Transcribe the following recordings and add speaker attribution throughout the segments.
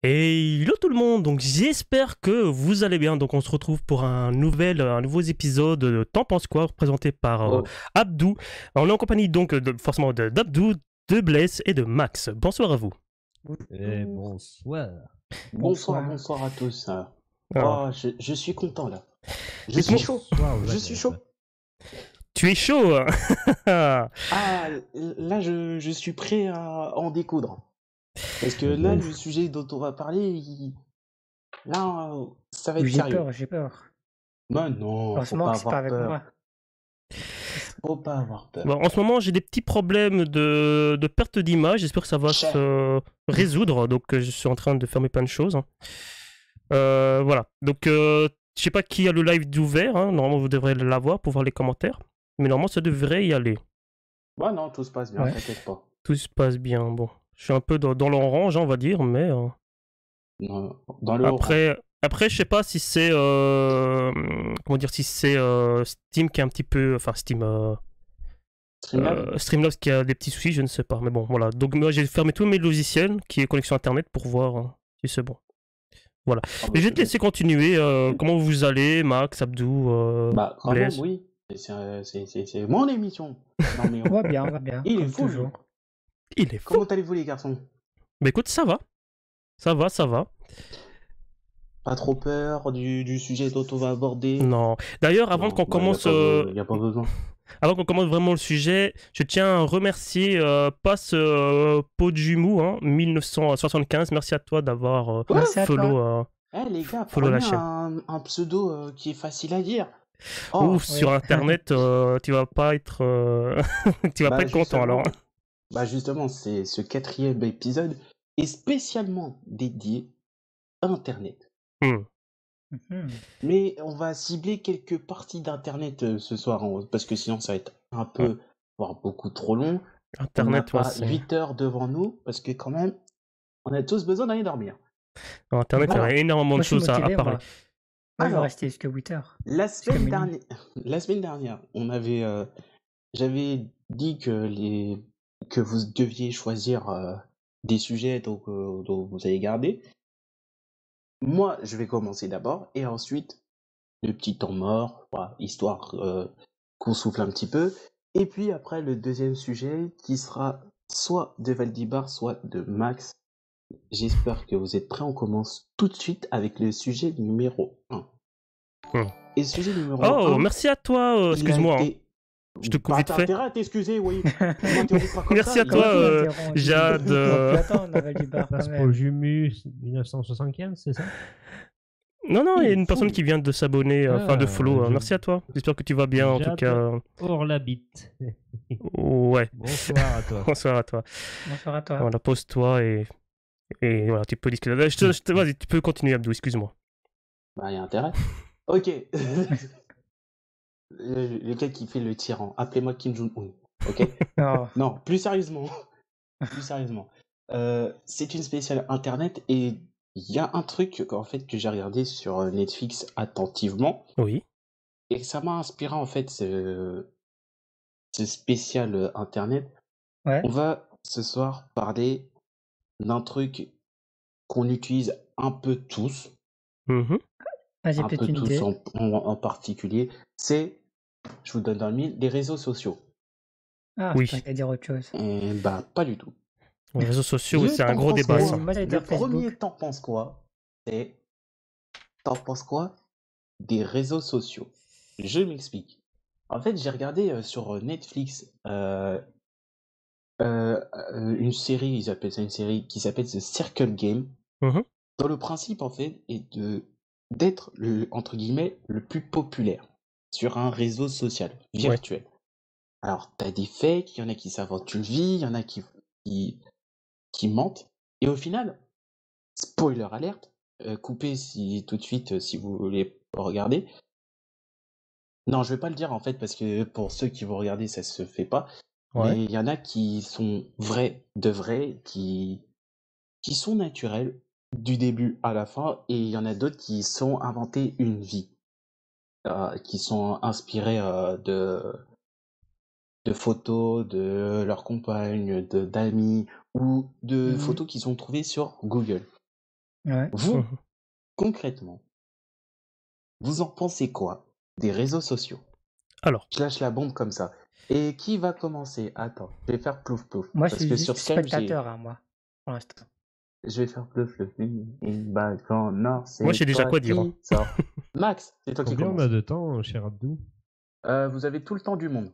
Speaker 1: Hello tout le monde, donc j'espère que vous allez bien. Donc on se retrouve pour un nouveau épisode de T'en penses quoi, présenté par
Speaker 2: Oh,
Speaker 1: Abdou. On est en compagnie donc forcément d'Abdou, de Blaise et de Max. Bonsoir à vous.
Speaker 3: Bonsoir.
Speaker 2: bonsoir,
Speaker 4: Bonsoir.
Speaker 2: bonsoir à tous.
Speaker 1: Alors,
Speaker 2: Oh, je suis content là. Je suis
Speaker 1: dites-moi,
Speaker 2: chaud.
Speaker 3: Bonsoir aux
Speaker 2: Je suis
Speaker 3: athlètes.
Speaker 2: chaud.
Speaker 1: tu es chaud hein.
Speaker 2: Ah, là, je suis prêt à en découdre. Parce que là, le sujet dont on va parler, là, ça va être
Speaker 4: J'ai
Speaker 2: sérieux.
Speaker 4: peur, j'ai peur.
Speaker 2: Mais non, faut
Speaker 4: Heureusement
Speaker 2: pas
Speaker 4: que c'est pas
Speaker 2: avoir
Speaker 4: avec
Speaker 2: peur.
Speaker 4: moi.
Speaker 2: Faut pas avoir peur.
Speaker 1: Bon, en ce moment j'ai des petits problèmes de perte d'image, j'espère que ça va
Speaker 2: Cher.
Speaker 1: se résoudre, donc je suis en train de fermer plein de choses. Voilà, donc je sais pas qui a le live d'ouvert, hein. Normalement vous devrez l'avoir pour voir les commentaires, mais normalement ça devrait y aller.
Speaker 2: Bah non, tout se passe bien,
Speaker 4: Ouais.
Speaker 2: t'inquiète pas.
Speaker 1: Tout se passe bien. Bon, je suis un peu dans l'orange, on va dire, mais
Speaker 2: Non, dans le orange.
Speaker 1: après, je sais pas si c'est comment dire, si c'est Steam qui est un petit peu, enfin Steam,
Speaker 2: Streamlabs.
Speaker 1: Streamlabs qui a des petits soucis, je ne sais pas. Mais bon, voilà. Donc moi, j'ai fermé tous mes logiciels qui est connexion internet pour voir si c'est bon. Voilà.
Speaker 2: Ah, bah,
Speaker 1: Mais je vais
Speaker 2: c'est
Speaker 1: te laisser continuer. Comment vous allez, Max, Abdou,
Speaker 2: Bah, bravo,
Speaker 1: Blaise?
Speaker 2: oui. C'est mon émission. Non, mais
Speaker 4: On va bien,
Speaker 2: il est
Speaker 4: comme
Speaker 2: fou, lui.
Speaker 4: toujours.
Speaker 1: Il est fou.
Speaker 2: Comment allez-vous, les garçons?
Speaker 1: Mais écoute, ça va. Ça va, ça va.
Speaker 2: Pas trop peur du sujet dont on va aborder?
Speaker 1: Non. D'ailleurs, avant
Speaker 2: Non,
Speaker 1: qu'on
Speaker 2: bah,
Speaker 1: commence.
Speaker 2: y a pas besoin.
Speaker 1: Avant qu'on commence vraiment le sujet, je tiens à remercier Passe Pot de Jumeau, hein, 1975. Merci à toi d'avoir
Speaker 4: Merci à
Speaker 1: follow,
Speaker 4: toi.
Speaker 2: Eh les gars,
Speaker 1: follow la
Speaker 2: prenez
Speaker 1: chaîne.
Speaker 2: un pseudo qui est facile à dire. Oh,
Speaker 1: Ouf, sur
Speaker 4: ouais.
Speaker 1: internet, tu vas pas être, tu vas
Speaker 2: bah
Speaker 1: pas être content alors.
Speaker 2: justement, bah justement, c'est ce 4e épisode est spécialement dédié à Internet.
Speaker 1: Hmm.
Speaker 4: Mhm.
Speaker 2: Mais on va cibler quelques parties d'Internet ce soir, parce que sinon ça va être un peu, voire beaucoup trop long. On n'a
Speaker 1: Internet, moi,
Speaker 2: pas
Speaker 1: c'est.
Speaker 2: 8 heures devant nous, parce que quand même, on a tous besoin d'aller dormir.
Speaker 1: Internet, il y
Speaker 2: Alors,
Speaker 1: a énormément
Speaker 4: Moi,
Speaker 1: de
Speaker 4: je suis
Speaker 1: choses à
Speaker 4: motivé,
Speaker 1: parler.
Speaker 4: moi. Moi, je vais
Speaker 2: Alors,
Speaker 4: rester jusqu'à 8 heures.
Speaker 2: la
Speaker 4: Jusqu'à
Speaker 2: semaine
Speaker 4: minuit.
Speaker 2: dernière, la semaine dernière, on avait, j'avais dit que vous deviez choisir des sujets dont vous allez garder. Moi, je vais commencer d'abord, et ensuite, le petit temps mort, voilà, histoire qu'on souffle un petit peu. Et puis après, le deuxième sujet qui sera soit de Valdibar, soit de Max. J'espère que vous êtes prêts. On commence tout de suite avec le sujet numéro 1.
Speaker 1: Hmm.
Speaker 2: Et le sujet numéro
Speaker 1: Oh,
Speaker 2: 1,
Speaker 1: merci à toi,
Speaker 2: il a
Speaker 1: excuse-moi, hein.
Speaker 2: été...
Speaker 1: Je te coupe
Speaker 2: Bah,
Speaker 1: vite
Speaker 2: t'as
Speaker 1: fait.
Speaker 2: intérêt à t'excuser, oui. Tu m'interromps pas comme
Speaker 1: Merci
Speaker 2: ça.
Speaker 1: à toi,
Speaker 4: Comment tu m'interromps,
Speaker 1: Jade.
Speaker 4: On va plus attendre, Naval du bar, quand
Speaker 3: Passe pour
Speaker 4: même.
Speaker 3: Jumus 1975, c'est ça?
Speaker 1: Non, il y a
Speaker 2: Il est
Speaker 1: une personne
Speaker 2: fou.
Speaker 1: qui vient de s'abonner, enfin de follow. Merci à toi. J'espère que tu vas bien, en tout
Speaker 3: Jade
Speaker 1: cas.
Speaker 3: hors la bite.
Speaker 1: Ouais.
Speaker 3: Bonsoir à toi.
Speaker 1: Bonsoir à toi.
Speaker 4: Bonsoir à toi.
Speaker 1: Voilà, pose-toi et voilà, tu peux discuter. Vas-y, tu peux continuer, Abdou, excuse-moi.
Speaker 2: Bah, il y a intérêt. Ok. Le gars qui fait le tyran, appelez-moi Kim Jong-un. Ok.
Speaker 4: Oh.
Speaker 2: Non, plus sérieusement. Plus sérieusement. C'est une spéciale internet et il y a un truc en fait que j'ai regardé sur Netflix attentivement
Speaker 1: Oui.
Speaker 2: et ça m'a inspiré en fait ce spécial internet.
Speaker 4: Ouais.
Speaker 2: On va ce soir parler d'un truc qu'on utilise un peu tous,
Speaker 1: Mhm.
Speaker 4: Ah, j'ai
Speaker 2: un
Speaker 4: peut-être
Speaker 2: peu
Speaker 4: une
Speaker 2: tous
Speaker 4: idée.
Speaker 2: en particulier, c'est, je vous donne dans le mille, les réseaux sociaux.
Speaker 4: Ah,
Speaker 1: Oui.
Speaker 4: je pensais dire autre chose.
Speaker 2: Et bah pas du tout.
Speaker 1: Les réseaux sociaux,
Speaker 2: Le
Speaker 1: c'est un
Speaker 2: t'en
Speaker 1: gros
Speaker 2: penses
Speaker 1: débat,
Speaker 2: quoi
Speaker 1: ça.
Speaker 4: Moi, j'allais dire
Speaker 2: Le premier
Speaker 4: Facebook.
Speaker 2: t'en penses quoi? C'est t'en penses quoi des réseaux sociaux? Je m'explique. En fait, j'ai regardé sur Netflix une série, ils appellent ça une série qui s'appelle The Circle Game.
Speaker 1: Mhm.
Speaker 2: Dont le principe en fait est d'être le entre guillemets le plus populaire sur un réseau social virtuel. Alors t'as des fakes, il y en a qui s'inventent une vie, il y en a qui, qui mentent, et au final, spoiler alerte, coupez si tout de suite si vous voulez regarder. Non, je vais pas le dire en fait parce que pour ceux qui vont regarder ça se fait pas.
Speaker 1: Ouais.
Speaker 2: Mais il y en a qui sont vrais, de vrais, qui sont naturels du début à la fin, et il y en a d'autres qui sont inventés une vie, qui sont inspirés de photos de leurs compagnes, d'amis, ou de
Speaker 4: Mhm.
Speaker 2: photos qu'ils ont trouvées sur Google.
Speaker 4: Ouais.
Speaker 2: Vous,
Speaker 1: Mhm.
Speaker 2: concrètement, vous en pensez quoi des réseaux sociaux?
Speaker 1: Alors,
Speaker 2: Je lâche la bombe comme ça. Et qui va commencer? Attends, je vais faire plouf plouf.
Speaker 4: Moi, je
Speaker 2: Parce
Speaker 4: suis
Speaker 2: que
Speaker 4: juste
Speaker 2: sur Skype,
Speaker 4: spectateur, hein, moi, pour l'instant.
Speaker 2: je vais faire plouf plouf. Une balle dans le nord,
Speaker 1: moi, je
Speaker 2: c'est
Speaker 1: sais déjà
Speaker 2: toi
Speaker 1: quoi dire, hein.
Speaker 2: qui sors. Max, c'est toi qui
Speaker 3: Combien on
Speaker 2: commence.
Speaker 3: a de temps, cher Abdou?
Speaker 2: Vous avez tout le temps du monde.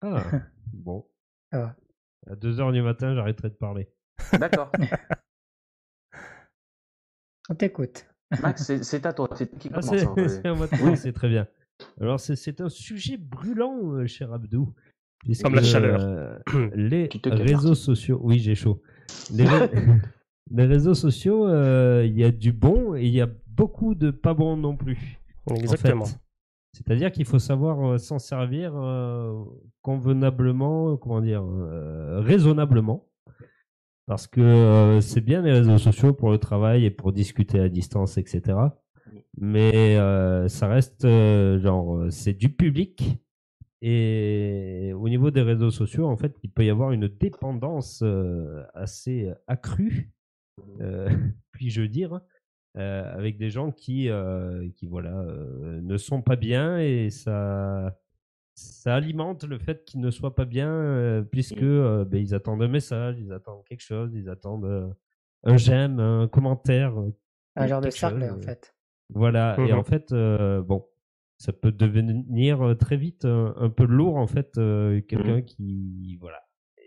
Speaker 3: Ah, bon.
Speaker 4: Ça va.
Speaker 3: À 2h du matin, j'arrêterai de parler.
Speaker 2: D'accord.
Speaker 4: On t'écoute.
Speaker 2: Max, c'est à toi. C'est toi qui
Speaker 3: Ah,
Speaker 2: commence. hein.
Speaker 3: c'est à moi de commencer, très bien. Alors, c'est un sujet brûlant, cher Abdou, puisque
Speaker 1: Comme la chaleur.
Speaker 3: les
Speaker 2: Tu te calmes,
Speaker 3: réseaux
Speaker 2: Martin.
Speaker 3: sociaux... Oui, j'ai chaud. Les, les réseaux sociaux, il y a du bon et il y a beaucoup de pas bon non plus.
Speaker 1: Exactement.
Speaker 3: En fait. C'est-à-dire qu'il faut savoir s'en servir convenablement, comment dire, raisonnablement. Parce que c'est bien les réseaux sociaux pour le travail et pour discuter à distance, etc. Mais ça reste c'est du public. Et au niveau des réseaux sociaux, en fait, il peut y avoir une dépendance assez accrue, puis-je dire, avec des gens qui voilà, ne sont pas bien et ça alimente le fait qu'ils ne soient pas bien puisque ils attendent un message, ils attendent quelque chose, ils attendent un j'aime, un commentaire,
Speaker 4: Un genre de
Speaker 3: quelque
Speaker 4: cercle,
Speaker 3: chose.
Speaker 4: en fait.
Speaker 3: Voilà. Et
Speaker 1: Mhm.
Speaker 3: en fait, bon, ça peut devenir très vite un peu lourd en fait, quelqu'un qui voilà.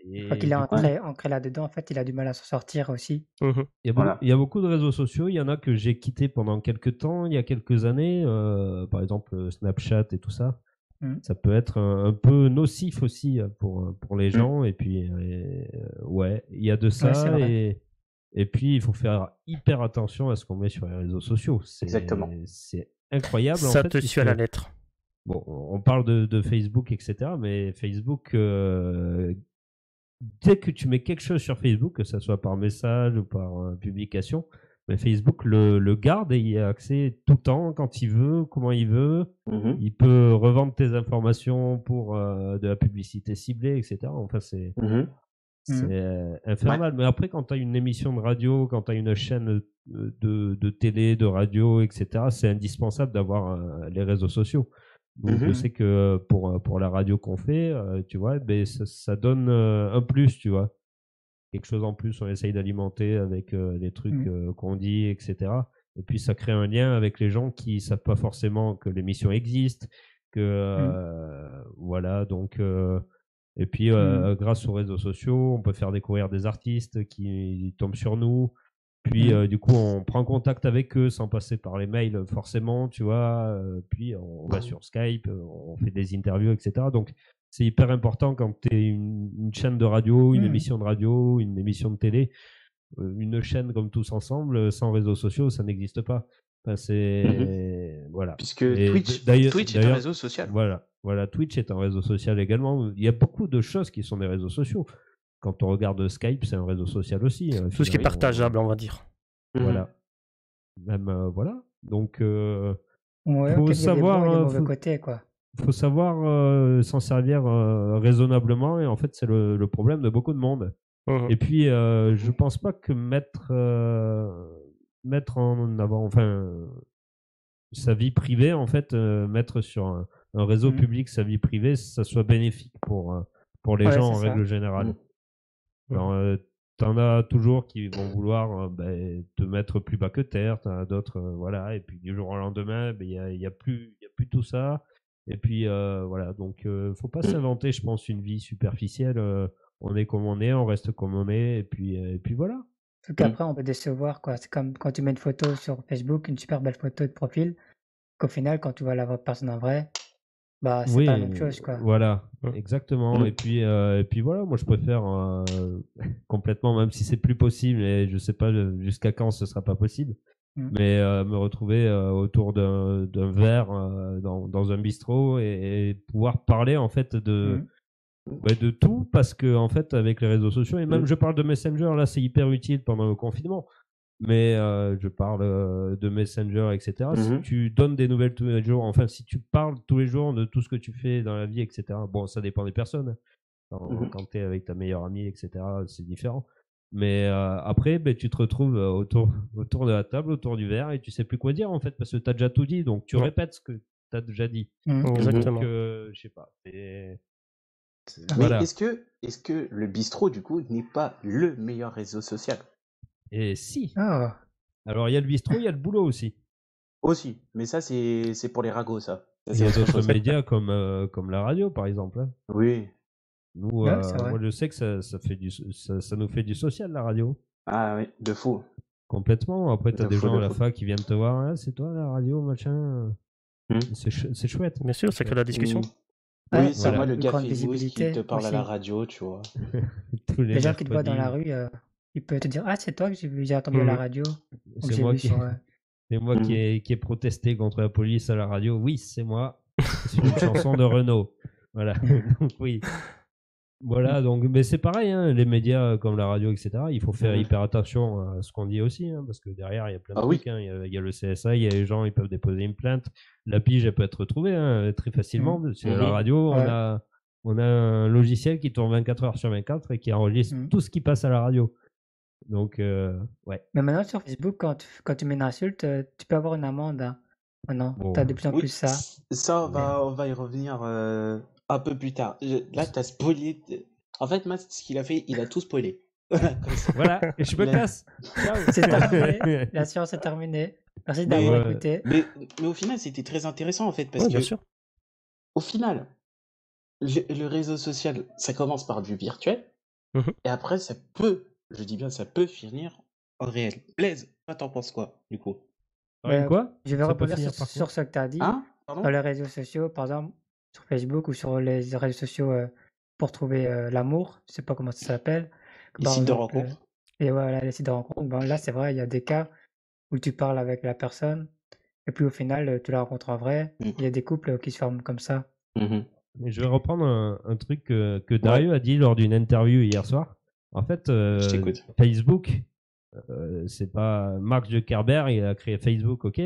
Speaker 4: Une fois
Speaker 3: Et
Speaker 4: qu'il est
Speaker 3: du coup,
Speaker 4: ancré là-dedans, en fait, il a du mal à s'en sortir aussi.
Speaker 1: Mhm.
Speaker 2: Voilà.
Speaker 3: il y a beaucoup de réseaux sociaux. Il y en a que j'ai quitté pendant quelques temps, il y a quelques années, par exemple Snapchat et tout ça.
Speaker 4: Mm.
Speaker 3: Ça peut être un peu nocif aussi pour les
Speaker 2: Mm.
Speaker 3: gens. Et puis, ouais, il y a de
Speaker 4: Ouais, c'est
Speaker 3: ça.
Speaker 4: vrai.
Speaker 3: Et puis, il faut faire hyper attention à ce qu'on met sur les réseaux sociaux.
Speaker 2: Exactement.
Speaker 3: C'est incroyable en
Speaker 1: Ça
Speaker 3: fait.
Speaker 1: te suit à la lettre.
Speaker 3: Bon, on parle de Facebook, etc. Mais Facebook, dès que tu mets quelque chose sur Facebook, que ce soit par message ou par publication, mais Facebook le garde et il y a accès tout le temps, quand il veut, comment il veut.
Speaker 2: Mhm.
Speaker 3: Il peut revendre tes informations pour de la publicité ciblée, etc. Enfin, c'est
Speaker 2: Mhm.
Speaker 3: infernal. Mais après, quand tu as une émission de radio, quand tu as une chaîne de télé, de radio, etc., c'est indispensable d'avoir les réseaux sociaux. Donc, je
Speaker 2: Mhm.
Speaker 3: sais que pour la radio qu'on fait, tu vois, ben, ça donne un plus, tu vois. Quelque chose en plus, on essaye d'alimenter avec les trucs qu'on dit, etc. Et puis, ça crée un lien avec les gens qui savent pas forcément que l'émission existe, que voilà, donc et puis grâce aux réseaux sociaux, on peut faire découvrir des artistes qui tombent sur nous. Puis du coup, on prend contact avec eux sans passer par les mails forcément, tu vois. Puis on va sur Skype, on fait des interviews, etc. Donc c'est hyper important quand tu es une chaîne de radio, une émission de radio, une émission de télé, une chaîne comme Tous Ensemble, sans réseaux sociaux, ça n'existe pas. Enfin, c'est voilà.
Speaker 2: Puisque
Speaker 3: Et
Speaker 2: Twitch
Speaker 3: d'ailleurs,
Speaker 2: est un réseau social.
Speaker 3: voilà, Twitch est un réseau social également. Il y a beaucoup de choses qui sont des réseaux sociaux. Quand on regarde Skype, c'est un réseau social aussi.
Speaker 1: Tout ce qui est
Speaker 3: finalement.
Speaker 1: partageable, on va dire.
Speaker 2: Mhm.
Speaker 3: Voilà. Même voilà. Donc
Speaker 4: Ouais,
Speaker 3: faut
Speaker 4: ok, il y a des bons et des
Speaker 3: savoir
Speaker 4: mauvais côtés, quoi.
Speaker 3: faut savoir s'en servir raisonnablement et en fait c'est le problème de beaucoup de monde.
Speaker 1: Mhm.
Speaker 3: Et puis je pense pas que mettre en avant enfin sa vie privée en fait mettre sur un réseau public sa vie privée ça soit bénéfique pour les
Speaker 4: Ouais,
Speaker 3: gens en
Speaker 4: c'est ça.
Speaker 3: règle générale.
Speaker 2: Mhm.
Speaker 3: Alors, t'en as toujours qui vont vouloir te mettre plus bas que terre, t'en as d'autres, voilà, et puis du jour au lendemain, il y a plus tout ça. Et puis voilà, donc faut pas s'inventer, je pense, une vie superficielle. On est comme on est, on reste comme on est, et puis voilà.
Speaker 4: Parce qu'après, on peut décevoir, quoi. C'est comme quand tu mets une photo sur Facebook, une super belle photo de profil, qu'au final, quand tu vois la vraie personne en vrai, bah, c'est pas la même chose, quoi.
Speaker 3: Voilà,
Speaker 1: Mhm.
Speaker 3: exactement. Et puis voilà, moi je préfère complètement, même si c'est plus possible, et je sais pas jusqu'à quand ce sera pas possible. Mais me retrouver autour d'un verre dans un bistrot et pouvoir parler en fait de tout parce que en fait avec les réseaux sociaux et même je parle de Messenger là c'est hyper utile pendant le confinement mais je parle de Messenger etc. Si tu donnes des nouvelles tous les jours enfin si tu parles tous les jours de tout ce que tu fais dans la vie etc. Bon ça dépend des personnes quand tu es avec ta meilleure amie etc. c'est différent Mais après, ben, tu te retrouves autour de la table, autour du verre, et tu sais plus quoi dire en fait, parce que tu as déjà tout dit, donc tu
Speaker 1: Ouais.
Speaker 3: répètes ce que tu as déjà dit.
Speaker 1: Exactement.
Speaker 3: Donc, je sais pas.
Speaker 2: Mais
Speaker 3: Voilà.
Speaker 2: est-ce que le bistrot, du coup, n'est pas le meilleur réseau social?
Speaker 3: Et si.
Speaker 4: Ah,
Speaker 3: Alors, il y a le bistrot, il y a le boulot aussi.
Speaker 2: Aussi, mais ça, c'est pour les ragots, ça. Ça,
Speaker 3: Il
Speaker 2: c'est
Speaker 3: y a
Speaker 2: autre
Speaker 3: d'autres
Speaker 2: chose.
Speaker 3: médias comme la radio, par exemple. Hein.
Speaker 2: Oui.
Speaker 3: Nous,
Speaker 4: ouais, c'est vrai.
Speaker 3: moi, je sais que ça nous fait du social, la radio.
Speaker 2: Ah oui, de fou.
Speaker 3: Complètement. Après, tu as
Speaker 2: De
Speaker 3: des
Speaker 2: fou,
Speaker 3: gens
Speaker 2: de
Speaker 3: à la
Speaker 2: fou.
Speaker 3: fac qui viennent te voir. Ah, c'est toi, la radio, machin.
Speaker 2: Hmm.
Speaker 3: C'est chouette.
Speaker 1: Bien sûr, ça crée la discussion.
Speaker 2: Oui,
Speaker 4: Ouais,
Speaker 2: c'est
Speaker 3: Voilà.
Speaker 2: moi le
Speaker 4: une
Speaker 2: gars
Speaker 4: grande
Speaker 2: famous qui
Speaker 4: visibilité
Speaker 2: te parle à la
Speaker 4: aussi.
Speaker 2: radio, tu vois.
Speaker 3: Tous les
Speaker 4: Les gens qui te voient dans la
Speaker 3: mercredis.
Speaker 4: rue, ils peuvent te dire ah c'est toi que j'ai entendu à la
Speaker 1: Mhm.
Speaker 4: radio ou que
Speaker 3: C'est
Speaker 4: j'ai
Speaker 3: moi
Speaker 4: vu
Speaker 3: qui,
Speaker 4: sur.
Speaker 3: c'est moi qui
Speaker 2: Mhm.
Speaker 3: ai protesté contre la police à la radio. Oui, c'est moi. C'est une chanson de Renaud. Voilà. Donc, oui. Voilà, donc, mais c'est pareil, hein, les médias comme la radio, etc. Il faut faire
Speaker 2: Mhm.
Speaker 3: hyper attention à ce qu'on dit aussi, hein, parce que derrière, il y a plein de
Speaker 2: Ah oui.
Speaker 3: trucs. Hein, il y a le CSA, il y a les gens, ils peuvent déposer une plainte. La pige, elle peut être retrouvée hein, très facilement. Parce qu'à la
Speaker 2: Mhm.
Speaker 3: radio,
Speaker 4: Ouais.
Speaker 3: on a un logiciel qui tourne 24 heures sur 24 et qui enregistre
Speaker 4: Mhm.
Speaker 3: tout ce qui passe à la radio. Donc, ouais.
Speaker 4: Mais maintenant sur Facebook, quand tu mets une insulte, tu peux avoir une amende. Hein. Maintenant,
Speaker 3: Bon.
Speaker 4: t'as de plus en
Speaker 2: Oui,
Speaker 4: plus ça.
Speaker 2: ça, on va y revenir un peu plus tard. Là, t'as spoilé. En fait, Matt, ce qu'il a fait, il a tout spoilé. Comme ça.
Speaker 3: Voilà, et je me
Speaker 2: Il a-
Speaker 3: casse. Ciao.
Speaker 4: C'est terminé. La séance est terminée. Merci
Speaker 2: Mais-
Speaker 4: d'avoir
Speaker 3: Ouais.
Speaker 4: écouté.
Speaker 2: Mais au final, c'était très intéressant, en fait, parce
Speaker 1: Oui, bien
Speaker 2: que,
Speaker 1: sûr.
Speaker 2: au final, le réseau social, ça commence par du virtuel,
Speaker 1: Mhm.
Speaker 2: et après, je dis bien, ça peut finir en réel. Blaise, toi, t'en penses quoi, du coup?
Speaker 3: Quoi
Speaker 4: Je vais
Speaker 3: Ça peut
Speaker 4: rebondir
Speaker 3: finir
Speaker 4: sur,
Speaker 3: par
Speaker 4: sur
Speaker 3: quoi
Speaker 4: ce que tu as dit.
Speaker 2: Hein? Pardon?
Speaker 4: Dans les réseaux sociaux, par exemple, sur Facebook ou sur les réseaux sociaux pour trouver l'amour, je sais pas comment ça s'appelle.
Speaker 2: Les
Speaker 4: Par
Speaker 2: sites de
Speaker 4: exemple,
Speaker 2: rencontres?
Speaker 4: et voilà, les sites de rencontres. Ben, là, c'est vrai, il y a des cas où tu parles avec la personne et puis au final, tu la rencontres en vrai.
Speaker 2: Mm.
Speaker 4: Il y a des couples qui se forment comme ça.
Speaker 2: Mhm.
Speaker 3: Mais je vais reprendre un truc que Dario a dit lors d'une interview hier soir. En fait,
Speaker 2: Je t'écoute.
Speaker 3: Facebook, c'est pas Mark Zuckerberg, il a créé Facebook, ok.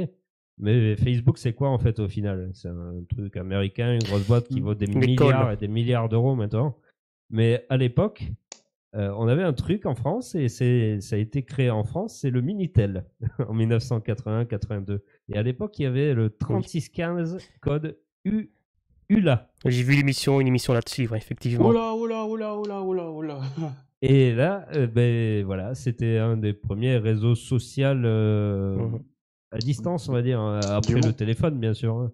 Speaker 3: Mais Facebook, c'est quoi en fait au final? C'est un truc américain, une grosse boîte qui vaut des
Speaker 1: Une
Speaker 3: milliards
Speaker 1: école.
Speaker 3: et des milliards d'euros maintenant. Mais à l'époque, on avait un truc en France et ça a été créé en France, c'est le Minitel en 1981-82. Et à l'époque, il y avait le 3615 code ULA.
Speaker 1: J'ai vu une émission là-dessus, ouais, effectivement.
Speaker 2: Oula, oula, oula, oula, oula, oula.
Speaker 3: Et là, ben voilà, c'était un des premiers réseaux sociaux
Speaker 1: Mhm.
Speaker 3: à distance, on va dire, hein, après
Speaker 2: Du
Speaker 3: le
Speaker 2: monde.
Speaker 3: téléphone, bien sûr. Hein.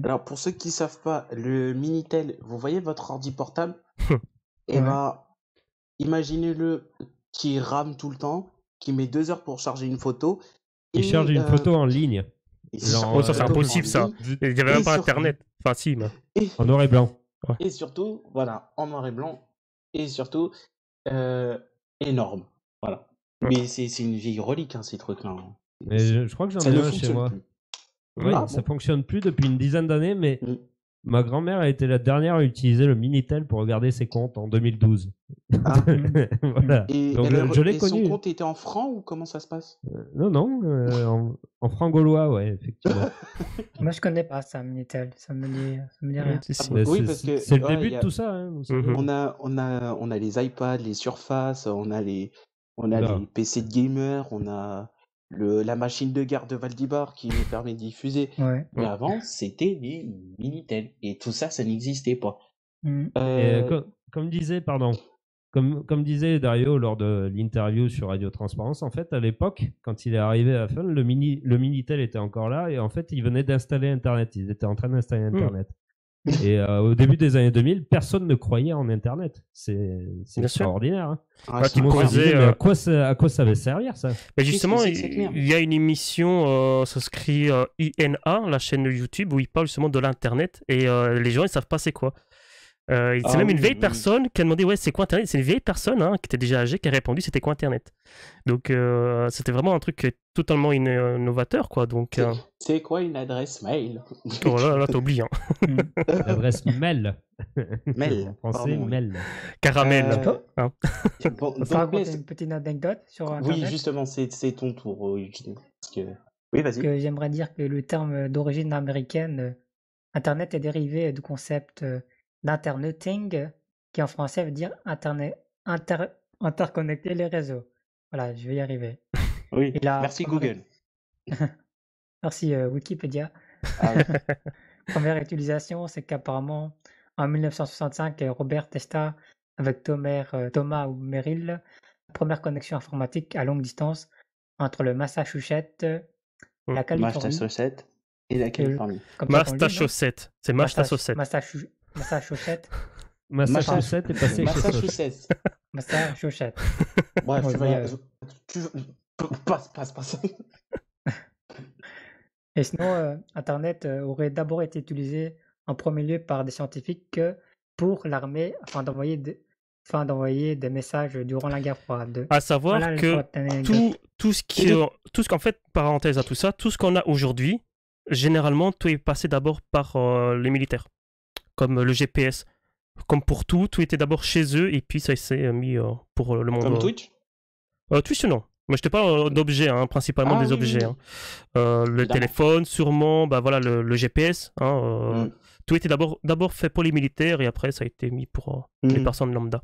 Speaker 2: Alors, pour ceux qui savent pas, le Minitel, vous voyez votre ordi portable? Eh
Speaker 4: Ouais.
Speaker 2: ben, imaginez-le qui rame tout le temps, qui met 2 heures pour charger une photo.
Speaker 3: Il charge une photo en ligne,
Speaker 2: et
Speaker 3: genre,
Speaker 2: charge
Speaker 1: Oh,
Speaker 2: une
Speaker 1: ça, c'est
Speaker 2: photo
Speaker 1: impossible,
Speaker 2: en
Speaker 1: ça.
Speaker 2: ligne,
Speaker 1: Il n'y avait
Speaker 2: Et
Speaker 1: même pas
Speaker 2: sur-
Speaker 1: Internet. Enfin, si, mais...
Speaker 3: en noir et blanc.
Speaker 2: et surtout, voilà, en noir et blanc, et surtout, énorme. Voilà.
Speaker 1: Ouais.
Speaker 2: Mais c'est une vieille relique, hein, ces trucs-là.
Speaker 3: Mais je crois que j'en
Speaker 2: Ça
Speaker 3: ai
Speaker 2: ne
Speaker 3: un chez
Speaker 2: fonctionne
Speaker 3: moi.
Speaker 2: plus.
Speaker 3: Oui,
Speaker 2: Ah
Speaker 3: ça
Speaker 2: bon
Speaker 3: fonctionne plus depuis une dizaine d'années, mais
Speaker 2: Mm.
Speaker 3: ma grand-mère a été la dernière à utiliser le Minitel pour regarder ses comptes en 2012.
Speaker 2: Ah.
Speaker 3: Voilà.
Speaker 2: Et,
Speaker 3: Donc
Speaker 2: elle
Speaker 3: je l'ai
Speaker 2: et son
Speaker 3: connu.
Speaker 2: compte était en francs ou comment ça se passe?
Speaker 3: Non, en franc gaulois, ouais, effectivement.
Speaker 4: Moi, je connais pas ça, Minitel. Ça me dit rien.
Speaker 1: Si, si.
Speaker 3: Mais
Speaker 2: Oui,
Speaker 3: c'est-
Speaker 2: parce que
Speaker 3: c'est le
Speaker 2: ouais,
Speaker 3: début
Speaker 2: y a-
Speaker 3: de tout ça. Hein, vous savez.
Speaker 1: Mhm.
Speaker 2: on a les iPads, les Surface, on a
Speaker 3: Oula.
Speaker 2: les PC de gamer, on a la machine de guerre de Valdibar qui nous permet de diffuser.
Speaker 4: Ouais.
Speaker 2: Mais avant, c'était des Minitel. Et tout ça, ça n'existait pas.
Speaker 4: Mm.
Speaker 3: Et comme disait, comme disait Dario lors de l'interview sur Radio Transparence, en fait, à l'époque, quand il est arrivé à Fun, le Minitel était encore là et en fait, il venait d'installer Internet. Ils étaient en train d'installer Internet. Et au début des années 2000, personne ne croyait en Internet. C'est
Speaker 1: Bien sûr.
Speaker 3: extraordinaire. Hein.
Speaker 2: Ah,
Speaker 1: Bah,
Speaker 2: c'est
Speaker 1: tu
Speaker 3: Tout le monde se
Speaker 1: posais,
Speaker 3: disait, mais à quoi ça va servir ça?
Speaker 1: Mais justement,
Speaker 2: Qu'est-ce que c'est que cette merde
Speaker 1: il y a une émission, ça s'écrit INA, la chaîne YouTube, où il parle justement de l'Internet, et les gens, ils savent pas c'est quoi. C'est
Speaker 2: Ah
Speaker 1: même
Speaker 2: oui,
Speaker 1: une vieille
Speaker 2: oui.
Speaker 1: personne qui a demandé, ouais, c'est quoi Internet? C'est une vieille personne hein, qui était déjà âgée qui a répondu, c'était quoi Internet? Donc, c'était vraiment un truc totalement innovateur, quoi. Donc,
Speaker 2: C'est quoi une adresse mail?
Speaker 1: voilà, là, t'oublies, hein.
Speaker 3: L'adresse mail.
Speaker 2: Mail,
Speaker 3: En français,
Speaker 2: pardon, oui.
Speaker 3: mail.
Speaker 1: Caramel.
Speaker 2: Euh,
Speaker 1: hein.
Speaker 2: Bon,
Speaker 4: On
Speaker 2: donc,
Speaker 4: peut raconter
Speaker 2: Blaise,
Speaker 4: une petite anecdote sur
Speaker 2: oui,
Speaker 4: Internet.
Speaker 2: justement, c'est ton tour. Oui, parce que... oui, vas-y.
Speaker 4: Que j'aimerais dire que le terme d'origine américaine, Internet, est dérivé du concept d'interneting, qui en français veut dire interconnecter les réseaux. Voilà, je vais y arriver.
Speaker 2: Oui,
Speaker 4: Et la
Speaker 2: merci
Speaker 4: première...
Speaker 2: Google.
Speaker 4: Merci Wikipédia.
Speaker 2: Ah ouais.
Speaker 4: Première utilisation, c'est qu'apparemment, en 1965, Robert testa avec Thomas ou Merrill la première connexion informatique à longue distance entre le Massachusetts, la
Speaker 2: Masta
Speaker 4: Californie,
Speaker 2: Saucette et la
Speaker 4: et
Speaker 2: Californie.
Speaker 4: comme ça qu'on
Speaker 1: Masta
Speaker 4: le dit, non?
Speaker 1: chaussette. C'est Masta saucette.
Speaker 4: Massachusetts,
Speaker 3: Massachusetts est passé chez Soch.
Speaker 2: Massachusetts.
Speaker 4: Massachusetts.
Speaker 2: Bref,
Speaker 4: Ouais,
Speaker 2: tu
Speaker 4: ouais,
Speaker 2: vas...
Speaker 4: ouais.
Speaker 2: Passe.
Speaker 4: Et sinon, Internet aurait d'abord été utilisé en premier lieu par des scientifiques pour l'armée afin d'envoyer des messages durant la guerre froide.
Speaker 1: À savoir
Speaker 4: Voilà
Speaker 1: que
Speaker 4: pour la anecdote.
Speaker 1: tout ce qu'en fait, parenthèse à tout ça, tout ce qu'on a aujourd'hui, généralement, tout est passé d'abord par les militaires, comme le GPS. Comme pour tout était d'abord chez eux et puis ça s'est mis pour le monde.
Speaker 2: Comme Twitch.
Speaker 1: Twitch, non. Moi, je te parle d'objets, hein, principalement
Speaker 2: Ah
Speaker 1: des
Speaker 2: oui,
Speaker 1: objets.
Speaker 2: oui.
Speaker 1: Hein. Le
Speaker 2: Évidemment.
Speaker 1: téléphone, sûrement, bah voilà, le GPS. Hein, Tout était d'abord fait pour les militaires et après ça a été mis pour les personnes lambda.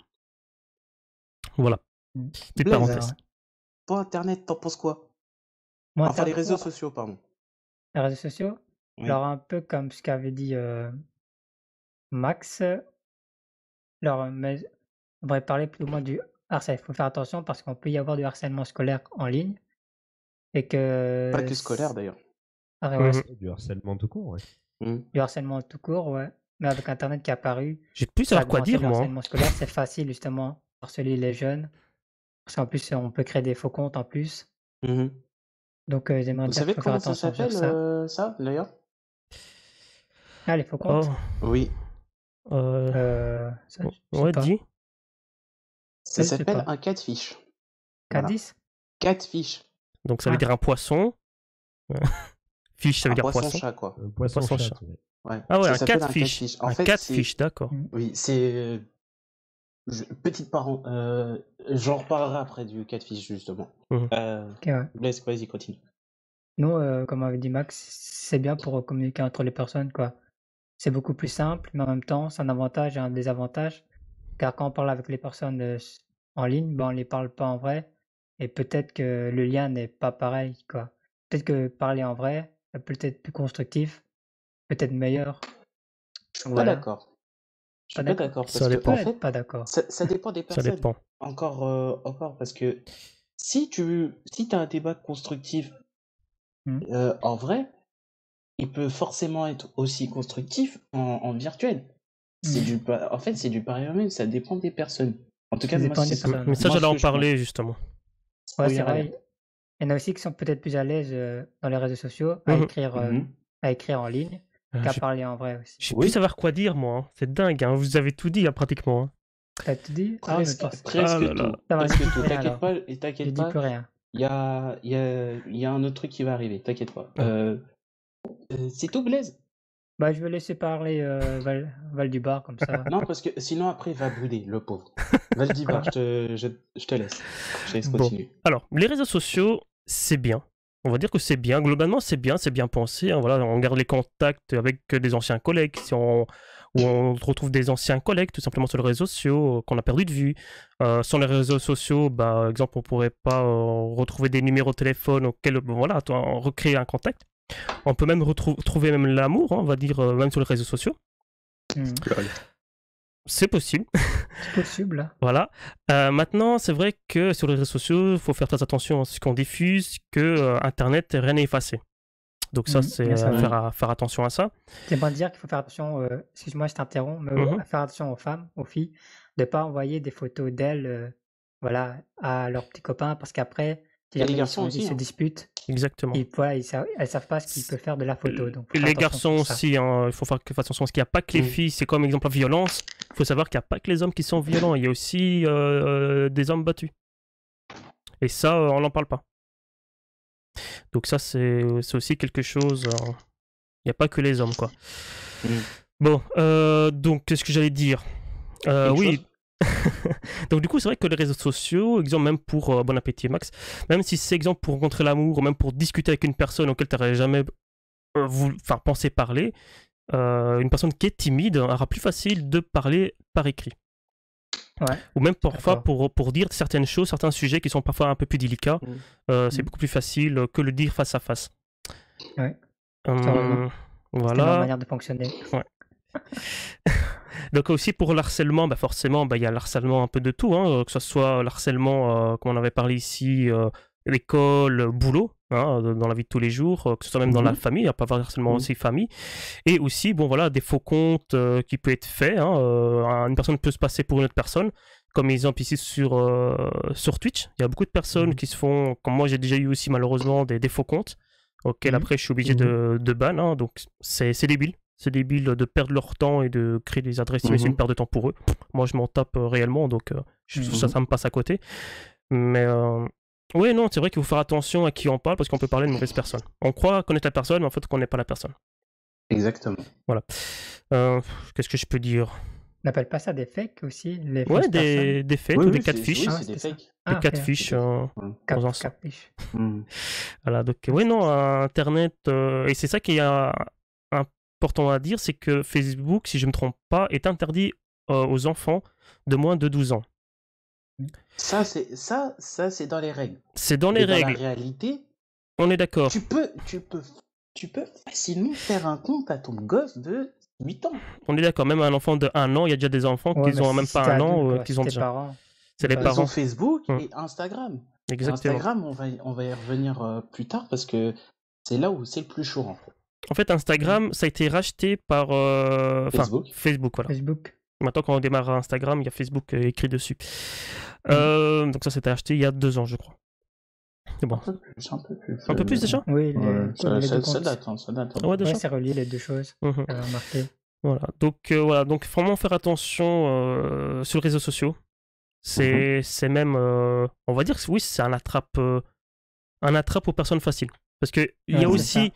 Speaker 1: Voilà. Petite
Speaker 2: Blaise,
Speaker 1: parenthèse.
Speaker 2: Toi, Internet, t'en penses quoi?
Speaker 4: Moi,
Speaker 2: Enfin, les
Speaker 4: Internet,
Speaker 2: réseaux sociaux, pardon.
Speaker 4: les réseaux sociaux,
Speaker 2: Oui.
Speaker 4: alors un peu comme ce qu'avait dit Max, mais on devrait parler plus ou moins du harcèlement. Il faut faire attention parce qu'on peut y avoir du harcèlement scolaire en ligne et que...
Speaker 2: Pas que scolaire, d'ailleurs.
Speaker 4: Ah, ouais,
Speaker 3: Du harcèlement tout court, ouais.
Speaker 4: du harcèlement tout court, ouais. Mais avec Internet qui est apparu,
Speaker 1: J'ai plus
Speaker 4: ça a
Speaker 1: savoir quoi
Speaker 4: augmenté
Speaker 1: dire,
Speaker 4: le
Speaker 1: moi.
Speaker 4: harcèlement scolaire. C'est facile justement harceler les jeunes. Parce qu'en plus, on peut créer des faux comptes en plus. Donc, j'aimerais
Speaker 2: Vous
Speaker 4: dire
Speaker 2: savez
Speaker 4: qu'il faut faire
Speaker 2: comment ça
Speaker 4: attention sur
Speaker 2: s'appelle,
Speaker 4: ça.
Speaker 2: ça, d'ailleurs?
Speaker 4: Ah, les faux comptes
Speaker 2: Oui.
Speaker 4: ça, je sais
Speaker 1: Ouais,
Speaker 4: pas.
Speaker 1: dis.
Speaker 2: Ça
Speaker 4: Je sais
Speaker 2: s'appelle
Speaker 4: pas.
Speaker 2: un catfish.
Speaker 4: K10
Speaker 2: Catfish.
Speaker 1: Donc ça veut dire un poisson. Fish, ça veut
Speaker 2: Un
Speaker 1: dire
Speaker 2: poisson
Speaker 1: poisson.
Speaker 2: chat, quoi.
Speaker 3: Poisson
Speaker 1: Poisson
Speaker 3: chat.
Speaker 1: chat.
Speaker 3: Ouais.
Speaker 2: Ouais.
Speaker 1: Ah ouais,
Speaker 2: Ça
Speaker 1: un
Speaker 2: s'appelle
Speaker 1: catfish.
Speaker 2: En
Speaker 1: Un
Speaker 2: fait,
Speaker 1: catfish, d'accord.
Speaker 2: Oui, c'est... Petite parenthèse, j'en reparlerai après du catfish, justement.
Speaker 4: Ok, ouais.
Speaker 2: Blaise, vas-y, continue.
Speaker 4: Nous, comme avait dit Max, c'est bien pour communiquer entre les personnes, quoi. C'est beaucoup plus simple, mais en même temps, c'est un avantage et un désavantage. Car quand on parle avec les personnes en ligne, ben, on les parle pas en vrai. Et peut-être que le lien n'est pas pareil, quoi. Peut-être que parler en vrai est peut-être plus constructif, peut-être meilleur.
Speaker 2: Je suis pas
Speaker 4: Voilà.
Speaker 2: d'accord. Je
Speaker 4: Pas
Speaker 2: suis pas
Speaker 4: d'accord.
Speaker 2: d'accord,
Speaker 1: Ça
Speaker 2: parce que,
Speaker 1: dépend.
Speaker 2: en
Speaker 4: Peut-être
Speaker 2: fait,
Speaker 4: pas d'accord.
Speaker 2: ça dépend des
Speaker 1: Ça
Speaker 2: personnes.
Speaker 1: dépend.
Speaker 2: Encore, parce que si t'as un débat constructif en vrai, il peut forcément être aussi constructif en virtuel. En fait, c'est du pareil au même, ça dépend des personnes. En tout cas,
Speaker 4: Ça
Speaker 2: moi,
Speaker 4: dépend des
Speaker 2: c'est
Speaker 4: personnes.
Speaker 1: Mais ça,
Speaker 2: moi,
Speaker 1: j'allais
Speaker 2: ce
Speaker 1: en
Speaker 2: que je
Speaker 1: parler justement.
Speaker 4: Ouais,
Speaker 2: Oui,
Speaker 4: c'est
Speaker 2: allez.
Speaker 4: vrai. Il y en a aussi qui sont peut-être plus à l'aise dans les réseaux sociaux à écrire en ligne qu'à
Speaker 1: Je
Speaker 4: parler en vrai aussi.
Speaker 1: sais
Speaker 2: Oui.
Speaker 1: plus savoir quoi dire, moi. Hein. C'est dingue, hein. Vous avez tout dit, hein, pratiquement. Hein.
Speaker 4: T'as tout dit?
Speaker 2: Presque,
Speaker 4: mais
Speaker 2: presque
Speaker 1: Ah là
Speaker 2: tout.
Speaker 1: là.
Speaker 4: Ça va,
Speaker 2: Presque
Speaker 4: je dis
Speaker 2: tout.
Speaker 4: plus rien,
Speaker 2: T'inquiète
Speaker 4: alors.
Speaker 2: pas,
Speaker 4: Je
Speaker 2: t'inquiète
Speaker 4: dis plus
Speaker 2: pas.
Speaker 4: rien.
Speaker 2: Il y a un autre truc qui va arriver, t'inquiète pas. C'est tout, Blaise?
Speaker 4: Bah, je vais laisser parler Val du Bar comme ça.
Speaker 2: Non, parce que sinon après il va bouder, le pauvre. Valdivar, je te laisse. Je te laisse
Speaker 1: Bon.
Speaker 2: continuer.
Speaker 1: Alors, les réseaux sociaux, c'est bien. On va dire que c'est bien. Globalement, c'est bien pensé. Hein. Voilà, on garde les contacts avec des anciens collègues. Ou on retrouve des anciens collègues tout simplement sur les réseaux sociaux qu'on a perdu de vue. Sans les réseaux sociaux, par exemple, on pourrait pas retrouver des numéros de téléphone auxquels, voilà, recréer un contact. On peut même trouver même l'amour, hein, on va dire, même sur les réseaux sociaux. C'est possible.
Speaker 4: C'est possible, là.
Speaker 1: Voilà. Maintenant, c'est vrai que sur les réseaux sociaux, il faut faire très attention à ce qu'on diffuse, que Internet, rien n'est effacé. Donc ça, c'est faire attention à ça.
Speaker 4: J'aimerais dire qu'il faut faire attention, excuse-moi, je t'interromps, mais faire attention aux femmes, aux filles, de ne pas envoyer des photos d'elles voilà, à leurs petits copains, parce qu'après,
Speaker 2: Et les garçons aussi,
Speaker 4: ils se
Speaker 2: hein.
Speaker 4: disputent.
Speaker 1: Exactement.
Speaker 4: Et voilà, elles savent pas ce qu'ils peuvent faire de la photo. Donc,
Speaker 1: les garçons aussi, hein, il faut faire attention parce qu'il n'y a pas que les filles, c'est comme exemple la violence. Il faut savoir qu'il n'y a pas que les hommes qui sont violents, il y a aussi des hommes battus. Et ça, on n'en parle pas. Donc ça, c'est aussi quelque chose... Il n'y a pas que les hommes, quoi. Bon, donc, qu'est-ce que j'allais dire oui. Donc du coup c'est vrai que les réseaux sociaux, exemple même pour bon appétit Max, même si c'est exemple pour rencontrer l'amour ou même pour discuter avec une personne auquel tu n'aurais jamais pensé parler, une personne qui est timide aura plus facile de parler par écrit.
Speaker 4: Ouais,
Speaker 1: Ou même parfois
Speaker 4: d'accord.
Speaker 1: pour dire certaines choses, certains sujets qui sont parfois un peu plus délicats, c'est
Speaker 4: Mm.
Speaker 1: beaucoup plus facile que le dire face à face.
Speaker 4: Ouais, tu as raison.
Speaker 1: Hum,
Speaker 4: C'est leur
Speaker 1: voilà.
Speaker 4: manière de fonctionner.
Speaker 1: Ouais. Donc aussi pour le harcèlement, bah forcément, bah, il y a le harcèlement un peu de tout, hein, que ce soit le harcèlement, comme on avait parlé ici, l'école, boulot, hein, dans la vie de tous les jours, que ce soit même dans la
Speaker 2: Mhm.
Speaker 1: famille, il y a pas avoir harcèlement
Speaker 2: Mhm.
Speaker 1: aussi famille, et aussi, bon voilà, des faux comptes qui peut être fait, hein, une personne peut se passer pour une autre personne, comme exemple ici sur Twitch, il y a beaucoup de personnes
Speaker 3: Mhm.
Speaker 1: qui se font, comme moi j'ai déjà eu aussi malheureusement des faux comptes, auxquels
Speaker 4: Mhm.
Speaker 1: après je suis obligé
Speaker 3: Mhm.
Speaker 1: de ban, hein, donc c'est débile. C'est débile de perdre leur temps et de créer des adresses email, c'est une
Speaker 2: Mhm.
Speaker 1: perte de temps pour eux. Moi, je m'en tape réellement, donc
Speaker 4: Mhm.
Speaker 1: ça, ça me passe à côté. Mais oui, non, c'est vrai qu'il faut faire attention à qui on parle parce qu'on peut parler de mauvaise personne. On croit connaître la personne, mais en fait, on connaît pas la personne.
Speaker 2: Exactement.
Speaker 1: Voilà. Qu'est-ce que je peux dire?
Speaker 4: On n'appelle pas ça des fakes aussi, les
Speaker 1: Ouais,
Speaker 4: fausses personnes?
Speaker 1: des fakes
Speaker 2: Oui,
Speaker 1: ou des
Speaker 2: oui,
Speaker 1: catfish.
Speaker 2: oui,
Speaker 4: Ah,
Speaker 2: c'est des
Speaker 4: c'était ça.
Speaker 2: fakes.
Speaker 1: Des
Speaker 4: Ah, ok.
Speaker 1: catfish
Speaker 2: C'est des fakes. Ouais.
Speaker 1: dans un sens.
Speaker 4: Capiche.
Speaker 2: Mhm.
Speaker 1: Voilà, donc
Speaker 4: Ah,
Speaker 1: oui,
Speaker 4: c'était
Speaker 1: non,
Speaker 4: ça.
Speaker 1: Internet, et c'est ça qui est important à dire, c'est que Facebook, si je me trompe pas, est interdit aux enfants de moins de 12 ans.
Speaker 2: Ça, c'est dans les règles.
Speaker 1: C'est dans les
Speaker 2: Mais dans la
Speaker 1: règles,
Speaker 2: réalité,
Speaker 1: on est d'accord.
Speaker 2: tu peux facilement faire un compte à ton gosse de 8 ans.
Speaker 1: On est d'accord, même un enfant de 1 an, il y a déjà des enfants
Speaker 4: Ouais,
Speaker 1: qui
Speaker 4: mais
Speaker 1: ont
Speaker 4: si,
Speaker 1: même
Speaker 4: si
Speaker 1: pas
Speaker 4: t'es
Speaker 1: 1
Speaker 4: adulte,
Speaker 1: an,
Speaker 4: quoi,
Speaker 1: qu'ils
Speaker 4: si
Speaker 1: ont
Speaker 4: tes
Speaker 1: déjà.
Speaker 4: parents,
Speaker 1: C'est
Speaker 4: t'es
Speaker 1: les
Speaker 4: pas
Speaker 2: Ils ont
Speaker 1: parents.
Speaker 4: adulte.
Speaker 2: Facebook
Speaker 1: Hum,
Speaker 2: et Instagram. Et
Speaker 1: exactement.
Speaker 2: Instagram, on va y revenir plus tard parce que c'est là où c'est le plus chaud en fait.
Speaker 1: En fait, Instagram, ça a été racheté par. Enfin,
Speaker 2: Facebook.
Speaker 1: Facebook, voilà.
Speaker 4: Facebook.
Speaker 1: Maintenant, quand on démarre Instagram, il y a Facebook écrit dessus. Donc, ça, c'était acheté il y a 2 ans, je crois. C'est bon.
Speaker 2: Un peu plus, un peu plus.
Speaker 1: Un peu plus déjà?
Speaker 4: Oui,
Speaker 2: Ouais,
Speaker 4: les deux
Speaker 2: ça
Speaker 4: comptes.
Speaker 2: date, hein, ça date.
Speaker 1: Ah ouais,
Speaker 4: Ouais,
Speaker 1: déjà?
Speaker 4: c'est relié les deux choses.
Speaker 1: Mhm.
Speaker 4: J'avais remarqué.
Speaker 1: Voilà. Voilà. Donc, vraiment faire attention sur les réseaux sociaux. C'est même. On va dire que oui, c'est un attrape aux personnes faciles. Parce qu'il y a
Speaker 4: Ouais, c'est
Speaker 1: aussi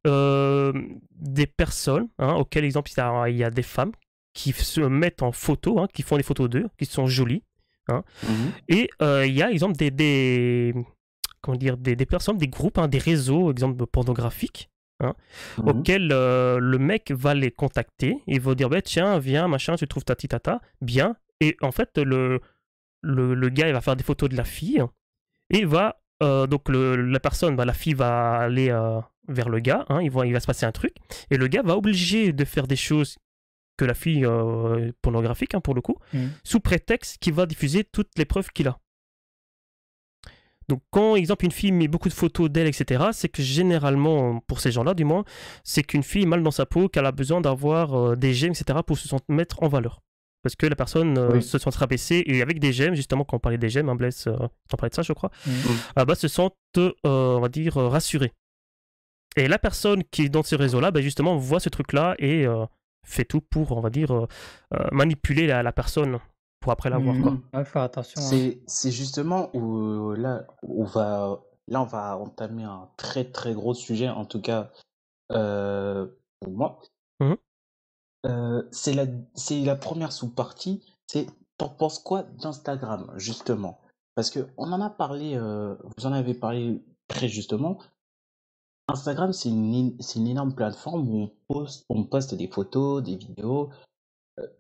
Speaker 4: ça.
Speaker 1: des personnes, hein, auxquelles, exemple, il y a des femmes qui se mettent en photo, hein, qui font des photos d'eux, qui sont jolies. Hein,
Speaker 2: Mhm.
Speaker 1: et il y a, exemple, comment dire, des personnes, des groupes, hein, des réseaux, exemple, pornographiques, hein,
Speaker 2: Mhm.
Speaker 1: auxquels le mec va les contacter et va dire, bah, tiens, viens, machin, tu trouves ta tata, bien. Et en fait, le gars, il va faire des photos de la fille et va donc la personne, bah, la fille va aller vers le gars, hein, il va se passer un truc, et le gars va obliger de faire des choses que la fille pornographique, hein, pour le coup, sous prétexte qu'il va diffuser toutes les preuves qu'il a. Donc quand, exemple, une fille met beaucoup de photos d'elle, etc., c'est que généralement, pour ces gens-là du moins, c'est qu'une fille est mal dans sa peau, qu'elle a besoin d'avoir des gemmes, etc., pour se mettre en valeur. Parce que la personne
Speaker 2: Oui.
Speaker 1: se sent rabaissée, et avec des gemmes, justement, quand on parlait des gemmes, hein, Blaise, t'en parlais de ça, je crois, bah, se sentent, on va dire, rassurés. Et la personne qui est dans ce réseau-là, bah, justement, voit ce truc-là et fait tout pour, on va dire, manipuler la personne pour après l'avoir, quoi.
Speaker 4: Ouais, faut faire attention. Hein.
Speaker 2: C'est justement où là on va entamer un très très gros sujet, en tout cas pour moi.
Speaker 1: Mhm.
Speaker 2: C'est la première sous-partie, c'est t'en penses quoi d'Instagram, justement? Parce que on en a parlé, vous en avez parlé très justement. Instagram, c'est une énorme plateforme où on poste des photos, des vidéos.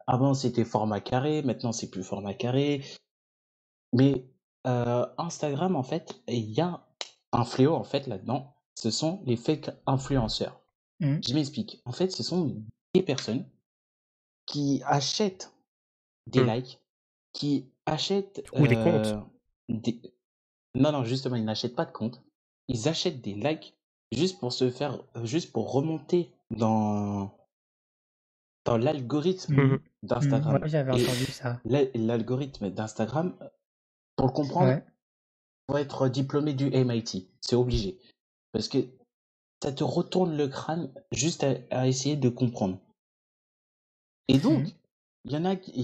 Speaker 2: Avant, c'était format carré, maintenant, c'est plus format carré. Mais Instagram, en fait, il y a un fléau, en fait, là-dedans. Ce sont les fake influenceurs. Je m'explique. En fait, ce sont des personnes qui achètent des likes, qui achètent
Speaker 1: Ou des comptes.
Speaker 2: des... Non, non, justement, ils n'achètent pas de compte. Ils achètent des likes juste pour remonter dans l'algorithme d'Instagram.
Speaker 4: Ouais, j'avais
Speaker 2: Et
Speaker 4: entendu ça.
Speaker 2: l'algorithme d'Instagram, pour le comprendre,
Speaker 4: Ouais.
Speaker 2: faut être diplômé du MIT. C'est obligé. Parce que ça te retourne le crâne juste à essayer de comprendre. Et donc, il y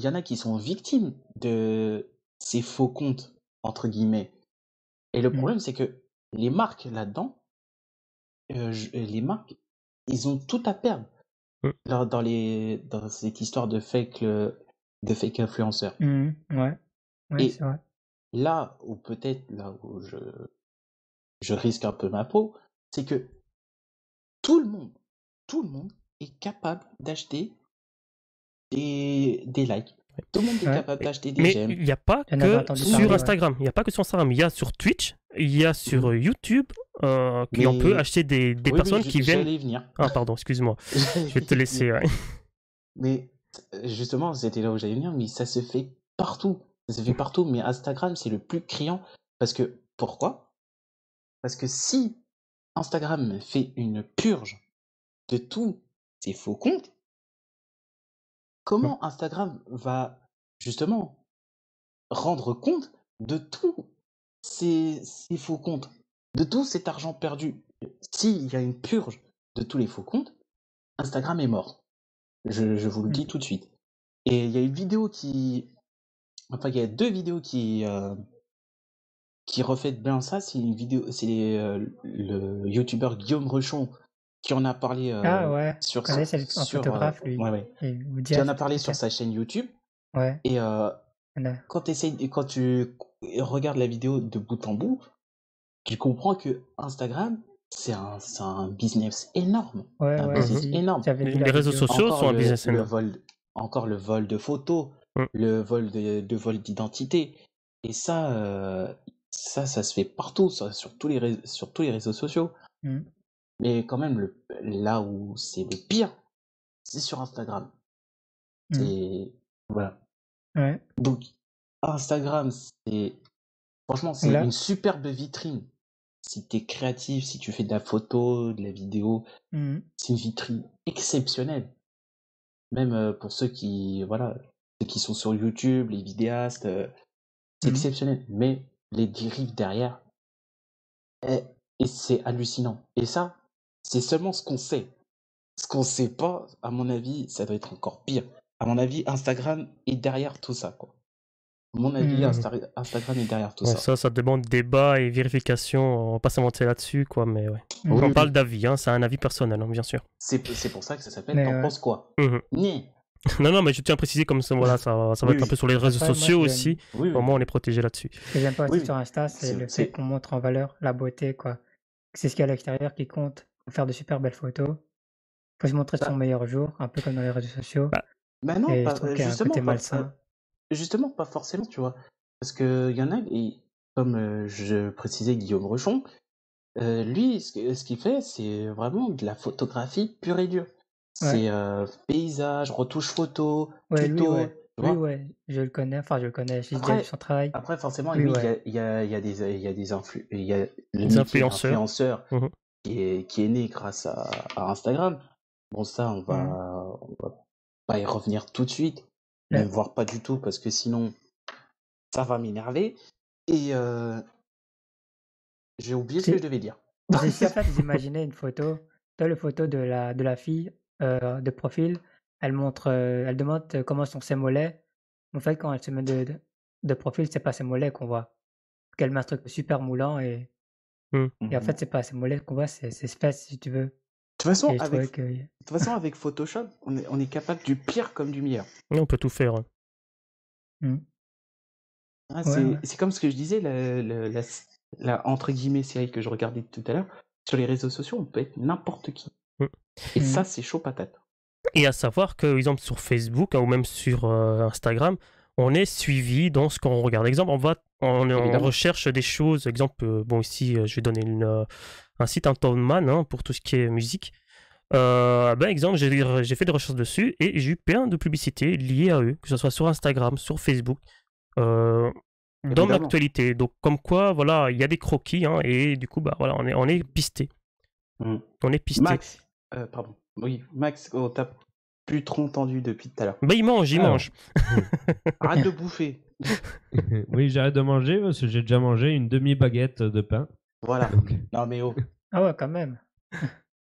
Speaker 2: en a qui sont victimes de ces faux comptes, entre guillemets. Et le problème, c'est que les marques là-dedans, les marques, ils ont tout à perdre dans cette histoire de fake influenceurs.
Speaker 4: Ouais. Ouais,
Speaker 2: Et
Speaker 4: c'est vrai.
Speaker 2: là où je risque un peu ma peau, c'est que tout le monde est capable d'acheter des likes. Tout le monde est
Speaker 4: Ouais.
Speaker 2: capable d'acheter des
Speaker 1: Mais
Speaker 2: gemmes.
Speaker 1: il n'y a pas
Speaker 4: J'en avais
Speaker 1: que
Speaker 4: entendu
Speaker 1: sur
Speaker 4: parler, ouais.
Speaker 1: Instagram. Il n'y a pas que sur Instagram. Il y a sur Twitch, il y a sur YouTube, qui on peut
Speaker 2: Mais
Speaker 1: acheter des
Speaker 2: oui,
Speaker 1: personnes qui viennent.
Speaker 2: j'allais y venir.
Speaker 1: Ah, pardon, excuse-moi.
Speaker 2: J'allais
Speaker 1: Je vais te
Speaker 2: y
Speaker 1: laisser.
Speaker 2: venir.
Speaker 1: Ouais.
Speaker 2: Mais justement, c'était là où j'allais venir, mais ça se fait partout. Ça se fait partout, mais Instagram, c'est le plus criant. Parce que, pourquoi? Parce que si Instagram fait une purge de tous ces faux comptes, comment Instagram va justement rendre compte de tous ces faux comptes, de tout cet argent perdu? S'il y a une purge de tous les faux comptes, Instagram est mort. Je vous le dis tout de suite. Et il y a une vidéo enfin, il y a 2 vidéos qui reflètent bien ça. C'est une vidéo, c'est le youtubeur Guillaume Rechon qui en a parlé
Speaker 4: Ah ouais, je
Speaker 2: sur
Speaker 4: connais, c'est un photographe, lui.
Speaker 2: ouais.
Speaker 4: Et vous
Speaker 2: Qui en a
Speaker 4: dites,
Speaker 2: parlé
Speaker 4: ok.
Speaker 2: sur sa chaîne YouTube.
Speaker 4: Ouais,
Speaker 2: Et
Speaker 4: on a-
Speaker 2: quand tu regardes la vidéo de bout en bout, tu comprends que Instagram, c'est un business énorme.
Speaker 4: ouais,
Speaker 2: Un
Speaker 4: ouais,
Speaker 2: business
Speaker 4: si,
Speaker 2: énorme.
Speaker 4: j'avais vu
Speaker 1: Les
Speaker 4: la
Speaker 1: réseaux
Speaker 4: vidéo.
Speaker 1: sociaux
Speaker 2: Encore
Speaker 1: sont un business
Speaker 2: le
Speaker 1: énorme.
Speaker 2: vol de photos,
Speaker 1: Mm.
Speaker 2: le vol de vol d'identité. Et ça se fait partout, sur tous les réseaux sociaux.
Speaker 4: Mm.
Speaker 2: Mais quand même, là où c'est le pire, c'est sur Instagram.
Speaker 4: Mm.
Speaker 2: C'est voilà.
Speaker 4: Ouais.
Speaker 2: Donc Instagram, franchement, c'est
Speaker 4: Là,
Speaker 2: une superbe vitrine. Si t'es créatif, si tu fais de la photo, de la vidéo,
Speaker 4: mm.
Speaker 2: c'est une vitrine exceptionnelle. Même pour ceux qui sont sur YouTube, les vidéastes, c'est
Speaker 4: Mm.
Speaker 2: exceptionnel. Mais les dérives derrière, et c'est hallucinant. Et ça, c'est seulement ce qu'on sait. Ce qu'on sait pas, à mon avis, ça doit être encore pire. À mon avis, Instagram est derrière tout ça, quoi. À mon avis,
Speaker 4: Mm.
Speaker 2: Instagram est derrière tout
Speaker 1: Ouais,
Speaker 2: ça.
Speaker 1: ça demande débat et vérification. On va pas s'inventer là-dessus, quoi. Mais ouais.
Speaker 4: Mm.
Speaker 2: Oui,
Speaker 1: On
Speaker 2: oui.
Speaker 1: parle d'avis, hein, c'est un avis personnel, hein, bien sûr.
Speaker 2: C'est pour ça que ça s'appelle
Speaker 4: Mais
Speaker 2: T'en
Speaker 4: ouais.
Speaker 2: penses quoi?
Speaker 1: Mhm.
Speaker 2: Ni.
Speaker 1: Non, mais je tiens à préciser comme ça, voilà, ça va
Speaker 2: Oui,
Speaker 1: être un
Speaker 2: oui.
Speaker 1: peu sur les réseaux
Speaker 4: Après, moi,
Speaker 1: sociaux
Speaker 4: j'aime-
Speaker 1: aussi.
Speaker 2: Oui,
Speaker 1: Au
Speaker 2: oui.
Speaker 1: moins, on est protégé là-dessus.
Speaker 4: Ce que j'aime pas aussi
Speaker 2: Oui,
Speaker 4: sur Insta, c'est
Speaker 2: c'est-
Speaker 4: le
Speaker 2: c'est-
Speaker 4: fait qu'on montre en valeur la beauté, quoi. C'est ce qu'il y a à l'extérieur qui compte. Pour faire de super belles photos. Faut se montrer de son
Speaker 2: Bah,
Speaker 4: meilleur jour, un peu comme dans les réseaux sociaux.
Speaker 1: Bah,
Speaker 2: non,
Speaker 4: Et je trouve qu'il y a un côté malsain.
Speaker 2: justement, pas forcément, tu vois. Parce que y en a, et comme je précisais Guillaume Rechon, lui, ce qu'il fait, c'est vraiment de la photographie pure et dure.
Speaker 4: Ouais.
Speaker 2: C'est paysage, retouche photo,
Speaker 4: Ouais, lui,
Speaker 2: tuto,
Speaker 4: ouais.
Speaker 2: tu
Speaker 4: Lui,
Speaker 2: vois.
Speaker 4: ouais. Je le connais. Enfin, je le connais. J'ai déjà
Speaker 2: Après,
Speaker 4: vu son travail.
Speaker 2: Après, forcément,
Speaker 4: Lui,
Speaker 2: oui,
Speaker 4: ouais.
Speaker 2: il y a des il y a le
Speaker 1: Des
Speaker 2: métier
Speaker 1: influenceurs.
Speaker 2: d'influenceur
Speaker 1: Mhm.
Speaker 2: qui est né grâce à Instagram. Bon, ça, on va pas y revenir tout de suite,
Speaker 4: Ouais.
Speaker 2: même voire pas du tout, parce que sinon, ça va m'énerver. Et j'ai oublié ce que
Speaker 4: Si,
Speaker 2: je devais dire.
Speaker 4: si en fait vous imaginez une photo, t'as le photo de la fille de profil, elle montre, elle demande comment sont ses mollets. En fait, quand elle se met de profil, c'est pas ses mollets qu'on voit. Qu'elle met un truc super moulant et en fait, c'est pas ses mollets qu'on voit, c'est ses fesses si tu veux.
Speaker 2: De toute façon,
Speaker 4: Et je trouvais que
Speaker 2: de toute façon, avec Photoshop, on est capable du pire comme du meilleur.
Speaker 1: Ouais, on peut tout faire. Hein.
Speaker 4: Mmh.
Speaker 2: Hein,
Speaker 4: Ouais.
Speaker 2: c'est comme ce que je disais, la entre guillemets série que je regardais tout à l'heure. Sur les réseaux sociaux, on peut être n'importe qui.
Speaker 1: Mm.
Speaker 2: Et
Speaker 4: Mhm.
Speaker 2: ça, c'est chaud patate.
Speaker 1: Et à savoir que, par exemple, sur Facebook hein, ou même sur Instagram, on est suivi dans ce qu'on regarde. Exemple, on
Speaker 2: Évidemment.
Speaker 1: recherche des choses. Exemple, bon, ici, je vais donner un site, un Toneman, hein, pour tout ce qui est musique. Exemple, j'ai fait des recherches dessus et j'ai eu plein de publicités liées à eux, que ce soit sur Instagram, sur Facebook, dans
Speaker 2: Évidemment.
Speaker 1: l'actualité. Donc, comme quoi, voilà, il y a des croquis hein, et du coup, bah, voilà, on est pisté.
Speaker 2: Mm.
Speaker 1: On est pisté.
Speaker 2: Max, pardon. Oui, Max, on t'a plus trop entendu depuis tout à l'heure.
Speaker 1: Bah, il mange.
Speaker 2: Arrête de bouffer.
Speaker 3: Oui, j'arrête de manger parce que j'ai déjà mangé une demi-baguette de pain.
Speaker 2: Voilà.
Speaker 3: Donc,
Speaker 2: Non, mais oh.
Speaker 4: Ah ouais, quand même.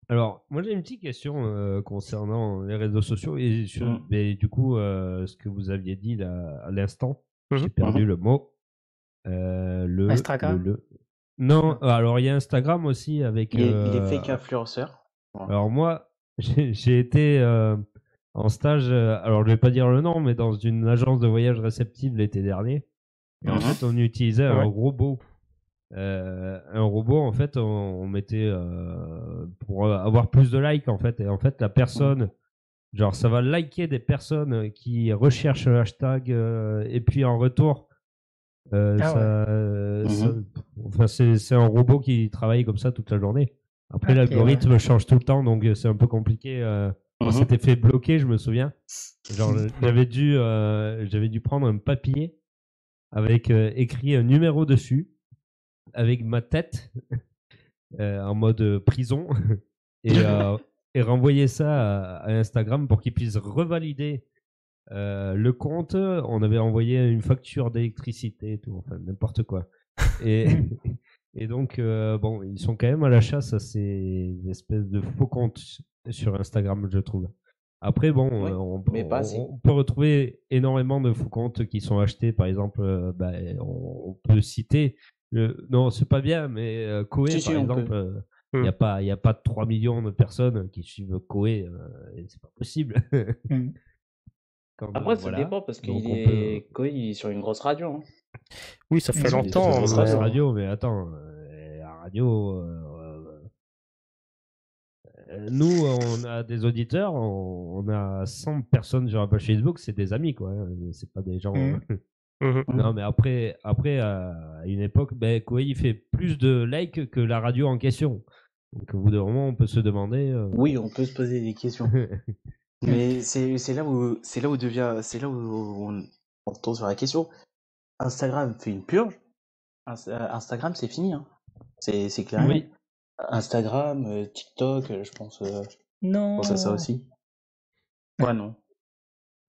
Speaker 3: alors, moi j'ai une petite question concernant les réseaux sociaux et,
Speaker 2: Mm.
Speaker 3: et du coup, ce que vous aviez dit là, à l'instant, j'ai
Speaker 1: Mhm.
Speaker 3: perdu
Speaker 2: Mhm.
Speaker 3: le mot.
Speaker 4: Instagram.
Speaker 3: Non, alors il y a Instagram aussi avec.
Speaker 2: Les fake influenceurs. Voilà.
Speaker 3: Alors moi, j'ai été en stage, alors je vais pas dire le nom, mais dans une agence de voyage réceptive l'été dernier. Et en
Speaker 2: Mhm.
Speaker 3: fait, on utilisait un
Speaker 1: Ouais.
Speaker 3: robot. Un robot, en fait, on mettait pour avoir plus de likes, en fait. Et en fait, la personne Genre, ça va liker des personnes qui recherchent le hashtag et puis en retour, enfin, c'est un robot qui travaille comme ça toute la journée. Après, l'algorithme change tout le temps, donc c'est un peu compliqué. On s'était fait bloquer, je me souviens. Genre, j'avais dû prendre un papier avec écrit un numéro dessus, avec ma tête en mode prison, et renvoyer ça à Instagram pour qu'ils puissent revalider le compte. On avait envoyé une facture d'électricité et tout, enfin n'importe quoi. Et donc, bon, ils sont quand même à la chasse à ces espèces de faux comptes sur Instagram, je trouve. Après, bon, on peut retrouver énormément de faux comptes qui sont achetés. Par exemple, on peut citer, non, c'est pas bien, mais Koé, par exemple, il n'y a pas 3 millions de personnes qui suivent Koé, c'est pas possible.
Speaker 2: Après, ça dépend parce que Koé, il est sur une grosse radio. Hein.
Speaker 1: Oui, ça fait longtemps.
Speaker 3: Une grosse radio, mais attends, la radio. Nous, on a des auditeurs, on a 100 personnes sur la page Facebook, c'est des amis, quoi. C'est pas des gens. Non, mais après, à une époque, Koé, il fait plus de likes que la radio en question. Donc, au bout d'un moment, on peut se demander.
Speaker 2: Oui, on peut se poser des questions. Mais c'est là où on retourne sur la question. Instagram fait une purge. Instagram, c'est fini. Hein. C'est clair.
Speaker 3: Oui.
Speaker 2: Instagram, TikTok, je pense.
Speaker 4: Non.
Speaker 2: Je pense à ça aussi. Ouais, non.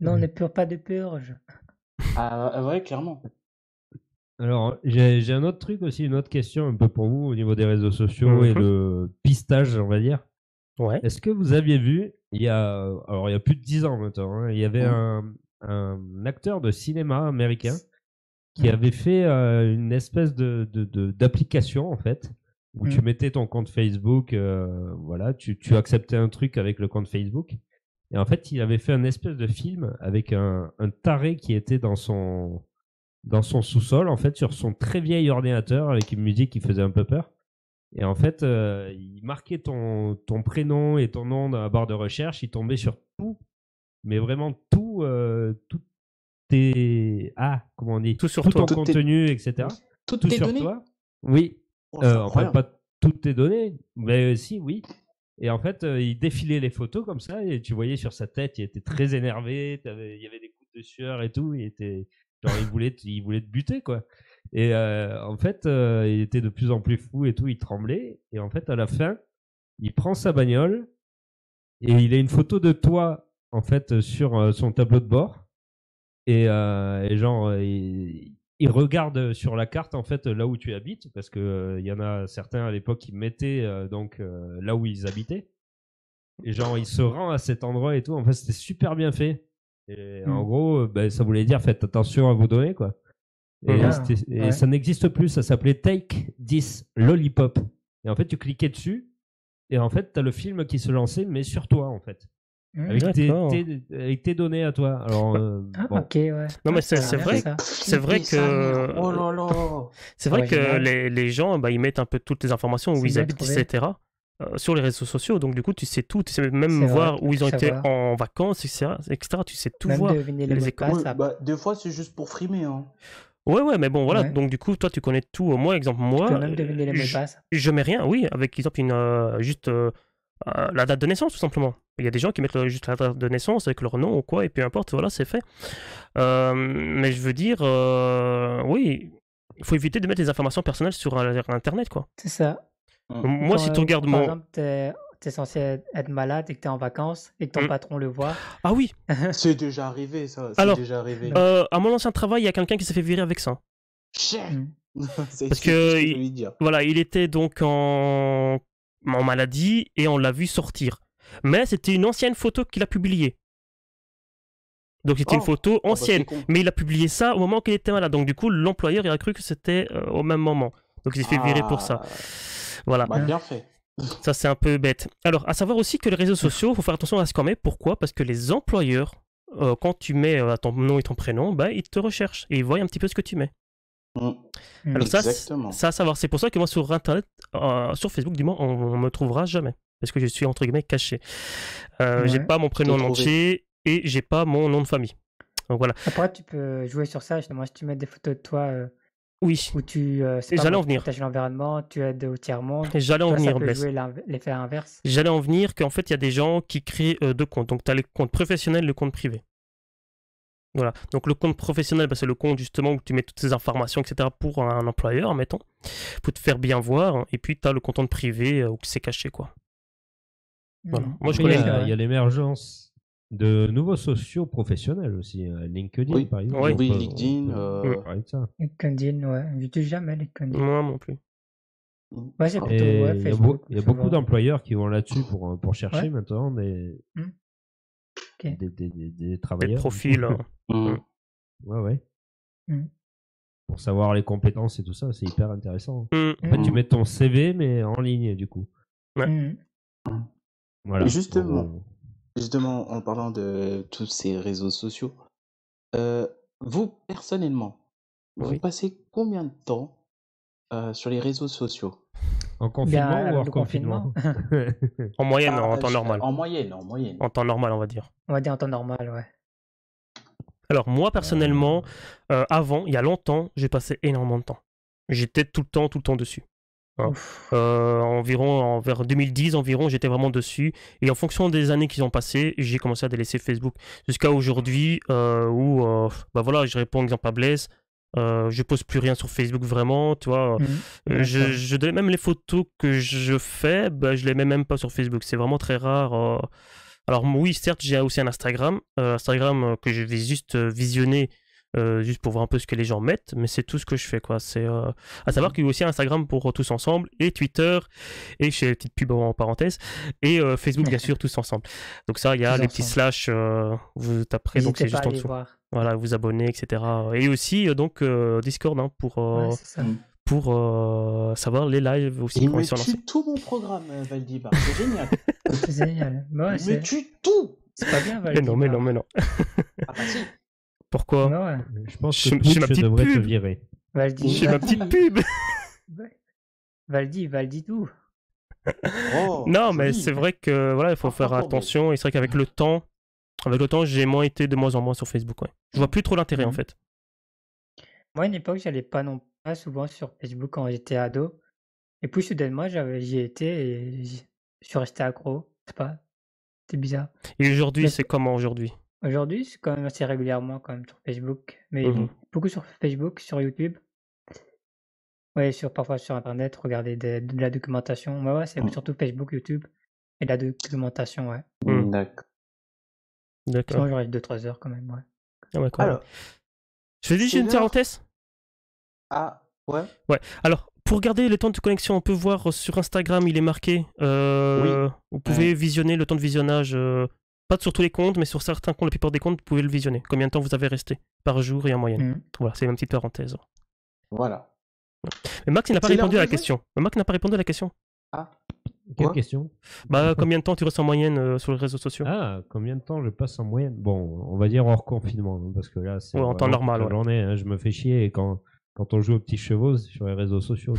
Speaker 4: Non, ne purge pas de purge.
Speaker 2: Ah ouais, clairement.
Speaker 3: Alors, j'ai un autre truc aussi, une autre question un peu pour vous au niveau des réseaux sociaux et le pistage, on va dire.
Speaker 1: Ouais.
Speaker 3: Est-ce que vous aviez vu, il y a plus de 10 ans maintenant, hein, il y avait un acteur de cinéma américain qui avait fait une espèce d'application, en fait, où tu mettais ton compte Facebook, voilà, tu acceptais un truc avec le compte Facebook. Et en fait, il avait fait un espèce de film avec un taré qui était dans son sous-sol, en fait, sur son très vieil ordinateur avec une musique qui faisait un peu peur. Et en fait, il marquait ton prénom et ton nom dans la barre de recherche, il tombait sur tout, mais vraiment tout tes... comment on dit,
Speaker 1: tout sur
Speaker 3: tout
Speaker 1: toi,
Speaker 3: ton contenu, etc.
Speaker 2: Toutes
Speaker 3: tout
Speaker 2: tes
Speaker 3: sur
Speaker 2: données.
Speaker 3: toi. Oui. Enfin, pas toutes tes données, mais si, oui. Et en fait, il défilait les photos comme ça, et tu voyais sur sa tête, il était très énervé, il y avait des coups de sueur et tout, il était genre il voulait te buter, quoi. Et en fait, il était de plus en plus fou et tout, il tremblait. Et en fait, à la fin, il prend sa bagnole et il a une photo de toi, en fait, sur son tableau de bord. Et genre, il regarde sur la carte, en fait, là où tu habites, parce que il y en a certains à l'époque qui mettaient donc là où ils habitaient. Et genre, il se rend à cet endroit et tout. En fait, c'était super bien fait. Et en gros, ça voulait dire faites attention à vos données, quoi. Et ça n'existe plus, ça s'appelait Take This Lollipop. Et en fait, tu cliquais dessus, et en fait, t'as le film qui se lançait, mais sur toi, en fait. Avec tes données à toi. Alors,
Speaker 4: ok, ouais.
Speaker 1: Non, mais c'est vrai que.
Speaker 2: Oh là là.
Speaker 1: C'est vrai que les gens, ils mettent un peu toutes les informations où ils habitent, etc. Sur les réseaux sociaux. Donc, du coup, tu sais tout. Tu sais même voir où ils ont été en vacances, etc. Tu sais tout
Speaker 4: même
Speaker 1: voir.
Speaker 4: Les écoles.
Speaker 2: Des fois, c'est juste pour frimer. Hein.
Speaker 1: Ouais, mais bon, voilà. Donc, du coup, toi, tu connais tout. Moi, exemple,
Speaker 4: tu peux même deviner les mots de passe.
Speaker 1: Je mets rien, oui, avec, exemple, juste la date de naissance, tout simplement. Il y a des gens qui mettent juste la date de naissance avec leur nom ou quoi, et peu importe, voilà, c'est fait. Mais je veux dire, oui, il faut éviter de mettre des informations personnelles sur Internet, quoi.
Speaker 4: C'est ça.
Speaker 1: Moi, si tu regardes
Speaker 4: par exemple, t'es censé être malade et que t'es en vacances et que ton patron le voit.
Speaker 1: Ah oui.
Speaker 2: C'est déjà arrivé, ça.
Speaker 1: Alors,
Speaker 2: déjà arrivé.
Speaker 1: À mon ancien travail, il y a quelqu'un qui s'est fait virer avec ça. Parce que, voilà, il était donc en maladie et on l'a vu sortir. Mais c'était une ancienne photo qu'il a publiée. Donc c'était une photo ancienne. Mais il a publié ça au moment qu'il était malade. Donc du coup, l'employeur il a cru que c'était au même moment. Donc il s'est fait virer pour ça. Voilà.
Speaker 2: Bien fait.
Speaker 1: Ça, c'est un peu bête. Alors, à savoir aussi que les réseaux sociaux, il faut faire attention à ce qu'on met. Pourquoi ? Parce que les employeurs, quand tu mets ton nom et ton prénom, ils te recherchent et ils voient un petit peu ce que tu mets. Alors ça, à savoir. C'est pour ça que moi, sur Internet, sur Facebook, du moins, on me trouvera jamais. parce que je suis entre guillemets caché. J'ai
Speaker 4: Ouais.
Speaker 1: pas mon prénom en
Speaker 2: trouvé.
Speaker 1: entier et j'ai pas mon nom de famille. Donc voilà.
Speaker 4: Après, tu peux jouer sur ça, justement, si tu mets des photos de toi
Speaker 1: Oui,
Speaker 4: où tu, c'est
Speaker 1: et
Speaker 4: pas
Speaker 1: j'allais
Speaker 4: moi,
Speaker 1: en
Speaker 4: tu
Speaker 1: venir.
Speaker 4: protèges l'environnement, tu aides au tiers-monde.
Speaker 1: J'allais
Speaker 4: Tu
Speaker 1: en
Speaker 4: vois, ça
Speaker 1: venir,
Speaker 4: peut
Speaker 1: Blaise.
Speaker 4: jouer l'effet inverse.
Speaker 1: J'allais en venir qu'en fait, il y a des gens qui créent deux comptes. Donc, tu as les comptes professionnels et le compte privé. Voilà. Donc, le compte professionnel, bah, c'est le compte justement où tu mets toutes ces informations, etc. pour un employeur, mettons, pour te faire bien voir. Et puis, tu as le compte privé où c'est caché, quoi. Voilà.
Speaker 4: Mhm.
Speaker 1: Moi, je
Speaker 3: Après,
Speaker 1: connais.
Speaker 4: C'est
Speaker 3: il y
Speaker 4: vrai.
Speaker 3: a l'émergence de nouveaux sociaux professionnels aussi. LinkedIn,
Speaker 2: Oui,
Speaker 3: par exemple.
Speaker 1: Oui.
Speaker 2: oui,
Speaker 3: On
Speaker 2: LinkedIn.
Speaker 3: peut parler de ça.
Speaker 4: LinkedIn, ouais. J'utilise jamais LinkedIn.
Speaker 1: Moi non plus.
Speaker 4: Ouais, c'est
Speaker 2: Ah,
Speaker 4: plutôt ouais,
Speaker 3: Et il y a,
Speaker 4: Facebook.
Speaker 3: il y a
Speaker 4: je
Speaker 3: beaucoup
Speaker 4: vois.
Speaker 3: d'employeurs qui vont là-dessus pour chercher
Speaker 4: Ouais.
Speaker 3: maintenant des
Speaker 4: Ok.
Speaker 1: Des
Speaker 3: travailleurs.
Speaker 1: profils.
Speaker 2: mm.
Speaker 3: Ouais, ouais.
Speaker 4: Mm.
Speaker 3: Pour savoir les compétences et tout ça, c'est hyper intéressant.
Speaker 1: Mm.
Speaker 3: En fait, tu
Speaker 2: Mm.
Speaker 3: mets ton CV, mais en ligne, du coup.
Speaker 1: Ouais.
Speaker 4: Mm.
Speaker 3: Voilà.
Speaker 2: Et
Speaker 3: En
Speaker 2: justement,
Speaker 3: gros.
Speaker 2: en parlant de tous ces réseaux sociaux, vous, personnellement, vous
Speaker 1: Oui.
Speaker 2: passez combien de temps sur les réseaux sociaux?
Speaker 3: En
Speaker 4: Bien,
Speaker 3: confinement ou
Speaker 4: avec
Speaker 3: hors
Speaker 4: le
Speaker 3: confinement?
Speaker 4: confinement,
Speaker 1: En moyenne,
Speaker 2: Ah,
Speaker 1: en temps normal.
Speaker 2: en moyenne, en moyenne.
Speaker 1: En temps normal, on va dire.
Speaker 4: on va dire en temps normal, ouais.
Speaker 1: Alors, moi, personnellement, avant, il y a longtemps, j'ai passé énormément de temps. J'étais tout le temps dessus. Hein.
Speaker 4: Ouf.
Speaker 1: Vers 2010 environ, j'étais vraiment dessus. Et en fonction des années qui ont passé, j'ai commencé à délaisser Facebook. Jusqu'à aujourd'hui, où, bah voilà, je réponds exemple à Blaise. Je pose plus rien sur Facebook vraiment, tu vois.
Speaker 4: Ouais,
Speaker 1: Même les photos que je fais, bah, je les mets même pas sur Facebook. C'est vraiment très rare. Alors oui, certes, j'ai aussi un Instagram. Que je vais juste visionner, juste pour voir un peu ce que les gens mettent, mais c'est tout ce que je fais, quoi. C'est à savoir qu'il y a aussi un Instagram pour Tous Ensemble, et Twitter, et chez petite pub en parenthèse, et Facebook, bien sûr, Tous Ensemble. Donc ça, il y a
Speaker 4: Tous
Speaker 1: les petits
Speaker 4: ensemble.
Speaker 1: slash, vous taperez, donc
Speaker 4: N'hésitez
Speaker 1: c'est
Speaker 4: pas à
Speaker 1: juste en
Speaker 4: aller
Speaker 1: dessous.
Speaker 4: voir.
Speaker 1: Voilà, vous abonner, etc. Et aussi, Discord, hein,
Speaker 4: Ouais, c'est ça.
Speaker 1: pour savoir les lives aussi
Speaker 2: Il
Speaker 1: quand
Speaker 2: me
Speaker 1: ils sont lancés.
Speaker 2: tue tout mon programme, Valdibar. C'est génial.
Speaker 4: C'est génial. Ouais,
Speaker 2: Il me
Speaker 4: c'est
Speaker 2: tue tout.
Speaker 4: pas bien,
Speaker 1: Mais non, mais non,
Speaker 4: Valdibar.
Speaker 1: mais non.
Speaker 2: Ah bah si.
Speaker 1: Pourquoi?
Speaker 4: Ouais.
Speaker 3: Je pense
Speaker 1: Je
Speaker 3: que
Speaker 1: fais ma
Speaker 3: Twitch
Speaker 1: petite
Speaker 3: devrait te
Speaker 1: pub.
Speaker 3: virer.
Speaker 1: Je fais ma petite pub.
Speaker 4: Valdi tout.
Speaker 2: Oh,
Speaker 1: Non, mais
Speaker 2: joli.
Speaker 1: c'est vrai que voilà, il faut
Speaker 2: Parfois
Speaker 1: faire
Speaker 2: pour
Speaker 1: attention. Et c'est vrai qu'avec le temps, j'ai moins été de moins en moins sur Facebook. Ouais. Je vois plus trop l'intérêt en
Speaker 4: Mhm.
Speaker 1: fait.
Speaker 4: Moi, à une époque, j'allais pas non pas souvent sur Facebook quand j'étais ado. Et puis, soudainement, j'y été et je suis resté accro. C'est pas, c'est bizarre.
Speaker 1: Et aujourd'hui,
Speaker 4: Mais
Speaker 1: c'est comment aujourd'hui?
Speaker 4: aujourd'hui, c'est quand même assez régulièrement quand même sur Facebook. Mais
Speaker 1: Mhm.
Speaker 4: beaucoup sur Facebook, sur YouTube. Ouais, parfois sur Internet, regarder de la documentation. Mais ouais, c'est surtout Facebook, YouTube et de la documentation, ouais.
Speaker 2: D'accord.
Speaker 1: D'accord.
Speaker 4: Sinon, je reste 2-3 heures quand même, ouais.
Speaker 1: Ah ouais, quand même.
Speaker 2: Alors,
Speaker 1: Je fais juste
Speaker 2: c'est
Speaker 1: une
Speaker 2: l'heure.
Speaker 1: parenthèse.
Speaker 2: Ah, ouais.
Speaker 1: Ouais. Alors, pour garder le temps de connexion, on peut voir sur Instagram, il est marqué. Vous pouvez visionner le temps de visionnage. Pas sur tous les comptes, mais sur certains comptes, la plupart des comptes, vous pouvez le visionner. Combien de temps vous avez resté par jour et en moyenne.
Speaker 4: Mhm.
Speaker 1: Voilà, c'est une petite parenthèse.
Speaker 2: Voilà.
Speaker 1: Mais Max, il n'a pas
Speaker 2: C'est l'heure
Speaker 1: répondu à
Speaker 2: de
Speaker 1: la
Speaker 2: jouer.
Speaker 1: question. Max n'a pas répondu à la question.
Speaker 2: Ah.
Speaker 3: Quelle
Speaker 2: Quoi
Speaker 3: question?
Speaker 1: Bah, combien de temps tu restes en moyenne sur les réseaux sociaux?
Speaker 3: Ah, combien de temps je passe en moyenne? Bon, on va dire hors confinement, hein, parce que là, c'est
Speaker 1: Ouais, en temps
Speaker 3: vraiment
Speaker 1: normal,
Speaker 3: toute la
Speaker 1: ouais.
Speaker 3: journée, hein, je me fais chier et quand on joue aux petits chevaux c'est sur les réseaux sociaux.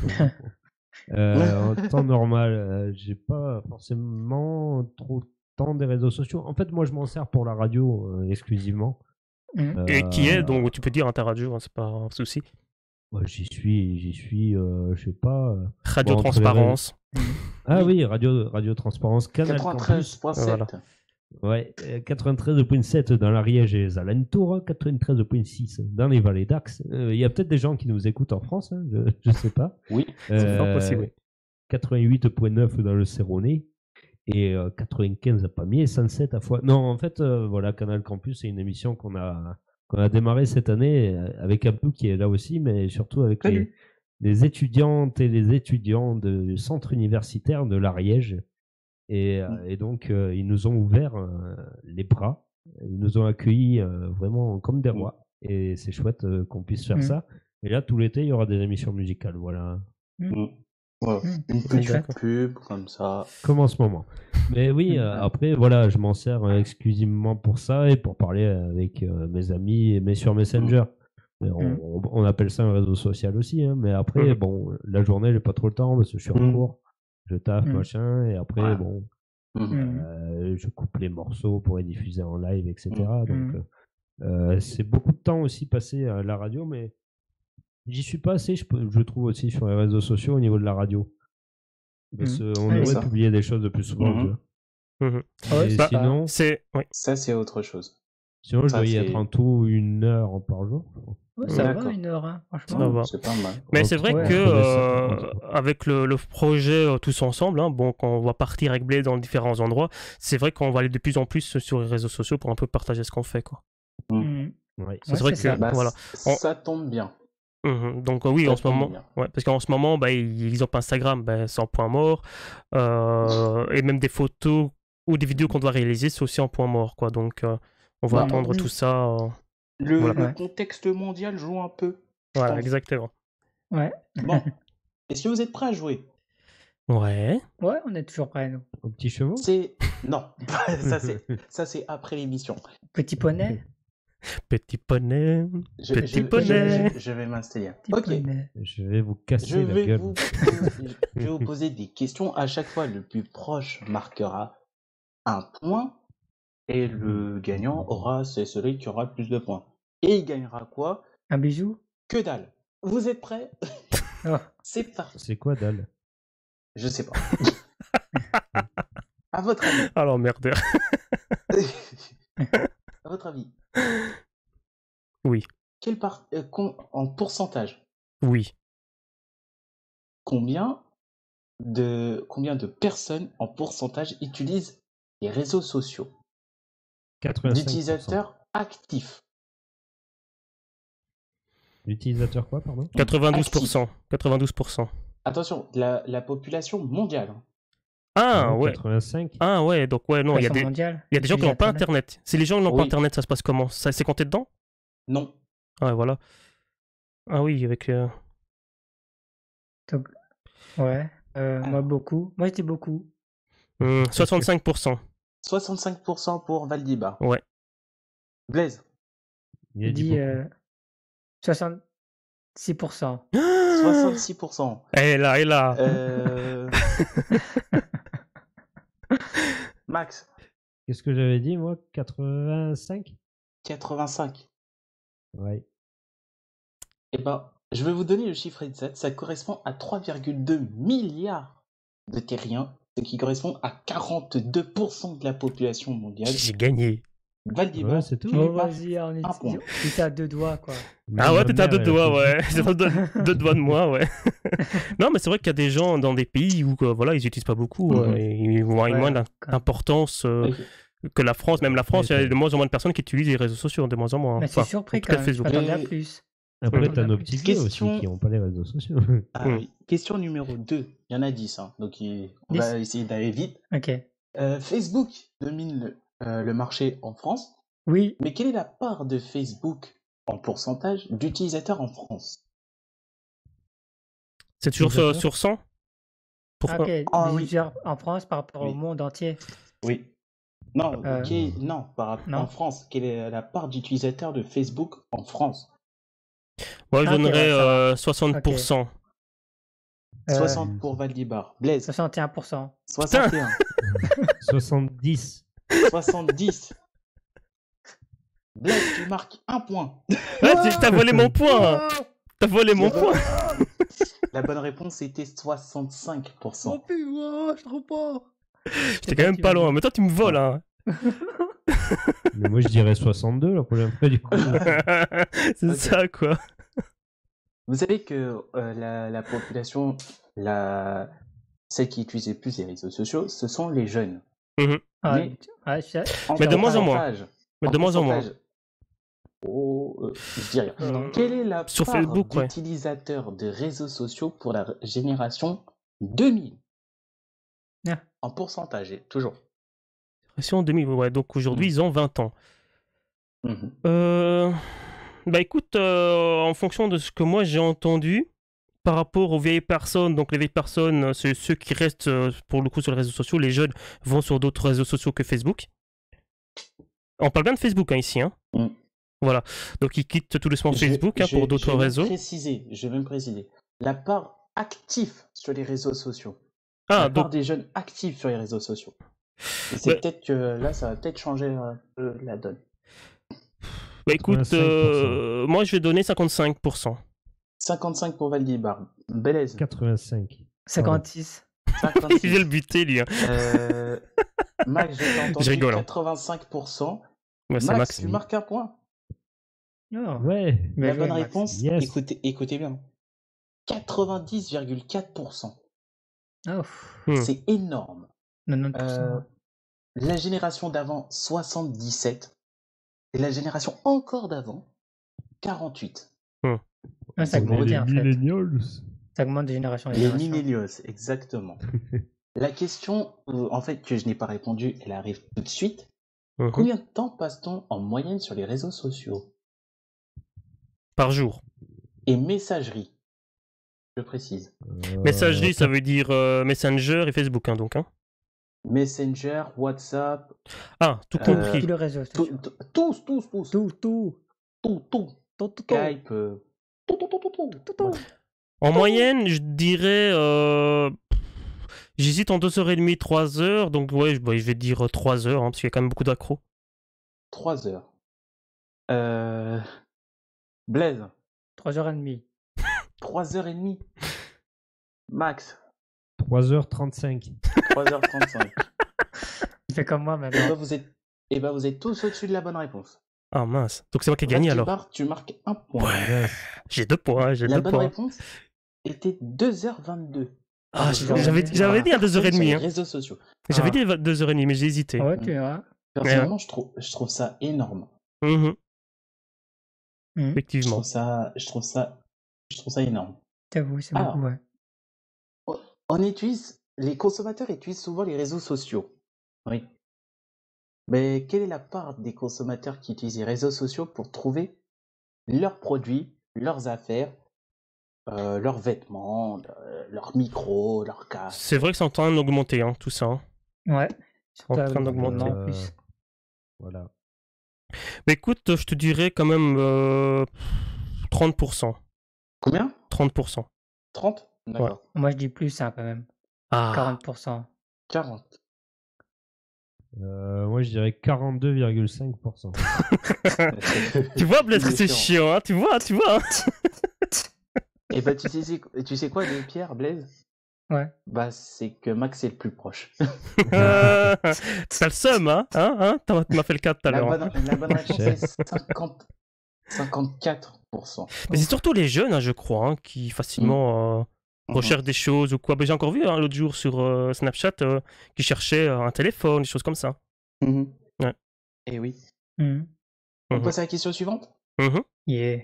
Speaker 3: Donc, en temps normal, j'ai pas forcément trop de temps des réseaux sociaux. En fait, moi, je m'en sers pour la radio exclusivement.
Speaker 4: Mhm.
Speaker 1: Et qui est, donc tu peux dire à ta radio, hein, c'est pas un souci.
Speaker 3: Ouais, j'y suis, je sais pas.
Speaker 1: Radio
Speaker 3: bon, entre les
Speaker 1: Transparence.
Speaker 3: Ah oui, Radio Transparence, Canal Campus.
Speaker 2: 93.7.
Speaker 1: Voilà.
Speaker 3: Ouais, 93.7 dans l'Ariège et les alentours, 93.6 dans les vallées d'Axe. Il y a peut-être des gens qui nous écoutent en France, hein, je sais pas.
Speaker 2: Oui.
Speaker 1: C'est fort possible, oui.
Speaker 3: 88.9 dans le Séronais et 95 à Pamiers, 107 à Foix. Non, en fait, voilà, Canal Campus, c'est une émission qu'on a démarré cette année avec Abdou qui est là aussi, mais surtout avec les étudiantes et les étudiants du centre universitaire de l'Ariège. Et donc, ils nous ont ouvert les bras. Ils nous ont accueillis vraiment comme des rois. Et c'est chouette qu'on puisse faire ça. Et là, tout l'été, il y aura des émissions musicales. Voilà.
Speaker 2: Ouais, une petite pub comme ça.
Speaker 3: Comme en ce moment. Mais oui, après, voilà, je m'en sers exclusivement pour ça et pour parler avec mes amis, mais sur Messenger. On appelle ça un réseau social aussi. Hein, mais après, bon, la journée, j'ai pas trop le temps parce que je suis en cours. Je taffe,
Speaker 4: Mm.
Speaker 3: machin, et après,
Speaker 2: Ouais.
Speaker 3: bon,
Speaker 2: Mhm.
Speaker 3: je coupe les morceaux pour les diffuser en live, etc. Donc,
Speaker 4: Mm.
Speaker 3: c'est beaucoup de temps aussi passé à la radio, mais j'y suis pas assez, je trouve aussi sur les réseaux sociaux au niveau de la radio. Parce
Speaker 4: Mm.
Speaker 3: qu'on
Speaker 4: Ouais,
Speaker 3: devrait
Speaker 2: ça.
Speaker 3: publier des choses de plus souvent, tu
Speaker 2: Mhm.
Speaker 3: vois.
Speaker 1: Mhm.
Speaker 4: Ouais,
Speaker 3: Et
Speaker 4: c'est ça.
Speaker 3: sinon,
Speaker 1: Oui.
Speaker 2: Ça, c'est autre chose.
Speaker 3: sinon, je
Speaker 2: Ça,
Speaker 3: dois y être
Speaker 2: c'est-
Speaker 3: en tout 1 heure par jour.
Speaker 4: Ouais, ça va,
Speaker 2: D'accord.
Speaker 4: 1 heure, hein,
Speaker 1: Ça
Speaker 4: franchement.
Speaker 1: va.
Speaker 2: C'est pas mal.
Speaker 1: Mais c'est vrai
Speaker 4: Ouais.
Speaker 1: que
Speaker 3: Entre les
Speaker 1: avec le projet Tous Ensemble, hein, bon, quand on va partir avec Blé dans différents endroits, c'est vrai qu'on va aller de plus en plus sur les réseaux sociaux pour un peu partager ce qu'on fait, quoi.
Speaker 4: Mm.
Speaker 3: Ouais.
Speaker 1: C'est
Speaker 4: Ouais,
Speaker 1: vrai
Speaker 4: c'est
Speaker 1: que
Speaker 4: ça.
Speaker 2: Bah,
Speaker 1: voilà.
Speaker 2: ça tombe bien.
Speaker 1: Donc oui,
Speaker 2: Ça
Speaker 1: en ce
Speaker 2: tombe
Speaker 1: moment,
Speaker 2: bien.
Speaker 1: ouais, parce qu'en ce moment, bah, exemple Instagram, bah, c'est en point mort, et même des photos ou des vidéos qu'on doit réaliser, c'est aussi en point mort, quoi. Donc on va
Speaker 2: Bah,
Speaker 1: attendre tout ça. Voilà.
Speaker 2: Le
Speaker 4: Ouais.
Speaker 2: contexte mondial joue un peu. je
Speaker 1: Voilà,
Speaker 2: pense.
Speaker 1: exactement.
Speaker 4: Ouais.
Speaker 2: Bon, est-ce que vous êtes prêts à jouer?
Speaker 1: Ouais.
Speaker 4: Ouais, on est toujours prêts, nous.
Speaker 3: Au petit chevaux.
Speaker 2: C'est non, ça c'est après l'émission.
Speaker 4: Petit poney.
Speaker 1: Petit poney.
Speaker 2: Je,
Speaker 1: Petit
Speaker 2: je-
Speaker 1: poney.
Speaker 2: je vais m'installer.
Speaker 4: Petit
Speaker 2: Ok.
Speaker 4: poney.
Speaker 3: Je vais vous
Speaker 2: Je
Speaker 3: casser la
Speaker 2: vais
Speaker 3: gueule.
Speaker 2: je vais vous poser des questions. À chaque fois, le plus proche marquera un point et le gagnant c'est celui qui aura le plus de points. Et il gagnera quoi?
Speaker 4: Un bijou.
Speaker 2: Que dalle. Vous êtes prêts?
Speaker 4: Oh.
Speaker 2: C'est parti.
Speaker 3: C'est quoi, dalle?
Speaker 2: Je sais pas. À votre avis.
Speaker 1: Alors merde.
Speaker 2: À votre avis.
Speaker 1: Oui.
Speaker 2: En pourcentage,
Speaker 1: Oui.
Speaker 2: combien de personnes en pourcentage utilisent les réseaux sociaux
Speaker 3: 85%.
Speaker 2: d'utilisateurs actifs?
Speaker 3: L'utilisateur quoi, pardon?
Speaker 1: 92%. 92%.
Speaker 2: Attention, la population mondiale. hein.
Speaker 1: Ah
Speaker 3: Non,
Speaker 1: ouais.
Speaker 3: 85.
Speaker 1: Ah ouais, donc ouais, non, il y a
Speaker 4: Façon
Speaker 1: des,
Speaker 4: mondiale.
Speaker 1: il y a des gens qui n'ont pas Internet. Si les gens n'ont pas
Speaker 2: Oui.
Speaker 1: Internet, ça se passe comment? Ça c'est compté dedans?
Speaker 2: Non.
Speaker 1: Ah ouais, voilà. Ah oui, avec...
Speaker 4: Donc, ouais. Moi, beaucoup. Moi, je dis beaucoup.
Speaker 1: 65%.
Speaker 2: 65% pour Valdiba.
Speaker 1: Ouais.
Speaker 2: Blaise.
Speaker 3: Il a
Speaker 4: Je
Speaker 3: dit
Speaker 4: dis
Speaker 3: beaucoup.
Speaker 4: 66%.
Speaker 2: 66%.
Speaker 1: Et là.
Speaker 2: Max.
Speaker 3: Qu'est-ce que j'avais dit, moi? 85?
Speaker 2: 85.
Speaker 3: Ouais.
Speaker 2: Eh ben, je vais vous donner le chiffre exact. Ça correspond à 3,2 milliards de terriens, ce qui correspond à 42% de la population mondiale.
Speaker 1: J'ai gagné.
Speaker 2: Valdiba,
Speaker 3: Ouais, c'est tout.
Speaker 2: tu
Speaker 4: Oh,
Speaker 2: lui passes
Speaker 4: vas-y, on
Speaker 2: un point.
Speaker 4: était à 2 doigts, quoi.
Speaker 1: Ah ouais,
Speaker 3: Ma
Speaker 1: t'étais à
Speaker 3: mère,
Speaker 1: 2
Speaker 3: elle a
Speaker 1: doigts,
Speaker 3: fait-
Speaker 1: ouais. J'étais à 2 doigts de moi, ouais. Non, mais c'est vrai qu'il y a des gens dans des pays où voilà, ils n'utilisent pas beaucoup.
Speaker 2: Mhm.
Speaker 1: Et ils vont avoir moins
Speaker 4: Ouais,
Speaker 1: d'importance
Speaker 2: Ok.
Speaker 1: que la France. Même la France, il y a
Speaker 3: Ouais,
Speaker 1: de moins en moins de personnes qui utilisent les réseaux sociaux, de moins en moins.
Speaker 4: Mais
Speaker 1: Enfin,
Speaker 4: c'est surpris
Speaker 1: en tout
Speaker 4: quand
Speaker 1: cas,
Speaker 4: même. Je
Speaker 1: Facebook.
Speaker 4: m'attendais à
Speaker 2: Et-
Speaker 4: plus.
Speaker 3: Après,
Speaker 4: Mhm.
Speaker 3: t'as nos petits vieux
Speaker 2: Question-
Speaker 3: aussi qui n'ont pas les réseaux sociaux.
Speaker 2: Ah
Speaker 1: Mm.
Speaker 2: oui. Question numéro 2. Il y en a 10, hein, donc on va essayer d'aller vite.
Speaker 4: Ok.
Speaker 2: Facebook domine le marché en France,
Speaker 4: Oui.
Speaker 2: mais quelle est la part de Facebook en pourcentage d'utilisateurs en France?
Speaker 1: C'est toujours
Speaker 3: Utilisateur.
Speaker 1: sur 100?
Speaker 4: Ah, ok.
Speaker 2: Ah
Speaker 4: Des
Speaker 2: oui.
Speaker 4: users en France par rapport au
Speaker 2: Oui.
Speaker 4: monde entier.
Speaker 2: Oui. Non,
Speaker 4: Non.
Speaker 2: en France, quelle est la part d'utilisateurs de Facebook en France?
Speaker 1: Moi, je
Speaker 4: Ah, ok,
Speaker 1: donnerais
Speaker 4: ouais, ça va.
Speaker 1: 60%.
Speaker 2: 60 pour Valdibar. Blaise,
Speaker 4: 61%.
Speaker 2: 61.
Speaker 3: 70.
Speaker 2: 70. Blaise, tu marques un point.
Speaker 1: Ah, t'as volé mon point! T'as volé mon
Speaker 2: La
Speaker 1: point!
Speaker 2: La bonne réponse était 65%.
Speaker 4: putain, je trouve pas.
Speaker 1: J'étais quand même pas loin. Mais toi, tu me voles, hein.
Speaker 3: Mais moi, je dirais 62 la prochaine fois, du coup.
Speaker 1: C'est
Speaker 2: Ok.
Speaker 1: ça, quoi.
Speaker 2: Vous savez que la population, celle qui utilise le plus les réseaux sociaux, ce sont les jeunes.
Speaker 4: Ah,
Speaker 2: Mais-
Speaker 1: Mais de moins en moins.
Speaker 2: pourcentage-
Speaker 1: Mais de moins en moins.
Speaker 2: pourcentage- Oh, je dis rien.
Speaker 4: Non.
Speaker 2: Quelle est la
Speaker 1: Sur
Speaker 2: part
Speaker 1: Facebook, ouais.
Speaker 2: d'utilisateurs de réseaux sociaux pour la génération 2000
Speaker 4: Ah.
Speaker 2: En pourcentage, toujours.
Speaker 1: Si en 2000, ouais, donc aujourd'hui, ils ont 20 ans.
Speaker 2: Mhm.
Speaker 1: Bah écoute, en fonction de ce que moi j'ai entendu, par rapport aux vieilles personnes, donc les vieilles personnes, c'est ceux qui restent pour le coup sur les réseaux sociaux, les jeunes vont sur d'autres réseaux sociaux que Facebook. On parle bien de Facebook hein, ici, hein.
Speaker 2: Mm.
Speaker 1: Voilà, donc ils quittent tout doucement Facebook hein, pour d'autres
Speaker 2: je vais
Speaker 1: réseaux.
Speaker 2: Je vais même préciser. La part active sur les réseaux sociaux.
Speaker 1: Ah,
Speaker 2: La part
Speaker 1: donc,
Speaker 2: des jeunes actifs sur les réseaux sociaux. Et c'est
Speaker 1: Ouais.
Speaker 2: peut-être que là, ça va peut-être changer la donne.
Speaker 1: bah écoute,
Speaker 3: 85%.
Speaker 1: moi je vais donner 55%.
Speaker 2: 55 pour Valdibar. Belaise.
Speaker 3: 85.
Speaker 4: 56.
Speaker 1: Il vient le
Speaker 2: 56.
Speaker 1: buter, lui. Hein.
Speaker 2: Max, j'ai entendu
Speaker 1: Je rigole, hein.
Speaker 2: 85%.
Speaker 1: Ouais, c'est
Speaker 2: Max,
Speaker 1: Max.
Speaker 2: tu marques un point.
Speaker 4: Oh,
Speaker 3: Ouais.
Speaker 4: bien
Speaker 2: La
Speaker 4: joué,
Speaker 2: bonne
Speaker 4: Max.
Speaker 2: réponse,
Speaker 3: Yes.
Speaker 2: écoutez bien. 90,4%.
Speaker 4: Oh,
Speaker 2: C'est énorme.
Speaker 4: 90%.
Speaker 2: La génération d'avant, 77. Et la génération encore d'avant, 48.
Speaker 4: Ah, ça
Speaker 3: On est
Speaker 4: augmente
Speaker 3: les
Speaker 4: en fait.
Speaker 3: millennials.
Speaker 4: Ça augmente de génération en
Speaker 2: Les
Speaker 4: génération.
Speaker 2: millennials, exactement. La question, en fait, que je n'ai pas répondu, elle arrive tout de suite.
Speaker 1: Mhm.
Speaker 2: Combien de temps passe-t-on en moyenne sur les réseaux sociaux
Speaker 1: Par jour.
Speaker 2: et messagerie? Je précise.
Speaker 1: Messagerie, ça veut dire Messenger et Facebook, hein, donc. Hein.
Speaker 2: Messenger, WhatsApp,
Speaker 1: Ah, tout
Speaker 2: Euh,
Speaker 1: compris.
Speaker 4: Tous les réseaux sociaux.
Speaker 2: tous.
Speaker 4: Tout.
Speaker 2: Skype, tout.
Speaker 1: En moyenne, je dirais. J'hésite en 2h30, 3h. Donc, ouais, je vais dire 3h, hein, parce qu'il y a quand même beaucoup d'accros.
Speaker 2: 3 heures. Blaise,
Speaker 4: 3h30.
Speaker 2: 3h30. Max,
Speaker 3: 3h35.
Speaker 2: 3h35.
Speaker 4: Il fait comme moi
Speaker 2: Et
Speaker 4: maintenant.
Speaker 2: ben vous êtes tous au-dessus de la bonne réponse.
Speaker 1: Ah mince. Donc, c'est moi qui ai gagné alors.
Speaker 2: Valdibar, tu marques un point.
Speaker 1: Ouais. J'ai 2 points, j'ai
Speaker 2: La
Speaker 1: 2
Speaker 2: bonne
Speaker 1: points.
Speaker 2: réponse était 2h22.
Speaker 1: Ah,
Speaker 4: J'avais-
Speaker 1: j'avais dit à
Speaker 2: Personne sur
Speaker 1: 2h30.
Speaker 2: les
Speaker 1: Hein.
Speaker 2: réseaux sociaux.
Speaker 1: J'avais dit 2h30, mais j'ai hésité.
Speaker 4: Ouais, tu verras.
Speaker 2: Personnellement, je trouve ça énorme.
Speaker 1: Mhm,
Speaker 4: Mhm.
Speaker 1: effectivement.
Speaker 2: Je trouve ça énorme.
Speaker 4: J'avoue, c'est
Speaker 2: Alors.
Speaker 4: beaucoup, ouais.
Speaker 2: Les consommateurs utilisent souvent les réseaux sociaux. Oui. Mais quelle est la part des consommateurs qui utilisent les réseaux sociaux pour trouver leurs produits, leurs affaires, leurs vêtements, leurs micros, leurs casques?
Speaker 1: C'est vrai que c'est en train d'augmenter, hein, tout ça. Hein.
Speaker 4: Ouais.
Speaker 1: En
Speaker 4: Surtout
Speaker 1: train
Speaker 4: avec le
Speaker 1: d'augmenter.
Speaker 4: confinement en plus.
Speaker 3: Voilà.
Speaker 1: Mais écoute, je te dirais quand même 30%.
Speaker 2: Combien?
Speaker 1: 30%.
Speaker 2: 30? D'accord.
Speaker 4: Moi, je dis plus, hein, quand même.
Speaker 1: Ah,
Speaker 4: 40%.
Speaker 2: 40.
Speaker 3: Moi, je dirais 42,5%.
Speaker 1: tu vois, Blaise,
Speaker 2: Il est
Speaker 1: c'est chiant, hein, tu vois. Hein.
Speaker 2: Et bah tu sais quoi de Pierre, Blaise?
Speaker 4: Ouais.
Speaker 2: Bah c'est que Max est le plus proche.
Speaker 1: T'as le seum, hein, tu m'as fait le cas tout à
Speaker 2: La
Speaker 1: l'heure.
Speaker 2: bonne réponse est 54%.
Speaker 1: Mais c'est surtout les jeunes, hein, je crois, hein, qui facilement recherchent des choses ou quoi. Ben, j'ai encore vu hein, l'autre jour sur Snapchat qui cherchaient un téléphone, des choses comme ça.
Speaker 2: Mhm.
Speaker 1: Ouais.
Speaker 2: Et oui.
Speaker 4: Mhm.
Speaker 2: On
Speaker 1: Mhm.
Speaker 2: passe à la question suivante.
Speaker 1: Mhm.
Speaker 4: Yeah.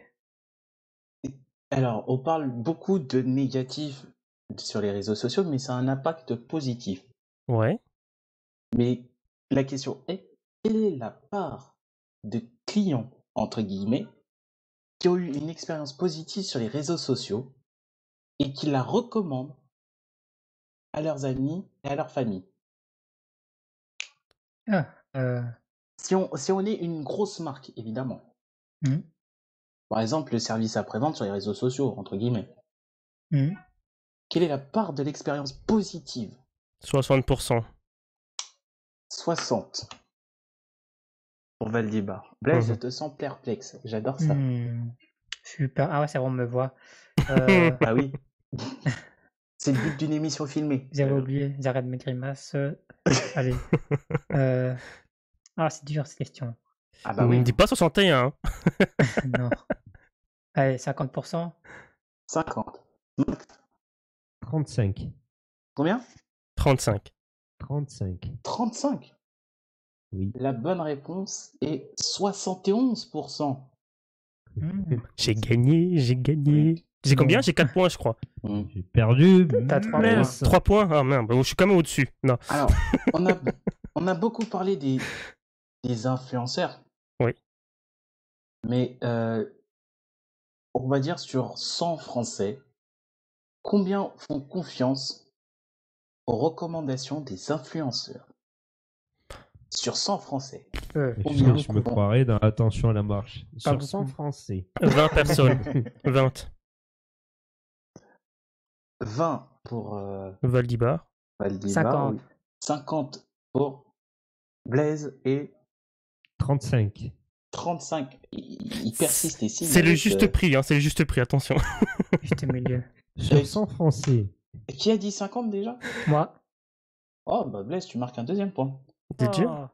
Speaker 2: Alors, on parle beaucoup de négatifs sur les réseaux sociaux, mais ça a un impact positif.
Speaker 1: Ouais.
Speaker 2: Mais la question est, quelle est la part de clients, entre guillemets, qui ont eu une expérience positive sur les réseaux sociaux et qui la recommandent à leurs amis et à leur famille?
Speaker 4: Ah,
Speaker 2: Si on est une grosse marque, évidemment.
Speaker 4: Mhm.
Speaker 2: Par exemple, le service après-vente sur les réseaux sociaux, entre guillemets.
Speaker 4: mhm.
Speaker 2: Quelle est la part de l'expérience positive?
Speaker 1: 60%.
Speaker 2: 60 pour Valdibar. Blaise, je
Speaker 1: Mhm.
Speaker 2: te sens perplexe. J'adore ça.
Speaker 4: Super. Ah ouais, c'est bon, on me voit.
Speaker 2: Ah oui. C'est le but d'une émission filmée.
Speaker 4: J'avais oublié. J'arrête mes grimaces. Allez. Ah, c'est dur cette question.
Speaker 2: Ah bah oui.
Speaker 1: Ne dis pas 61.
Speaker 4: Non. Allez, 50%.
Speaker 2: 50.
Speaker 3: 35.
Speaker 2: Combien?
Speaker 1: 35.
Speaker 3: 35.
Speaker 2: 35.
Speaker 3: Oui.
Speaker 2: La bonne réponse est 71%.
Speaker 4: Mhm.
Speaker 1: J'ai gagné. J'ai combien? J'ai 4 points, je crois.
Speaker 3: J'ai perdu.
Speaker 4: T'as 3
Speaker 3: mince.
Speaker 1: 3 points? Ah merde, je suis quand même au-dessus. Non.
Speaker 2: Alors, on a beaucoup parlé des influenceurs.
Speaker 1: Oui.
Speaker 2: Mais on va dire sur 100 Français, combien font confiance aux recommandations des influenceurs? Sur 100 Français. Combien
Speaker 3: Je me croirais dans Attention à la marche.
Speaker 4: Pas
Speaker 3: Sur 100
Speaker 4: beaucoup.
Speaker 3: Français.
Speaker 1: 20 personnes. 20.
Speaker 2: 20 pour
Speaker 1: Valdibar.
Speaker 2: Valdibar, oui.
Speaker 4: 50.
Speaker 2: 50 pour Blaise et
Speaker 3: 35.
Speaker 2: 35. Il persiste ici.
Speaker 1: C'est le
Speaker 2: avec,
Speaker 1: juste prix, hein, c'est le juste prix, attention.
Speaker 4: Juste au milieu.
Speaker 3: Sur 100 français.
Speaker 2: Qui a dit 50 déjà?
Speaker 4: Moi.
Speaker 2: Oh, bah Blaise, tu marques un deuxième point.
Speaker 1: C'est dur.
Speaker 4: Oh.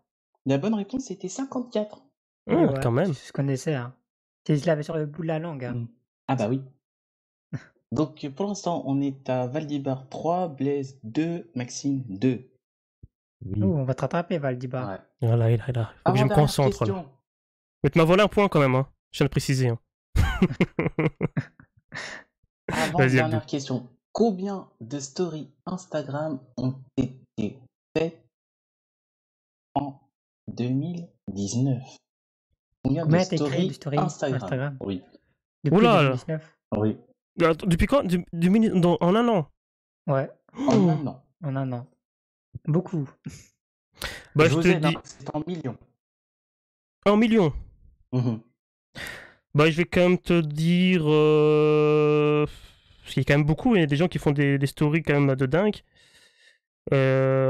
Speaker 2: La bonne réponse, c'était 54.
Speaker 4: Oui,
Speaker 1: Ah,
Speaker 4: ouais,
Speaker 1: quand même.
Speaker 4: je connaissais. Hein. Je l'avais sur le bout de la langue. Hein.
Speaker 2: Ah bah oui. Donc, pour l'instant, on est à Valdibar 3, Blaise 2, Maxime 2.
Speaker 3: Oui.
Speaker 4: Ouh, on va te rattraper, Valdibar.
Speaker 2: Ouais.
Speaker 1: Voilà, il faut que je me
Speaker 2: Avant-dernière
Speaker 1: concentre. Là.
Speaker 2: question.
Speaker 1: Mais tu m'as volé un point quand même, hein. Je viens de préciser. Hein. Vas-y,
Speaker 2: Avant-dernière
Speaker 1: Abdou.
Speaker 2: question. Combien de stories Instagram ont été faites en 2019? Combien
Speaker 4: Combien
Speaker 2: de
Speaker 4: t'as créé de stories Instagram
Speaker 2: Oui.
Speaker 4: Depuis
Speaker 1: Oula,
Speaker 4: 2019?
Speaker 2: Oui.
Speaker 1: Attends, depuis quand En un an.
Speaker 4: Ouais,
Speaker 2: En un an.
Speaker 4: en un an. Beaucoup.
Speaker 1: Bah,
Speaker 2: Je
Speaker 1: je
Speaker 2: vous
Speaker 1: te
Speaker 2: aide,
Speaker 1: dis
Speaker 2: hein, c'est en millions.
Speaker 1: 1 million.
Speaker 2: Mhm.
Speaker 1: Bah, je vais quand même te dire. Parce qu'il y a quand même beaucoup, il y a des gens qui font des stories quand même de dingue.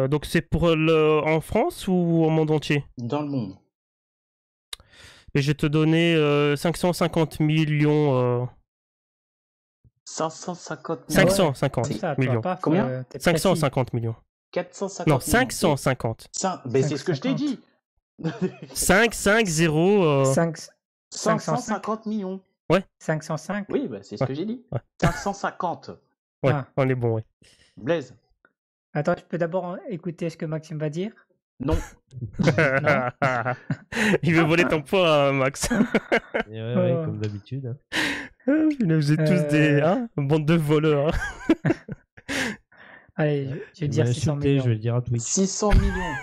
Speaker 1: Donc, c'est pour en France ou au monde entier?
Speaker 2: Dans le monde.
Speaker 1: Et je vais te donner 550 millions.
Speaker 2: 550
Speaker 4: Ah ouais,
Speaker 1: 550
Speaker 4: Comme ça, tu
Speaker 1: millions.
Speaker 4: vois pas.
Speaker 2: Combien
Speaker 4: T'es précis.
Speaker 1: 550 millions.
Speaker 2: 450
Speaker 1: Non,
Speaker 2: millions.
Speaker 1: 550.
Speaker 2: Ben, c'est ce que je t'ai
Speaker 4: 550.
Speaker 2: dit.
Speaker 1: 5, 5, 0.
Speaker 2: 550 millions.
Speaker 4: 505?
Speaker 2: Oui, bah, c'est ce
Speaker 1: Ouais.
Speaker 2: que j'ai dit.
Speaker 1: Ouais.
Speaker 2: 550.
Speaker 1: Ouais,
Speaker 4: Ah.
Speaker 1: on est bon, ouais.
Speaker 2: Blaise.
Speaker 4: Attends, tu peux d'abord écouter ce que Maxime va dire?
Speaker 2: Non.
Speaker 1: Il veut voler ton point, Max.
Speaker 3: Et ouais, comme d'habitude. Hein.
Speaker 1: Vous êtes tous des bande de voleurs. Hein.
Speaker 4: Allez, je
Speaker 3: Tu
Speaker 4: vais dire
Speaker 3: m'as
Speaker 4: 600
Speaker 3: insulté,
Speaker 4: millions.
Speaker 3: je vais le dire à Twitch.
Speaker 2: 600 millions.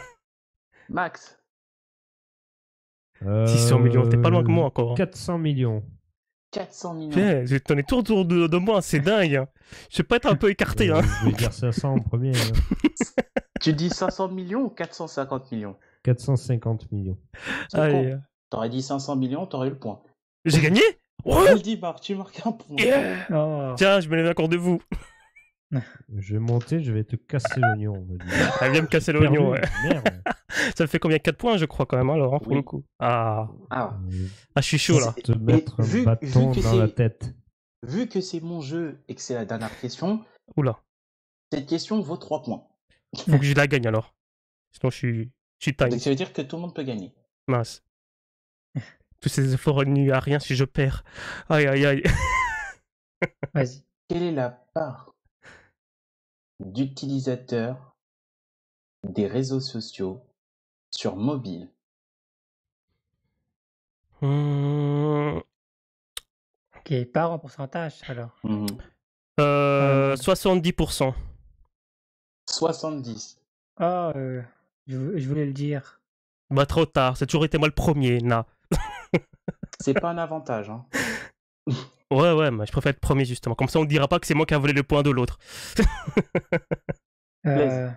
Speaker 2: Max.
Speaker 1: 600 millions, t'es pas loin que moi encore. Hein.
Speaker 3: 400 millions.
Speaker 2: 400 millions.
Speaker 1: Putain, t'en es tout autour de moi, c'est dingue. Hein. Je vais pas être un peu écarté. Hein.
Speaker 3: Je vais dire 500 en premier. Hein.
Speaker 2: Tu dis 500 millions ou 450 millions?
Speaker 3: 450 millions.
Speaker 2: C'est
Speaker 1: Allez.
Speaker 2: con. T'aurais dit 500 millions, t'aurais eu le point.
Speaker 1: J'ai gagné. Ouais.
Speaker 2: Valdibar, tu marques un point.
Speaker 1: Yeah.
Speaker 4: Oh.
Speaker 1: Tiens, je me lève encore de vous.
Speaker 3: Je vais monter, je vais te casser l'oignon. on va dire.
Speaker 1: Elle vient me casser
Speaker 3: Perdu,
Speaker 1: l'oignon, ouais.
Speaker 3: Merde.
Speaker 1: Ça fait combien? 4 points, je crois, quand même, alors, hein, pour
Speaker 2: Oui.
Speaker 1: le coup. Ah,
Speaker 2: Ah,
Speaker 1: je suis chaud, là.
Speaker 3: Te mettre
Speaker 2: vu
Speaker 3: un bâton
Speaker 2: que
Speaker 3: dans
Speaker 2: c'est-
Speaker 3: la tête.
Speaker 2: vu que c'est mon jeu et que c'est la dernière question,
Speaker 1: Oula,
Speaker 2: cette question vaut 3 points.
Speaker 1: faut que je la gagne, alors. Sinon, je suis time.
Speaker 2: Donc ça veut dire que tout le monde peut gagner.
Speaker 1: Mince. Tous ces efforts nuits à rien si je perds. Aïe, aïe, aïe.
Speaker 4: Vas-y.
Speaker 2: Quelle est la part d'utilisateurs des réseaux sociaux sur mobile?
Speaker 4: Ok, part en pourcentage alors.
Speaker 1: 70%.
Speaker 2: 70.
Speaker 4: Oh, je voulais le dire.
Speaker 1: Bah, trop tard. C'est toujours été moi le premier, na.
Speaker 2: C'est pas un avantage, hein.
Speaker 1: Ouais, mais je préfère être premier, justement. Comme ça, on ne dira pas que c'est moi qui a volé le point de l'autre.
Speaker 2: Blaise.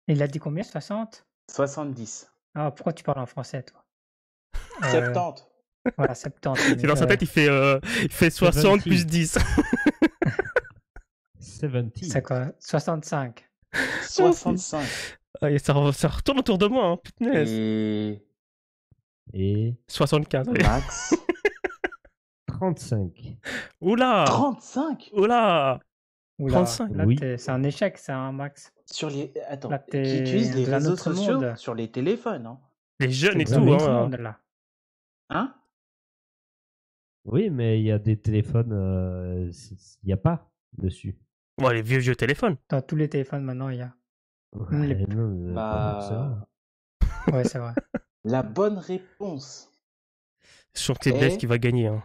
Speaker 4: Il a dit combien? 60?
Speaker 2: 70.
Speaker 4: Ah, pourquoi tu parles en français, toi?
Speaker 2: 70.
Speaker 4: Voilà, 70.
Speaker 1: C'est dans sa tête, il fait 60 plus 10.
Speaker 3: 70.
Speaker 4: C'est quoi? 65.
Speaker 2: 65.
Speaker 1: Ah, et ça retourne autour de moi, hein, punaise.
Speaker 2: Et
Speaker 1: 75, allez.
Speaker 2: Max.
Speaker 3: 35.
Speaker 1: Oula
Speaker 2: 35
Speaker 1: Oula
Speaker 4: Oula,
Speaker 1: 35,
Speaker 4: là,
Speaker 3: oui.
Speaker 4: c'est un échec, ça, hein, Max.
Speaker 2: sur les... Attends,
Speaker 4: Là,
Speaker 2: qui
Speaker 4: t'es
Speaker 2: utilisent les
Speaker 4: dans un
Speaker 2: réseaux
Speaker 4: autre
Speaker 2: sociaux
Speaker 4: monde.
Speaker 2: sur les téléphones, hein.
Speaker 1: Les jeunes et
Speaker 4: C'est
Speaker 1: tout,
Speaker 4: un autre
Speaker 1: hein.
Speaker 4: monde, là.
Speaker 2: Hein?
Speaker 3: Oui, mais il y a des téléphones, il n'y a pas dessus.
Speaker 1: Ouais, les vieux téléphones.
Speaker 4: Dans tous les téléphones, maintenant, il y a. Les-
Speaker 3: Ouais, non, pas forcément.
Speaker 2: Bah...
Speaker 4: Ouais, c'est vrai.
Speaker 2: La bonne réponse.
Speaker 1: Je sens que c'est Blaise qui va gagner. Hein.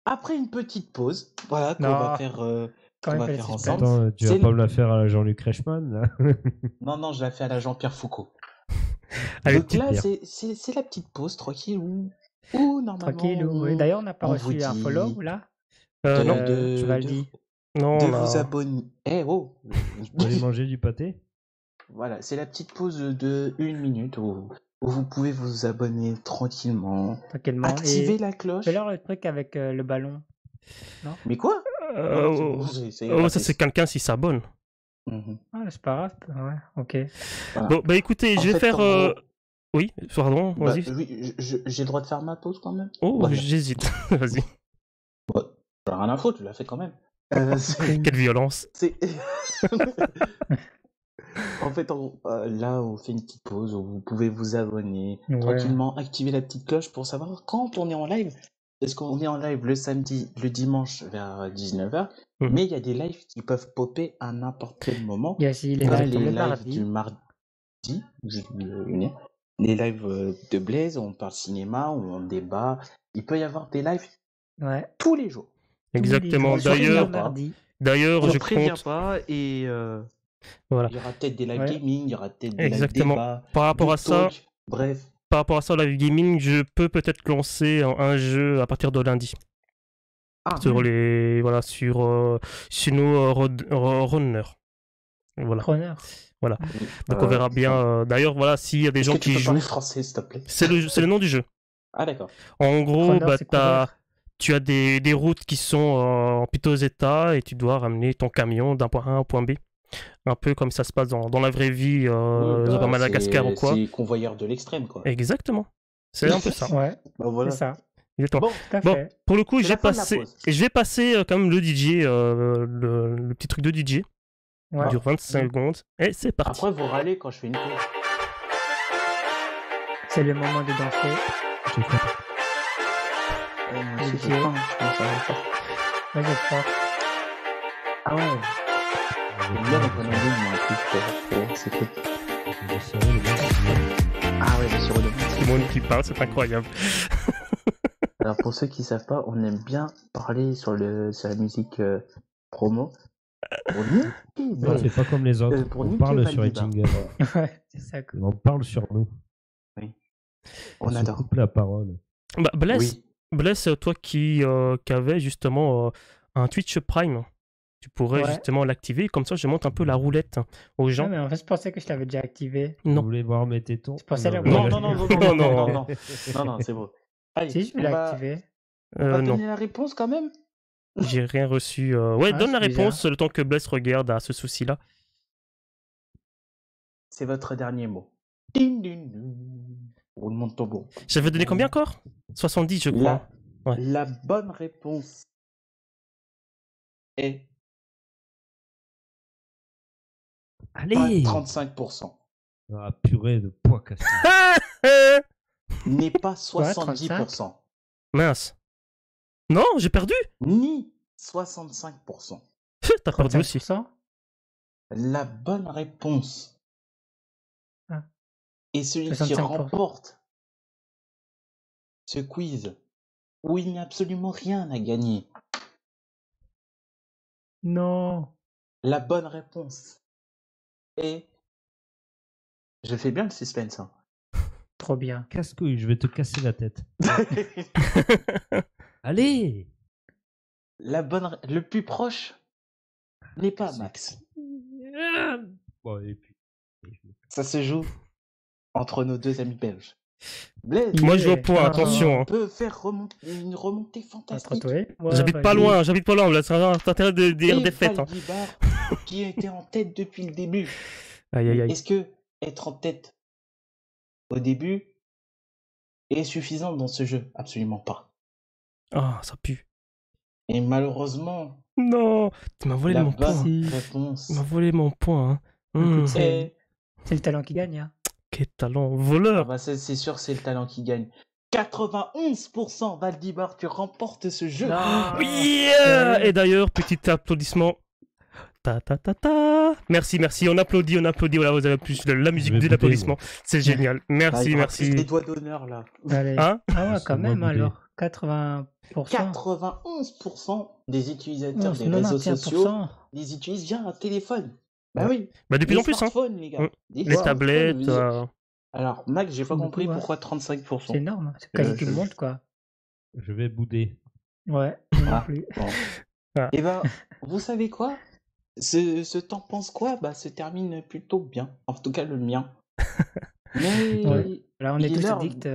Speaker 2: Après une petite pause, voilà, qu'on
Speaker 4: Non.
Speaker 2: va faire,
Speaker 4: Quand
Speaker 2: qu'on
Speaker 4: même
Speaker 2: va
Speaker 4: pas
Speaker 2: faire
Speaker 4: le
Speaker 2: ensemble.
Speaker 3: Attends, tu vas
Speaker 2: C'est
Speaker 3: pas
Speaker 2: le-
Speaker 3: me la faire à la Jean-Luc Reichmann, là?
Speaker 2: Non, je la fais à la Jean-Pierre Foucault.
Speaker 1: Allez,
Speaker 2: Donc là,
Speaker 3: Pierre.
Speaker 2: c'est la petite pause, tranquille, où normalement...
Speaker 4: Tranquille. Oui. D'ailleurs, on n'a pas
Speaker 2: on
Speaker 4: reçu
Speaker 2: vous
Speaker 4: un
Speaker 2: dit
Speaker 4: follow, là.
Speaker 1: non,
Speaker 4: Tu vas le dire.
Speaker 1: non,
Speaker 2: de
Speaker 1: là.
Speaker 2: vous abonner. Eh oh
Speaker 3: Vous allez manger du pâté?
Speaker 2: Voilà, c'est la petite pause de 1 minute où vous pouvez vous abonner tranquillement.
Speaker 4: Tranquillement.
Speaker 2: Activez
Speaker 4: Et
Speaker 2: la cloche.
Speaker 4: fais leur le truc avec le ballon.
Speaker 2: Mais quoi?
Speaker 1: Euh,
Speaker 2: Non, c'est
Speaker 1: oh,
Speaker 2: bon, c'est
Speaker 1: oh, ça,
Speaker 2: raté.
Speaker 1: c'est quelqu'un s'il s'abonne.
Speaker 2: Mhm.
Speaker 4: Ah, c'est pas grave. Ouais, ok.
Speaker 2: Voilà.
Speaker 1: Bon, bah écoutez,
Speaker 2: En
Speaker 1: je vais
Speaker 2: fait,
Speaker 1: faire.
Speaker 2: en gros,
Speaker 1: Oui, pardon,
Speaker 2: bah,
Speaker 1: vas-y.
Speaker 2: oui, j'ai le droit de faire ma pause quand même?
Speaker 1: Oh,
Speaker 2: Voilà.
Speaker 1: j'hésite. Vas-y.
Speaker 2: Ouais. J'en ai rien à foutre, tu l'as fait quand même.
Speaker 1: Quelle violence.
Speaker 2: C'est... En fait, là, on fait une petite pause où vous pouvez vous abonner
Speaker 4: Ouais.
Speaker 2: tranquillement, activer la petite cloche pour savoir quand on est en live. Parce qu'on est en live le samedi, le dimanche vers 19h,
Speaker 1: Mhm.
Speaker 2: mais il y a des lives qui peuvent popper à n'importe quel moment.
Speaker 4: Il y a aussi les
Speaker 2: Pas
Speaker 4: lives
Speaker 2: les
Speaker 4: le
Speaker 2: lives
Speaker 4: mardi.
Speaker 2: du mardi, les lives de Blaise où on parle cinéma, où on débat. Il peut y avoir des lives
Speaker 4: Ouais.
Speaker 2: tous les jours.
Speaker 1: Exactement.
Speaker 4: Tous les jours,
Speaker 1: D'ailleurs,
Speaker 2: pas.
Speaker 4: mardi.
Speaker 1: d'ailleurs,
Speaker 2: On
Speaker 1: je
Speaker 2: prévient
Speaker 1: compte.
Speaker 2: pas et
Speaker 1: Voilà.
Speaker 2: il y aura peut-être des lives
Speaker 4: Ouais.
Speaker 2: gaming, il y aura peut-être des lives
Speaker 1: Exactement.
Speaker 2: débat,
Speaker 1: Par rapport à
Speaker 2: book
Speaker 1: ça,
Speaker 2: talk, bref.
Speaker 1: par rapport à ça, live gaming, je peux peut-être lancer un jeu à partir de lundi.
Speaker 2: Ah,
Speaker 1: Sur les. Voilà, sur nos runners. Voilà.
Speaker 4: Runner.
Speaker 1: Voilà. Donc on verra bien. D'ailleurs, voilà, s'il y a des
Speaker 2: Est-ce
Speaker 1: gens
Speaker 2: que tu
Speaker 1: qui
Speaker 2: peux parler
Speaker 1: jouent.
Speaker 2: français, s'il te plaît?
Speaker 1: C'est le nom du jeu.
Speaker 2: Ah, d'accord.
Speaker 1: En gros,
Speaker 4: Runner,
Speaker 1: bah,
Speaker 4: c'est courir.
Speaker 1: tu as des routes qui sont en piteux état et tu dois ramener ton camion d'un point A à un point B. Un peu comme ça se passe dans la vraie vie,
Speaker 2: Oui, bah,
Speaker 1: à Madagascar ou quoi.
Speaker 2: c'est convoyeur de l'extrême, quoi.
Speaker 1: Exactement. C'est un peu ça.
Speaker 4: Ouais,
Speaker 2: Bah, voilà.
Speaker 4: c'est ça.
Speaker 1: Exactement.
Speaker 2: Bon,
Speaker 4: Tout à
Speaker 1: Bon,
Speaker 4: fait.
Speaker 1: pour le coup,
Speaker 2: C'est la fin de la pause.
Speaker 1: je vais passer quand même le DJ, le petit truc de DJ.
Speaker 4: Ouais.
Speaker 1: Il dure 25 secondes. Et c'est parti.
Speaker 2: après, vous râlez quand je fais une pause.
Speaker 4: C'est le moment de danser.
Speaker 3: J'ai fait.
Speaker 2: Moi aussi,
Speaker 4: Ok.
Speaker 2: j'ai faim, je commence à avoir faim.
Speaker 4: Vas-y, fort.
Speaker 2: Ah ouais. J'aime bien les conneries, moi, en plus, c'est cool.
Speaker 3: J'ai serré le bras.
Speaker 2: Ah ouais, le sirop de
Speaker 1: Tout le monde qui parle, c'est incroyable.
Speaker 2: Alors, pour ceux qui savent pas, on aime bien parler sur la musique promo. Pour niquer,
Speaker 3: On
Speaker 2: Blaise.
Speaker 3: fait pas comme les autres.
Speaker 2: pour
Speaker 3: On
Speaker 2: niquer
Speaker 3: parle sur les
Speaker 2: Valdibar.
Speaker 3: jingles.
Speaker 4: Ouais, c'est ça. Cool.
Speaker 3: On parle sur nous.
Speaker 2: On
Speaker 3: se
Speaker 2: adore.
Speaker 3: coupe la parole.
Speaker 1: Bah, Bless,
Speaker 2: Oui.
Speaker 1: Bless, toi qui avait justement un Twitch Prime, tu pourrais
Speaker 4: Ouais.
Speaker 1: justement l'activer. Comme ça, je monte un peu la roulette aux gens.
Speaker 4: Non, mais en fait, je pensais que je l'avais déjà activé.
Speaker 3: Vous
Speaker 1: Non.
Speaker 3: voulez voir mes tétons?
Speaker 4: C'est pour ça, là,
Speaker 1: Non,
Speaker 4: ouais.
Speaker 2: Non, non, non, non,
Speaker 1: Non,
Speaker 2: non, non,
Speaker 1: non.
Speaker 2: non, non. Non, non, c'est bon. Allez,
Speaker 4: Si, je vais
Speaker 2: on va
Speaker 4: l'activer.
Speaker 1: Non.
Speaker 2: donner la réponse quand même.
Speaker 1: J'ai rien reçu. Ouais,
Speaker 4: Ah,
Speaker 1: donne la
Speaker 4: c'est bizarre.
Speaker 1: réponse le temps que Bless regarde à ce souci-là.
Speaker 2: C'est votre dernier mot. Ding, ding, ding. Roulement de tambour.
Speaker 1: J'avais donné combien encore 70, je crois. Ouais.
Speaker 2: La bonne réponse est pas
Speaker 3: Allez!
Speaker 2: 35%.
Speaker 3: Ah, purée de poids cassé.
Speaker 2: N'est pas
Speaker 4: Ouais,
Speaker 2: 70%.
Speaker 1: Mince. Non, j'ai perdu.
Speaker 2: Ni 65%.
Speaker 1: T'as perdu aussi.
Speaker 4: 35%.
Speaker 2: La bonne réponse
Speaker 4: Ah.
Speaker 2: est celui qui
Speaker 4: 65%.
Speaker 2: remporte ce quiz où il n'y a absolument rien à gagner.
Speaker 4: Non.
Speaker 2: La bonne réponse est... Je fais bien le suspense. Hein.
Speaker 4: Trop bien.
Speaker 3: Casse-couille, je vais te casser la tête. Allez!
Speaker 2: Le plus proche n'est pas
Speaker 3: C'est-
Speaker 2: Max.
Speaker 3: Bon, et puis.
Speaker 2: Ça se joue entre nos deux amis belges. Blaise,
Speaker 1: Moi, je vais au point,
Speaker 4: Ah.
Speaker 1: attention.
Speaker 2: on
Speaker 1: hein.
Speaker 2: peut faire une remontée
Speaker 4: Entre
Speaker 2: fantastique.
Speaker 4: toi et moi,
Speaker 1: J'habite pas
Speaker 4: vas-y.
Speaker 1: loin, Là, ça a intérêt de dire
Speaker 2: Et
Speaker 1: défaite. Hein.
Speaker 2: Valdibar, qui était en tête depuis le début.
Speaker 1: Aïe, aïe, aïe.
Speaker 2: Est-ce que être en tête au début est suffisant dans ce jeu? Absolument pas.
Speaker 1: Ah, ça pue.
Speaker 2: Et malheureusement,
Speaker 1: Non, tu m'as volé
Speaker 2: la
Speaker 1: mon point.
Speaker 2: bonne
Speaker 4: Si.
Speaker 2: réponse
Speaker 1: Tu m'as volé mon point. Hein.
Speaker 4: Écoute,
Speaker 2: est...
Speaker 4: C'est le talent qui gagne. Hein.
Speaker 1: Quel talent.
Speaker 2: Ah
Speaker 1: Voleur.
Speaker 2: bah c'est sûr, c'est le talent qui gagne. 91%, Valdibar, tu remportes ce jeu.
Speaker 4: Non.
Speaker 1: Yeah. Et d'ailleurs, petit applaudissement. Ta ta ta ta. Merci, merci. On applaudit. Voilà, vous avez plus de la musique
Speaker 3: vais
Speaker 1: de
Speaker 3: bouder,
Speaker 1: l'applaudissement. C'est génial.
Speaker 2: Ah,
Speaker 1: Merci,
Speaker 2: il aura
Speaker 1: merci.
Speaker 2: plus les doigts d'honneur là.
Speaker 4: Allez.
Speaker 1: Hein
Speaker 4: Ah ouais,
Speaker 3: C'est
Speaker 4: quand
Speaker 3: moi
Speaker 4: même,
Speaker 3: boudé.
Speaker 4: alors. 80%.
Speaker 2: 91% des utilisateurs
Speaker 4: Non,
Speaker 2: des réseaux sociaux
Speaker 4: 91%.
Speaker 2: les utilisent via un téléphone. Bah oui.
Speaker 1: Bah, de plus
Speaker 2: Les
Speaker 1: en plus, hein.
Speaker 2: smartphones, les gars.
Speaker 1: Mm.
Speaker 2: Des
Speaker 1: Les
Speaker 2: smartphones,
Speaker 1: tablettes.
Speaker 2: vous- Alors, Max, j'ai pas
Speaker 4: Beaucoup,
Speaker 2: compris
Speaker 4: ouais.
Speaker 2: pourquoi 35%.
Speaker 4: C'est énorme. C'est quasi tout
Speaker 2: je-
Speaker 4: le monde, quoi.
Speaker 3: Je vais bouder.
Speaker 4: Ouais, moi non
Speaker 2: Ah.
Speaker 4: plus.
Speaker 2: Bon.
Speaker 1: Ah.
Speaker 2: Et ben, vous savez quoi? Ce temps pense quoi? Bah, se termine plutôt bien. En tout cas, le mien. Mais
Speaker 4: Ouais. Là, on est
Speaker 2: il est
Speaker 4: tous
Speaker 2: l'heure.
Speaker 4: addicts.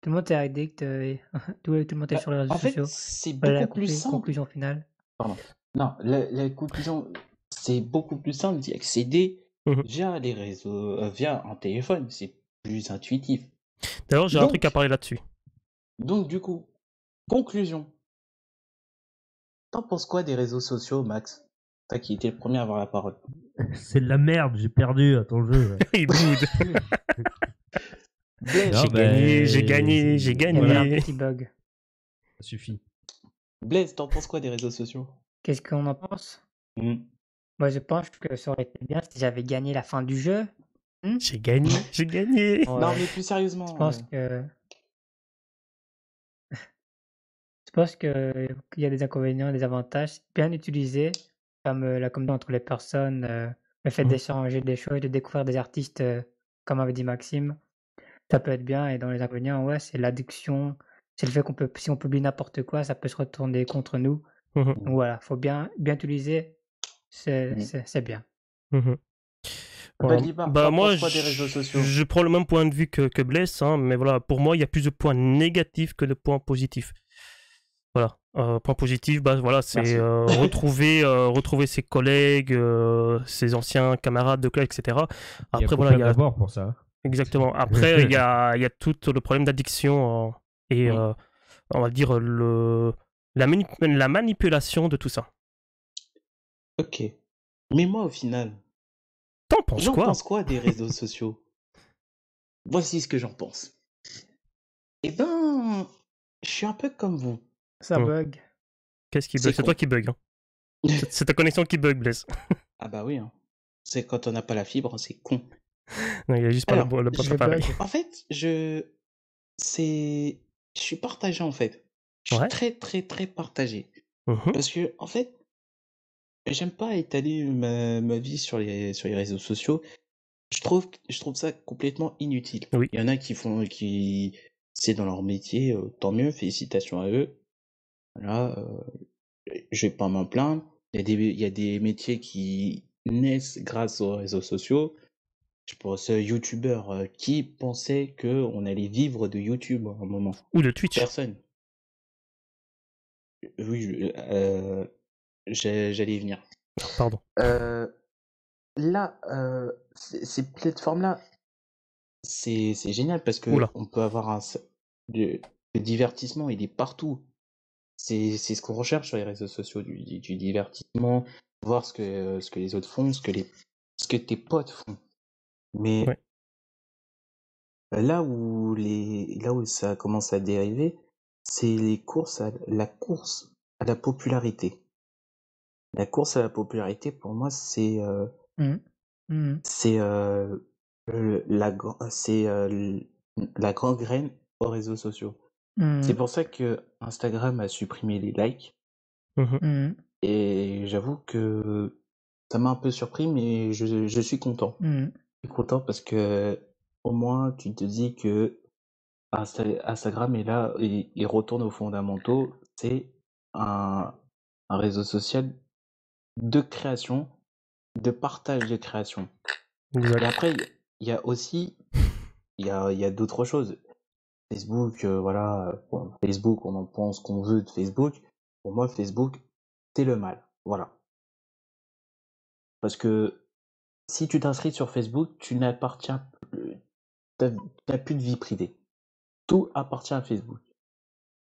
Speaker 4: Tout le monde est addict. Tout le monde est sur les réseaux
Speaker 2: En fait,
Speaker 4: sociaux.
Speaker 2: c'est
Speaker 4: Voilà la
Speaker 2: beaucoup plus simple.
Speaker 4: conclusion finale.
Speaker 2: Pardon. Non, la conclusion, c'est beaucoup plus simple d'y accéder
Speaker 1: Mhm.
Speaker 2: via les réseaux, via un téléphone. C'est plus intuitif.
Speaker 1: D'ailleurs, j'ai un truc à
Speaker 2: Donc,
Speaker 1: parler là-dessus.
Speaker 2: donc du coup, conclusion. T'en penses quoi des réseaux sociaux, Max? Toi qui étais le premier à avoir la parole.
Speaker 3: C'est de la merde, j'ai perdu à ton jeu.
Speaker 1: Il boude.
Speaker 2: Blaise,
Speaker 3: Non,
Speaker 1: J'ai gagné, j'ai
Speaker 3: ben,
Speaker 1: gagné, j'ai
Speaker 4: Il y avait un
Speaker 1: gagné.
Speaker 4: petit bug.
Speaker 3: Ça suffit.
Speaker 2: Blaise, t'en penses quoi des réseaux sociaux?
Speaker 4: Qu'est-ce qu'on en pense?
Speaker 2: Hmm.
Speaker 4: Moi, je pense que ça aurait été bien si j'avais gagné la fin du jeu.
Speaker 1: J'ai gagné, j'ai gagné.
Speaker 2: Non,
Speaker 4: Ouais.
Speaker 2: mais plus sérieusement.
Speaker 4: Je pense que qu'il y a des inconvénients et des avantages bien utilisés, comme la communication entre les personnes, le fait
Speaker 1: Mhm.
Speaker 4: d'échanger des choses, de découvrir des artistes, comme avait dit Maxime. Ça peut être bien et dans les inconvénients, ouais, c'est l'addiction, c'est le fait si on publie n'importe quoi, ça peut se retourner contre nous.
Speaker 1: Mhm.
Speaker 4: Donc voilà, faut bien utiliser,
Speaker 2: Hmm.
Speaker 4: c'est bien.
Speaker 1: Mhm. Voilà.
Speaker 2: Balibar,
Speaker 1: Bah
Speaker 2: t'en
Speaker 1: moi,
Speaker 2: penses quoi des réseaux sociaux?
Speaker 1: je prends le même point de vue que Blaise, hein, mais voilà, pour moi, il y a plus de points négatifs que de points positifs. Voilà. Point positif, bah voilà, c'est
Speaker 2: Merci.
Speaker 1: retrouver ses collègues, ses anciens camarades de classe, etc.
Speaker 3: Il y a
Speaker 1: Après,
Speaker 3: Copain
Speaker 1: voilà, il y a
Speaker 3: d'abord pour ça.
Speaker 1: exactement. Après, il y a tout le problème d'addiction et
Speaker 2: Mm.
Speaker 1: on va dire la manipulation de tout ça.
Speaker 2: Ok. Mais moi, au final,
Speaker 1: T'en penses
Speaker 2: j'en
Speaker 1: quoi?
Speaker 2: pense quoi des réseaux sociaux? Voici ce que j'en pense. Eh ben, je suis un peu comme vous.
Speaker 4: Ça
Speaker 1: Hmm.
Speaker 4: bug.
Speaker 1: Qu'est-ce qui
Speaker 2: C'est
Speaker 1: bug? C'est toi
Speaker 2: con.
Speaker 1: qui bug. Hein. C'est ta connexion qui bug, Blaise.
Speaker 2: Ah bah oui, hein. C'est quand on n'a pas la fibre, c'est con.
Speaker 1: Non, il a juste pas
Speaker 2: Alors,
Speaker 1: le bon
Speaker 4: Je
Speaker 1: appareil.
Speaker 4: bug.
Speaker 2: En fait, je suis partagé en fait. Je suis
Speaker 1: Ouais.
Speaker 2: très très très partagé.
Speaker 1: Mhm.
Speaker 2: Parce que en fait, j'aime pas étaler ma vie sur les réseaux sociaux. Je trouve ça complètement inutile.
Speaker 1: Oui.
Speaker 2: Il y en a qui c'est dans leur métier, tant mieux, félicitations à eux. Voilà, je vais pas m'en plaindre. Il y a des métiers qui naissent grâce aux réseaux sociaux. Je pense youtubeur, qui pensait que on allait vivre de YouTube à un moment?
Speaker 1: Ou de Twitch.
Speaker 2: Personne. Oui, j'allais y venir.
Speaker 1: Pardon.
Speaker 2: Là, ces plateformes-là, c'est génial parce que
Speaker 1: Oula.
Speaker 2: on peut avoir le divertissement, il est partout. C'est ce qu'on recherche sur les réseaux sociaux, du divertissement, voir ce que les autres font, ce que tes potes font. Mais
Speaker 1: Ouais.
Speaker 2: là où ça commence à dériver, c'est la course à la popularité. La course à la popularité, pour moi, c'est
Speaker 4: Mhm. Mhm.
Speaker 2: la gangrène aux réseaux sociaux. C'est
Speaker 4: Mhm.
Speaker 2: pour ça que Instagram a supprimé les likes.
Speaker 1: Mhm.
Speaker 4: Mhm.
Speaker 2: Et j'avoue que ça m'a un peu surpris, mais je suis content.
Speaker 4: Mhm.
Speaker 2: Je suis content parce que au moins tu te dis que Instagram est là, il retourne aux fondamentaux. C'est un réseau social de création, de partage de création. Et
Speaker 1: Exact.
Speaker 2: après, il y a aussi, il y a d'autres choses. Facebook, voilà, bon, Facebook, on en pense qu'on veut de Facebook. Pour moi, Facebook, c'est le mal. Voilà. Parce que si tu t'inscris sur Facebook, tu n'appartiens plus, t'as plus de vie privée. Tout appartient à Facebook.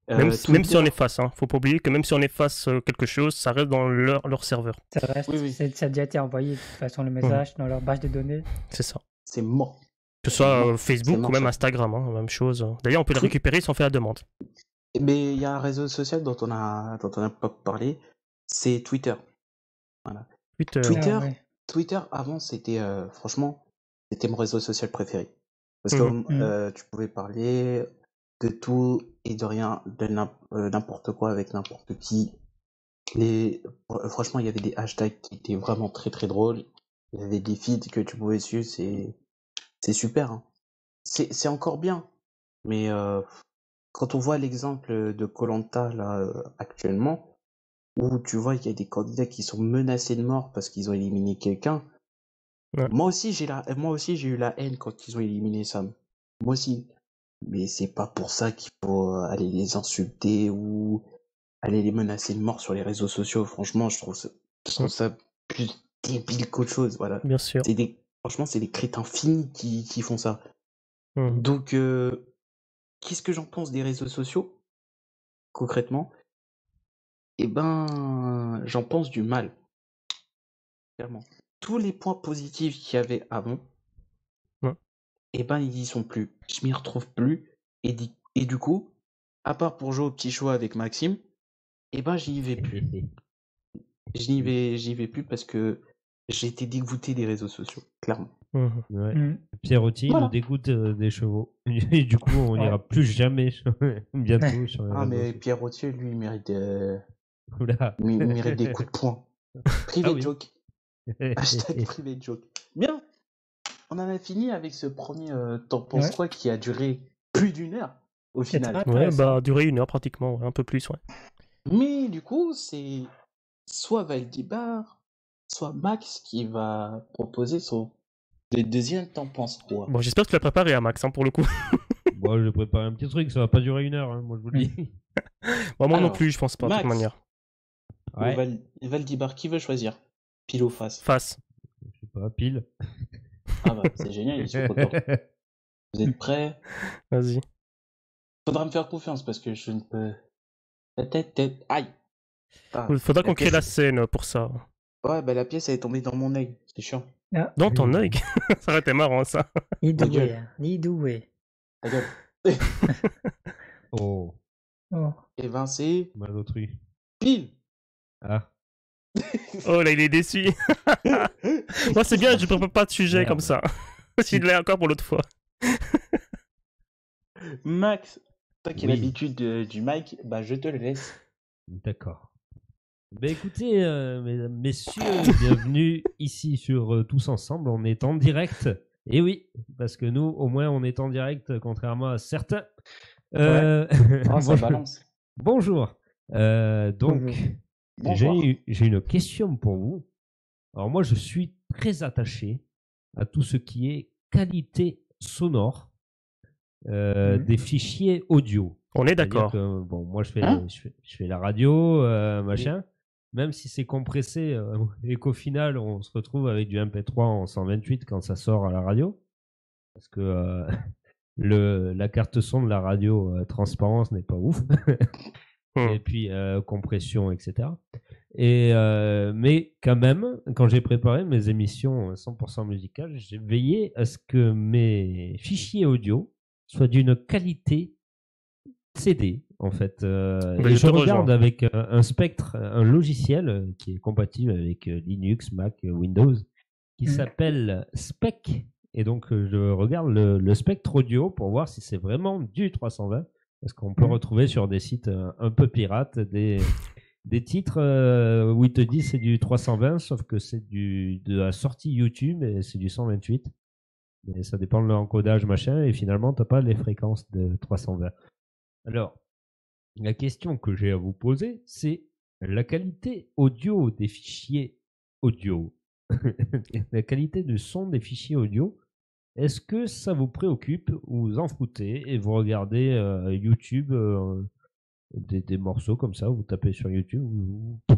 Speaker 1: Même si
Speaker 2: Twitter,
Speaker 1: on efface, hein. Faut pas oublier que même si on efface quelque chose, ça reste dans leur serveur.
Speaker 4: Ça reste,
Speaker 2: oui, oui,
Speaker 4: ça a déjà été envoyé de toute façon le message dans leur base de données.
Speaker 1: C'est ça.
Speaker 2: c'est mort.
Speaker 1: Que ce
Speaker 2: C'est
Speaker 1: soit
Speaker 2: mort. C'est
Speaker 1: Facebook
Speaker 2: mort,
Speaker 1: ou même
Speaker 2: ça.
Speaker 1: Instagram, hein, même chose. D'ailleurs, on peut le
Speaker 2: Truc-
Speaker 1: récupérer si on fait la demande.
Speaker 2: Mais il y a un réseau social dont on a pas parlé, c'est Twitter. Voilà.
Speaker 1: Twitter.
Speaker 4: Ah ouais.
Speaker 2: Twitter avant c'était franchement c'était mon réseau social préféré parce
Speaker 1: Mhm.
Speaker 2: que tu pouvais parler de tout et de rien, de n'importe quoi avec n'importe qui. Franchement, il y avait des hashtags qui étaient vraiment très très drôles. Il y avait des feeds que tu pouvais suivre, c'est super. Hein. C'est encore bien, mais quand on voit l'exemple de koh là actuellement, où tu vois qu'il y a des candidats qui sont menacés de mort parce qu'ils ont éliminé quelqu'un.
Speaker 1: Ouais.
Speaker 2: Moi aussi, j'ai eu la haine quand ils ont éliminé Sam. Moi aussi. Mais c'est pas pour ça qu'il faut aller les insulter ou aller les menacer de mort sur les réseaux sociaux. Franchement, je trouve ça plus débile qu'autre chose. Voilà.
Speaker 1: Bien sûr.
Speaker 2: Franchement, c'est des crétins finis qui font ça.
Speaker 1: Mhm.
Speaker 2: Donc, qu'est-ce que j'en pense des réseaux sociaux, concrètement? Eh ben, j'en pense du mal, clairement. Tous les points positifs qu'il y avait avant,
Speaker 1: Ouais.
Speaker 2: eh ben, ils y sont plus. Je m'y retrouve plus. Et du coup, à part pour jouer au petit choix avec Maxime, eh ben, j'y vais plus. J'y vais plus parce que j'ai été dégoûté des réseaux sociaux, clairement.
Speaker 1: Mhm.
Speaker 3: Ouais.
Speaker 4: Mm.
Speaker 3: Pierre Roty
Speaker 2: Voilà.
Speaker 3: nous dégoûte des chevaux. Et du coup, on
Speaker 4: Ouais.
Speaker 3: n'ira plus jamais bientôt sur les
Speaker 2: Ah,
Speaker 3: réseaux
Speaker 2: mais
Speaker 3: sociaux.
Speaker 2: Pierre Rotier, lui, il mérite
Speaker 3: Oula.
Speaker 2: des coups de poing. Privé
Speaker 3: Ah oui.
Speaker 2: joke. Hashtag privé joke. Bien, on en a fini avec ce premier T'en penses
Speaker 4: Ouais.
Speaker 2: quoi qui a duré plus d'1 heure au
Speaker 4: C'est
Speaker 2: final.
Speaker 4: très
Speaker 1: Ouais,
Speaker 4: intéressant.
Speaker 1: bah, durer 1 heure pratiquement, ouais, un peu plus, ouais.
Speaker 2: Mais du coup, c'est soit Valdibar, soit Max qui va proposer son deuxième T'en penses quoi.
Speaker 1: Bon, j'espère que tu l'as préparé à Max, hein, pour le coup.
Speaker 3: Bon, je vais préparer un petit truc, ça va pas durer 1 heure, hein, moi je vous le dis.
Speaker 1: Bon, moi non
Speaker 2: Alors,
Speaker 1: plus, je pense pas, de toute
Speaker 2: Max.
Speaker 1: manière.
Speaker 2: Ou Valdibar, qui veut choisir? Pile ou face?
Speaker 1: Face.
Speaker 3: Je sais pas, pile.
Speaker 2: Ah bah, c'est génial, ils sont contents. Vous êtes prêts?
Speaker 1: Vas-y.
Speaker 2: Faudra me faire confiance parce que je ne peux... Aïe! Ah,
Speaker 1: Faudra
Speaker 2: la
Speaker 1: qu'on crée
Speaker 2: pièce-
Speaker 1: la scène pour ça.
Speaker 2: Ouais, bah la pièce elle est tombée dans mon œil, c'est chiant.
Speaker 4: Ah,
Speaker 1: Dans ton œil. Ça aurait été marrant, ça.
Speaker 4: ni
Speaker 2: Ta
Speaker 4: doué,
Speaker 2: gueule.
Speaker 4: hein, ni doué.
Speaker 2: Ta gueule.
Speaker 3: Oh,
Speaker 4: Oh.
Speaker 2: Et ben c'est
Speaker 3: malotru.
Speaker 2: pile!
Speaker 3: Ah,
Speaker 1: Oh là, il est déçu. Moi, c'est bien, je prépare pas de sujet
Speaker 3: Merde.
Speaker 1: comme ça. S'il l'est encore pour l'autre fois.
Speaker 2: Max, toi qui as
Speaker 3: Oui.
Speaker 2: l'habitude du mic, bah je te le laisse.
Speaker 3: d'accord. Ben écoutez, mesdames, messieurs, bienvenue ici sur Tous Ensemble. On est en direct. Et oui, parce que nous, au moins, on est en direct, contrairement à certains.
Speaker 2: Oh, ça
Speaker 3: bonjour.
Speaker 2: balance.
Speaker 3: Bonjour. Donc,
Speaker 2: Bonjour.
Speaker 3: j'ai une question pour vous. Alors moi, je suis très attaché à tout ce qui est qualité sonore des fichiers audio.
Speaker 1: On est
Speaker 3: C'est-à-dire
Speaker 1: d'accord.
Speaker 3: que, bon, moi, je
Speaker 2: Hein
Speaker 3: fais la radio, machin. Même si c'est compressé et qu'au final, on se retrouve avec du MP3 en 128 quand ça sort à la radio. Parce que la carte son de la radio, transparence n'est pas ouf. Et puis compression, etc. Mais quand même, quand j'ai préparé mes émissions 100% musicales, j'ai veillé à ce que mes fichiers audio soient d'une qualité CD, en fait.
Speaker 1: Ben,
Speaker 3: Et
Speaker 1: je
Speaker 3: je
Speaker 1: te
Speaker 3: regarde
Speaker 1: rejoins.
Speaker 3: avec un spectre, un logiciel qui est compatible avec Linux, Mac, Windows, qui s'appelle Spec. Et donc, je regarde le spectre audio pour voir si c'est vraiment du 320. Parce qu'on peut retrouver sur des sites un peu pirates des titres où ils te disent c'est du 320, sauf que c'est de la sortie YouTube et c'est du 128. Mais ça dépend de l'encodage, machin, et finalement, tu n'as pas les fréquences de 320. Alors, la question que j'ai à vous poser, c'est la qualité audio des fichiers audio. La qualité du son des fichiers audio. Est-ce que ça vous préoccupe ou vous en foutez et vous regardez YouTube des morceaux comme ça, vous tapez sur YouTube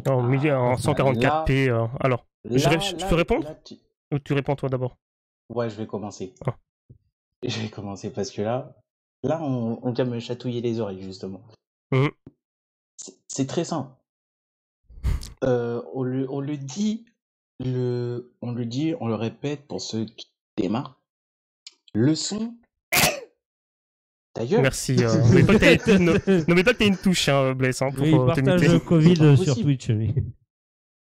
Speaker 1: En 144p. Alors, je peux répondre
Speaker 2: là,
Speaker 1: ou tu réponds toi d'abord?
Speaker 2: Ouais, je vais commencer.
Speaker 1: Ah.
Speaker 2: Je vais commencer parce que là on vient me chatouiller les oreilles, justement.
Speaker 1: Mhm.
Speaker 2: C'est très simple. On le dit, on le répète pour ceux qui démarrent. Le son. Ta gueule.
Speaker 1: Merci. N'oublie pas que t'as une touche, hein, Blaise, hein, pour
Speaker 3: Oui, il
Speaker 1: te
Speaker 3: partage
Speaker 1: muter.
Speaker 3: le Covid
Speaker 2: C'est
Speaker 3: sur
Speaker 2: impossible.
Speaker 3: Twitch. Lui.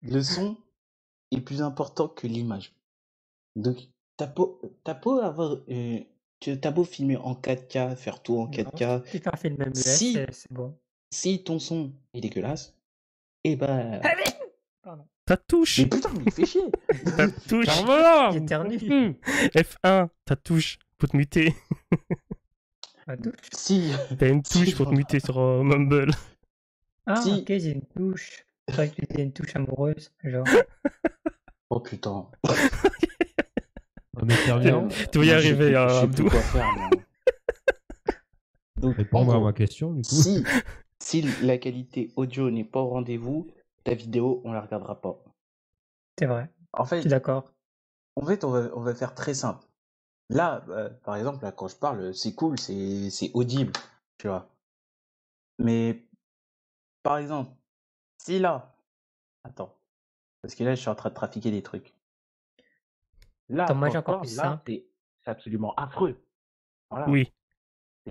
Speaker 2: Le son est plus important que l'image. Donc, t'as beau avoir, t'as beau filmer en 4K, faire tout en 4K,
Speaker 4: Tu fais un film muet,
Speaker 2: Si.
Speaker 4: c'est bon.
Speaker 2: si ton son est dégueulasse, et bah.
Speaker 4: Pardon.
Speaker 1: Ta touche.
Speaker 2: Mais putain, mais il fait chier.
Speaker 1: Ta touche.
Speaker 4: J'éternue.
Speaker 1: F1, ta touche pour te muter.
Speaker 4: Ma touche.
Speaker 2: Si.
Speaker 1: T'as une touche pour te muter sur Mumble.
Speaker 4: Ah,
Speaker 2: Si.
Speaker 4: ok, j'ai une touche. Je croyais que tu disais une touche amoureuse, genre.
Speaker 2: Oh putain.
Speaker 3: En éternuant.
Speaker 1: Tu vas y
Speaker 2: moi,
Speaker 1: arriver,
Speaker 2: je sais
Speaker 1: Abdou.
Speaker 2: plus quoi faire, moi. Donc, en
Speaker 3: Répondre à
Speaker 2: gros,
Speaker 3: ma question, du coup.
Speaker 2: si la qualité audio n'est pas au rendez-vous, ta vidéo, on la regardera pas.
Speaker 4: C'est vrai.
Speaker 2: En
Speaker 4: Je suis
Speaker 2: fait,
Speaker 4: d'accord.
Speaker 2: on va faire très simple. Là, par exemple, là, quand je parle, c'est cool, c'est audible, tu vois. Mais, par exemple, si là, attends, parce que là, je suis en train de trafiquer des trucs. Là,
Speaker 4: Attends, moi,
Speaker 2: quand
Speaker 4: j'ai
Speaker 2: je
Speaker 4: encore
Speaker 2: parle,
Speaker 4: plus
Speaker 2: là,
Speaker 4: simple.
Speaker 2: c'est absolument affreux. Voilà.
Speaker 1: Oui,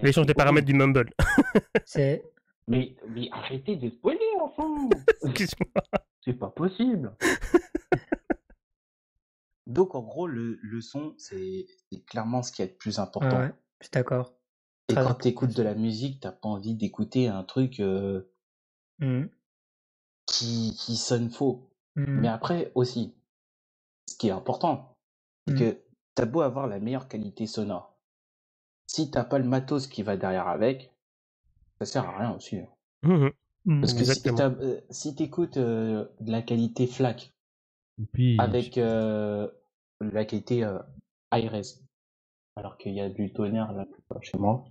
Speaker 1: l'échange des paramètres du Mumble.
Speaker 4: C'est
Speaker 2: Mais arrêtez de spoiler, enfant.
Speaker 1: Excuse-moi.
Speaker 2: C'est pas possible. Donc, en gros, le son, c'est clairement ce qui est le plus important.
Speaker 4: ouais, je suis d'accord.
Speaker 2: Et
Speaker 4: Très
Speaker 2: quand
Speaker 4: important,
Speaker 2: t'écoutes de
Speaker 4: ça.
Speaker 2: la musique, t'as pas envie d'écouter un truc
Speaker 4: Mhm.
Speaker 2: qui sonne faux.
Speaker 4: Mhm.
Speaker 2: Mais après aussi, ce qui est important, c'est
Speaker 4: Mhm.
Speaker 2: que t'as beau avoir la meilleure qualité sonore. Si t'as pas le matos qui va derrière avec, ça sert à rien aussi. Hein.
Speaker 1: Mhm.
Speaker 2: Parce que
Speaker 1: Exactement.
Speaker 2: si t'écoutes de la qualité FLAC
Speaker 3: Et puis,
Speaker 2: avec la qualité high res, alors qu'il y a du tonnerre là chez moi,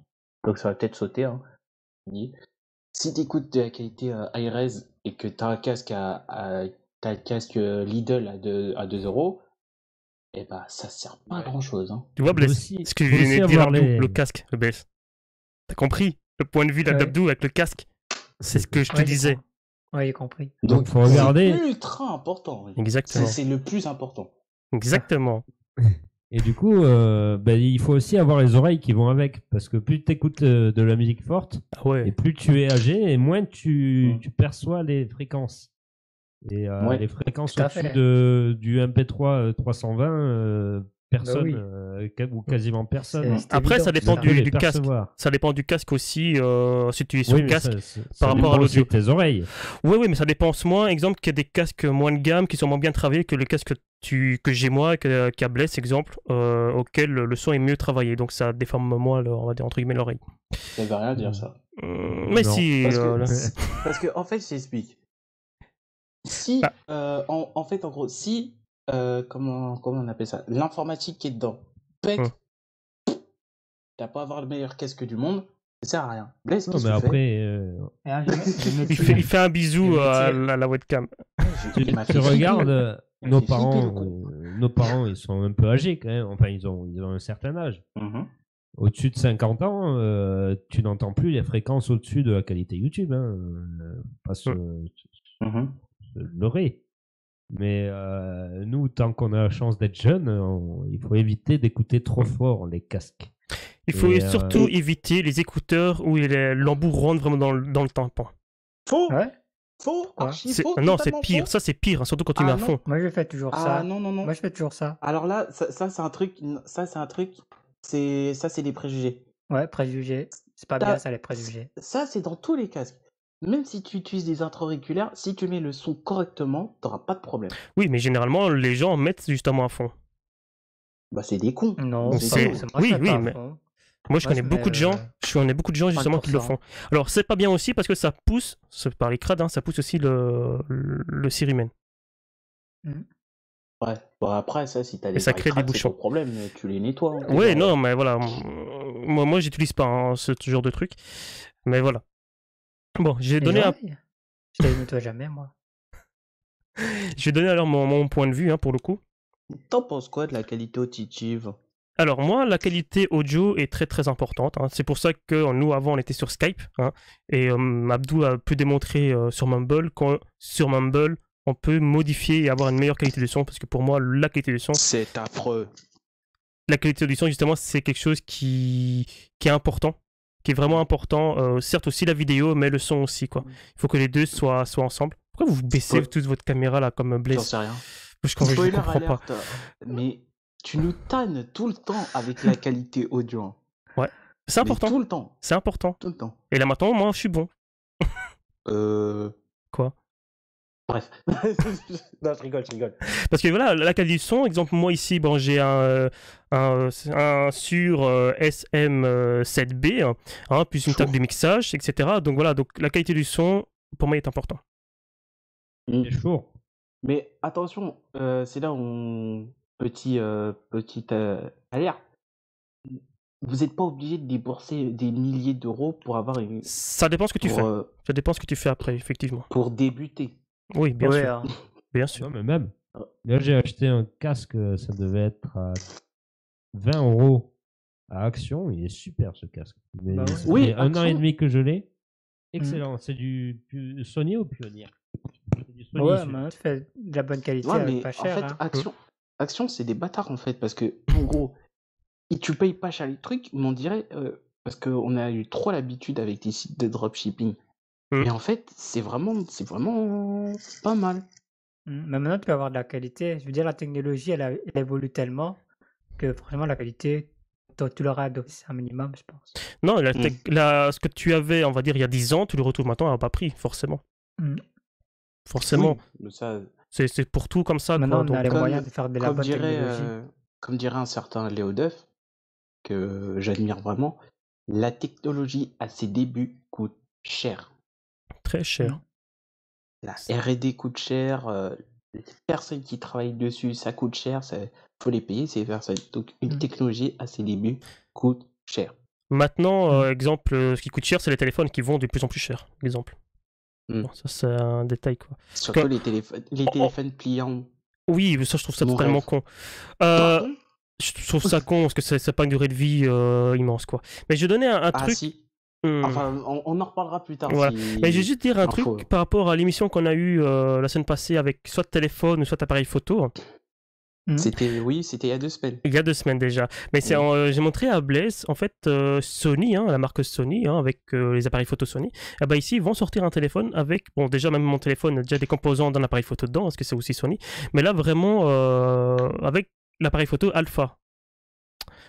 Speaker 2: donc ça va peut-être sauter. Hein, je dis. Si t'écoutes de la qualité high res et que t'as un casque t'as un casque Lidl à 2 euros, et bah ça sert pas à grand chose. Hein.
Speaker 1: Tu vois,
Speaker 3: Faut
Speaker 1: Blaise,
Speaker 3: aussi-
Speaker 1: ce que je
Speaker 3: faut
Speaker 1: viens
Speaker 3: aussi
Speaker 1: de dire
Speaker 3: avoir
Speaker 1: Abdou,
Speaker 3: les-
Speaker 1: le casque, le Blaise. T'as compris le point de vue
Speaker 4: Ouais.
Speaker 1: d'Abdou avec le casque? C'est ce que je te
Speaker 4: Ouais,
Speaker 1: disais.
Speaker 4: Ouais, j'ai compris.
Speaker 3: Donc, faut regarder.
Speaker 2: C'est ultra important. Oui.
Speaker 1: Exactement.
Speaker 2: C'est le plus important.
Speaker 1: Exactement.
Speaker 3: Et du coup, il faut aussi avoir les oreilles qui vont avec. Parce que plus tu écoutes de la musique forte,
Speaker 1: Ah
Speaker 3: et
Speaker 1: ouais.
Speaker 3: plus tu es âgé, et moins tu
Speaker 2: Mm.
Speaker 3: perçois les fréquences. Et
Speaker 2: Ouais.
Speaker 3: les fréquences
Speaker 4: Tout à
Speaker 3: au-dessus
Speaker 4: fait.
Speaker 3: du MP3 320, personne,
Speaker 4: oui.
Speaker 3: ou quasiment personne.
Speaker 4: C'est
Speaker 1: Après,
Speaker 4: évident,
Speaker 1: ça dépend
Speaker 3: ne
Speaker 4: ça.
Speaker 3: peut les
Speaker 1: du casque.
Speaker 3: percevoir.
Speaker 1: Ça dépend du casque aussi, si tu es sur
Speaker 3: Oui, mais
Speaker 1: casque.
Speaker 3: ça
Speaker 1: par rapport à
Speaker 3: dépend aussi
Speaker 1: l'audio.
Speaker 3: de tes oreilles.
Speaker 1: Oui, mais ça dépense moins. Exemple, qu'il y a des casques moins de gamme qui sont moins bien travaillés que le casque que j'ai moi, qu'a Bless, exemple, auquel le son est mieux travaillé. Donc ça déforme moins, on va dire, entre guillemets, l'oreille.
Speaker 2: Ça veut rien dire ça.
Speaker 1: Mais
Speaker 3: Non.
Speaker 1: si.
Speaker 2: Parce que en fait, je t'explique. Si, en fait, en gros, si, comment on appelle ça, l'informatique qui est dedans pète, t'as pas à avoir le meilleur casque du monde, ça sert à rien. Blaise,
Speaker 3: Non,
Speaker 2: qu'est-ce
Speaker 3: mais
Speaker 2: que tu fais?
Speaker 3: après,
Speaker 4: Ah, je me
Speaker 1: il
Speaker 4: tire.
Speaker 1: fait un bisou
Speaker 4: Je me
Speaker 1: à
Speaker 4: tire.
Speaker 1: la webcam.
Speaker 2: Il m'a
Speaker 3: tu
Speaker 2: fait flipper.
Speaker 3: regardes
Speaker 2: Il m'a
Speaker 3: nos
Speaker 2: fait flipper,
Speaker 3: parents,
Speaker 2: le con.
Speaker 3: nos parents, ils sont un peu âgés quand même. Enfin, ils ont un certain âge.
Speaker 2: Mhm.
Speaker 3: Au-dessus de 50 ans, tu n'entends plus les fréquences au-dessus de la qualité YouTube. Hein. Pas se
Speaker 2: Mhm.
Speaker 3: leurrer. Mais nous, tant qu'on a la chance d'être jeune, il faut éviter d'écouter trop fort les casques.
Speaker 1: Il faut
Speaker 3: Et,
Speaker 1: surtout éviter les écouteurs où l'embout rentre vraiment dans le tympan.
Speaker 2: Faux,
Speaker 4: Ouais.
Speaker 2: faux,
Speaker 4: Pourquoi
Speaker 2: archi faux.
Speaker 1: Non, c'est
Speaker 2: totalement
Speaker 1: pire.
Speaker 2: faux.
Speaker 1: Ça, c'est pire, hein, surtout quand tu mets à
Speaker 2: non.
Speaker 1: fond.
Speaker 4: Moi, je fais toujours
Speaker 2: Ah
Speaker 4: ça.
Speaker 2: non, non, non.
Speaker 4: Moi, je fais toujours ça.
Speaker 2: Alors là, ça c'est un truc, c'est des préjugés.
Speaker 4: Ouais, préjugés. C'est pas
Speaker 2: T'as-
Speaker 4: bien, ça, les préjugés.
Speaker 2: Ça, c'est dans tous les casques. Même si tu utilises des intra-auriculaires, si tu mets le son correctement, t'auras pas de problème.
Speaker 1: Oui, mais généralement, les gens mettent justement à fond.
Speaker 2: Bah, c'est des cons.
Speaker 4: Non,
Speaker 1: Donc
Speaker 4: c'est
Speaker 1: c'est-
Speaker 4: pas forcément.
Speaker 1: oui,
Speaker 4: je mets
Speaker 1: oui,
Speaker 4: pas à
Speaker 1: mais-
Speaker 4: fond.
Speaker 1: Moi, je
Speaker 4: Moi,
Speaker 1: connais
Speaker 4: je
Speaker 1: beaucoup
Speaker 4: mets,
Speaker 1: de gens. Je connais beaucoup de gens justement qui le
Speaker 4: 30%.
Speaker 1: font. Alors, c'est pas bien aussi parce que ça pousse, c'est par les crades, hein, ça pousse aussi le cérumen.
Speaker 2: Ouais. Bon, après, ça, si t'as des
Speaker 1: ça crée des
Speaker 2: cracks, c'est
Speaker 1: bouchons.
Speaker 2: ton problème, tu les nettoies. Hein,
Speaker 1: Ouais,
Speaker 2: tes
Speaker 1: non,
Speaker 2: oreilles.
Speaker 1: mais voilà. Moi, j'utilise pas hein, ce genre de truc. Mais voilà. Bon, j'ai
Speaker 4: Les
Speaker 1: donné,
Speaker 4: oreilles Je les nettoie jamais, moi.
Speaker 1: je vais donner alors mon point de vue hein, pour le coup.
Speaker 2: T'en penses quoi de la qualité auditive?
Speaker 1: Alors moi, la qualité audio est très très importante. Hein. C'est pour ça que nous, avant, on était sur Skype. Hein, et Abdou a pu démontrer sur Mumble sur Mumble, on peut modifier et avoir une meilleure qualité de son. Parce que pour moi, la qualité de son,
Speaker 2: C'est affreux.
Speaker 1: la qualité du son, justement, c'est quelque chose qui est important, qui est vraiment important. Certes aussi la vidéo, mais le son aussi. Quoi. Il faut que les deux soient ensemble. Pourquoi vous baissez
Speaker 2: Ouais.
Speaker 1: toute votre caméra là comme
Speaker 2: J'en
Speaker 1: Blaze?
Speaker 2: sais rien.
Speaker 1: Je
Speaker 2: Spoiler
Speaker 1: comprends pas.
Speaker 2: alert. Mais tu nous tannes tout le temps avec la qualité audio. hein.
Speaker 1: C'est
Speaker 2: Mais
Speaker 1: important.
Speaker 2: tout le temps.
Speaker 1: C'est important.
Speaker 2: Tout le temps.
Speaker 1: Et là maintenant, moi, je suis bon. Quoi?
Speaker 2: Bref. Non, je rigole.
Speaker 1: Parce que voilà, la qualité du son, exemple, moi ici, bon, j'ai un sur SM7B, hein, plus une table de mixage, etc. Donc voilà, donc la qualité du son, pour moi, est important.
Speaker 3: C'est chaud.
Speaker 2: Mais attention, c'est là où petite alerte. Vous n'êtes pas obligé de débourser des milliers d'euros pour avoir
Speaker 1: Ça dépend ce que tu fais. Ça dépend ce que tu fais après, effectivement.
Speaker 2: pour débuter.
Speaker 1: Oui, bien
Speaker 4: Ouais,
Speaker 1: sûr.
Speaker 4: hein.
Speaker 1: Bien sûr.
Speaker 3: Non, mais même. Là, j'ai acheté un casque, ça devait être à 20 euros à Action. Il est super ce casque. Mais
Speaker 4: Bah ouais.
Speaker 3: ça fait
Speaker 2: Oui,
Speaker 3: un an et
Speaker 2: Action.
Speaker 3: demi que je l'ai. Excellent. C'est du Sony ou Pioneer? C'est du Sony,
Speaker 4: Ouais,
Speaker 3: celui-là.
Speaker 4: mais tu fais de la bonne qualité
Speaker 2: Ouais,
Speaker 4: avec
Speaker 2: mais
Speaker 4: pas
Speaker 2: en
Speaker 4: cher.
Speaker 2: fait,
Speaker 4: Hein.
Speaker 2: Action, c'est des bâtards en fait, parce que en gros, tu payes pas cher les trucs, mais on dirait parce qu'on a eu trop l'habitude avec des sites de dropshipping. Mais en fait, c'est vraiment pas mal.
Speaker 4: Mais maintenant, tu peux avoir de la qualité. Je veux dire, la technologie, elle évolue tellement que franchement, la qualité, tu l'auras d'office un minimum, je pense.
Speaker 1: Non, ce que tu avais, on va dire, il y a 10 ans, tu le retrouves maintenant à bas prix, forcément.
Speaker 4: Mm.
Speaker 1: Forcément.
Speaker 2: Oui, mais ça,
Speaker 1: C'est pour tout comme ça.
Speaker 4: Maintenant,
Speaker 1: Quoi,
Speaker 4: on a
Speaker 1: donc,
Speaker 4: les moyens de faire de la
Speaker 2: comme
Speaker 4: bonne technologie.
Speaker 2: comme dirait un certain Léo Duff, que j'admire vraiment, la technologie à ses débuts coûte cher.
Speaker 1: très cher.
Speaker 2: La R&D coûte cher, les personnes qui travaillent dessus, ça coûte cher, faut les payer, ces personnes. Donc une technologie à ses débuts coûte cher.
Speaker 1: Maintenant, exemple, ce qui coûte cher, c'est les téléphones qui vont de plus en plus cher. Exemple.
Speaker 2: Mm.
Speaker 1: Bon, ça, c'est un détail, quoi.
Speaker 2: Surtout les téléphones pliants.
Speaker 1: Oui, mais ça, je trouve ça
Speaker 2: Mon
Speaker 1: totalement
Speaker 2: rêve.
Speaker 1: con.
Speaker 2: Pardon
Speaker 1: Je trouve ça con parce que c'est pas une durée de vie immense, quoi. Mais je vais donner un
Speaker 2: Ah
Speaker 1: truc.
Speaker 2: si. Enfin, on en reparlera plus tard.
Speaker 1: Voilà.
Speaker 2: Si...
Speaker 1: Mais je vais juste dire un
Speaker 2: Info.
Speaker 1: truc par rapport à l'émission qu'on a eue la semaine passée avec soit téléphone ou soit appareil photo.
Speaker 2: C'était il y a 2 semaines.
Speaker 1: Il y a 2 semaines déjà. Mais j'ai montré à Blaise, en fait, Sony, la marque Sony, avec les appareils photo Sony. Et ben ici, ils vont sortir un téléphone avec, bon, déjà même mon téléphone a déjà des composants d'un appareil photo dedans, parce que c'est aussi Sony. Mais là, vraiment, avec l'appareil photo Alpha.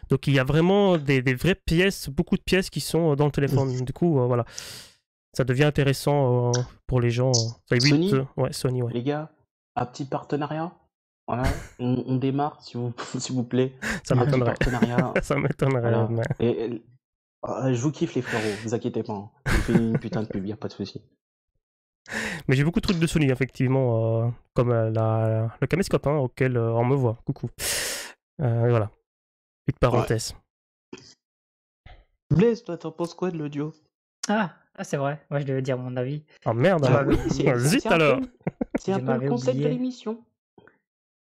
Speaker 1: Donc il y a vraiment des vraies pièces, beaucoup de pièces qui sont dans le téléphone. Du coup, voilà. Ça devient intéressant pour les gens.
Speaker 2: Sony
Speaker 1: Ouais, Sony, ouais.
Speaker 2: Les gars, un petit partenariat. Voilà, on démarre, s'il vous plaît.
Speaker 1: Ça
Speaker 2: Un petit
Speaker 1: m'étonnerait.
Speaker 2: partenariat.
Speaker 1: Ça m'étonnerait.
Speaker 2: Voilà.
Speaker 1: Mais...
Speaker 2: Je vous kiffe les frérots, vous inquiétez pas. Hein. Je fais une putain de pub, y a pas de souci.
Speaker 1: Mais j'ai beaucoup de trucs de Sony, effectivement, comme le caméscope auquel on me voit. Coucou. Voilà. Petite parenthèse.
Speaker 2: Blaise, toi, t'en penses quoi de l'audio?
Speaker 4: Ah, c'est vrai. Moi, je devais dire mon avis.
Speaker 1: Oh merde, zut alors.
Speaker 2: C'est un peu le concept de l'émission.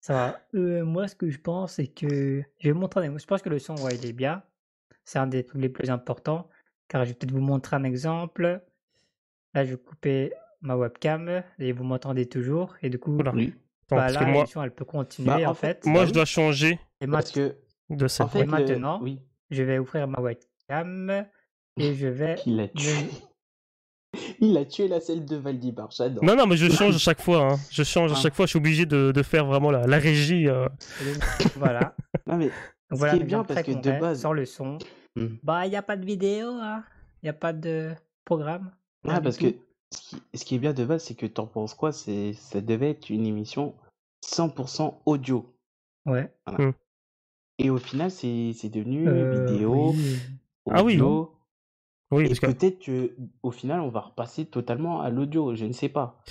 Speaker 4: Ça va. Moi, ce que je pense, c'est que... Je vais vous montrer je pense que le son, ouais, il est bien. C'est un des trucs les plus importants. Car je vais peut-être vous montrer un exemple. Là, je vais couper ma webcam et vous m'entendez toujours. Et du coup,
Speaker 2: Oui.
Speaker 1: Attends, parce
Speaker 4: là,
Speaker 1: que moi...
Speaker 4: l'émission, elle peut continuer, en fait.
Speaker 1: Moi, je dois changer
Speaker 4: Et
Speaker 2: Parce que...
Speaker 1: de cette...
Speaker 2: En fait,
Speaker 4: maintenant, je vais ouvrir ma webcam et je vais...
Speaker 2: Il a tué la selle de Valdibar, j'adore.
Speaker 1: Non, mais je change à chaque fois. Je change à chaque fois. Je suis obligé de faire vraiment la régie.
Speaker 4: Voilà.
Speaker 2: Non, mais
Speaker 4: Donc,
Speaker 2: ce qui est bien, parce que de base...
Speaker 4: Sans le son. Bah, il n'y a pas de vidéo, hein. Il n'y a pas de programme.
Speaker 2: Parce que ce qui est bien de base, c'est que t'en penses quoi? Ça devait être une émission 100% audio.
Speaker 4: Ouais.
Speaker 2: Voilà. Et au final, c'est devenu vidéo,
Speaker 1: audio. Oui,
Speaker 2: et peut-être qu'au final, on va repasser totalement à l'audio, je ne sais pas.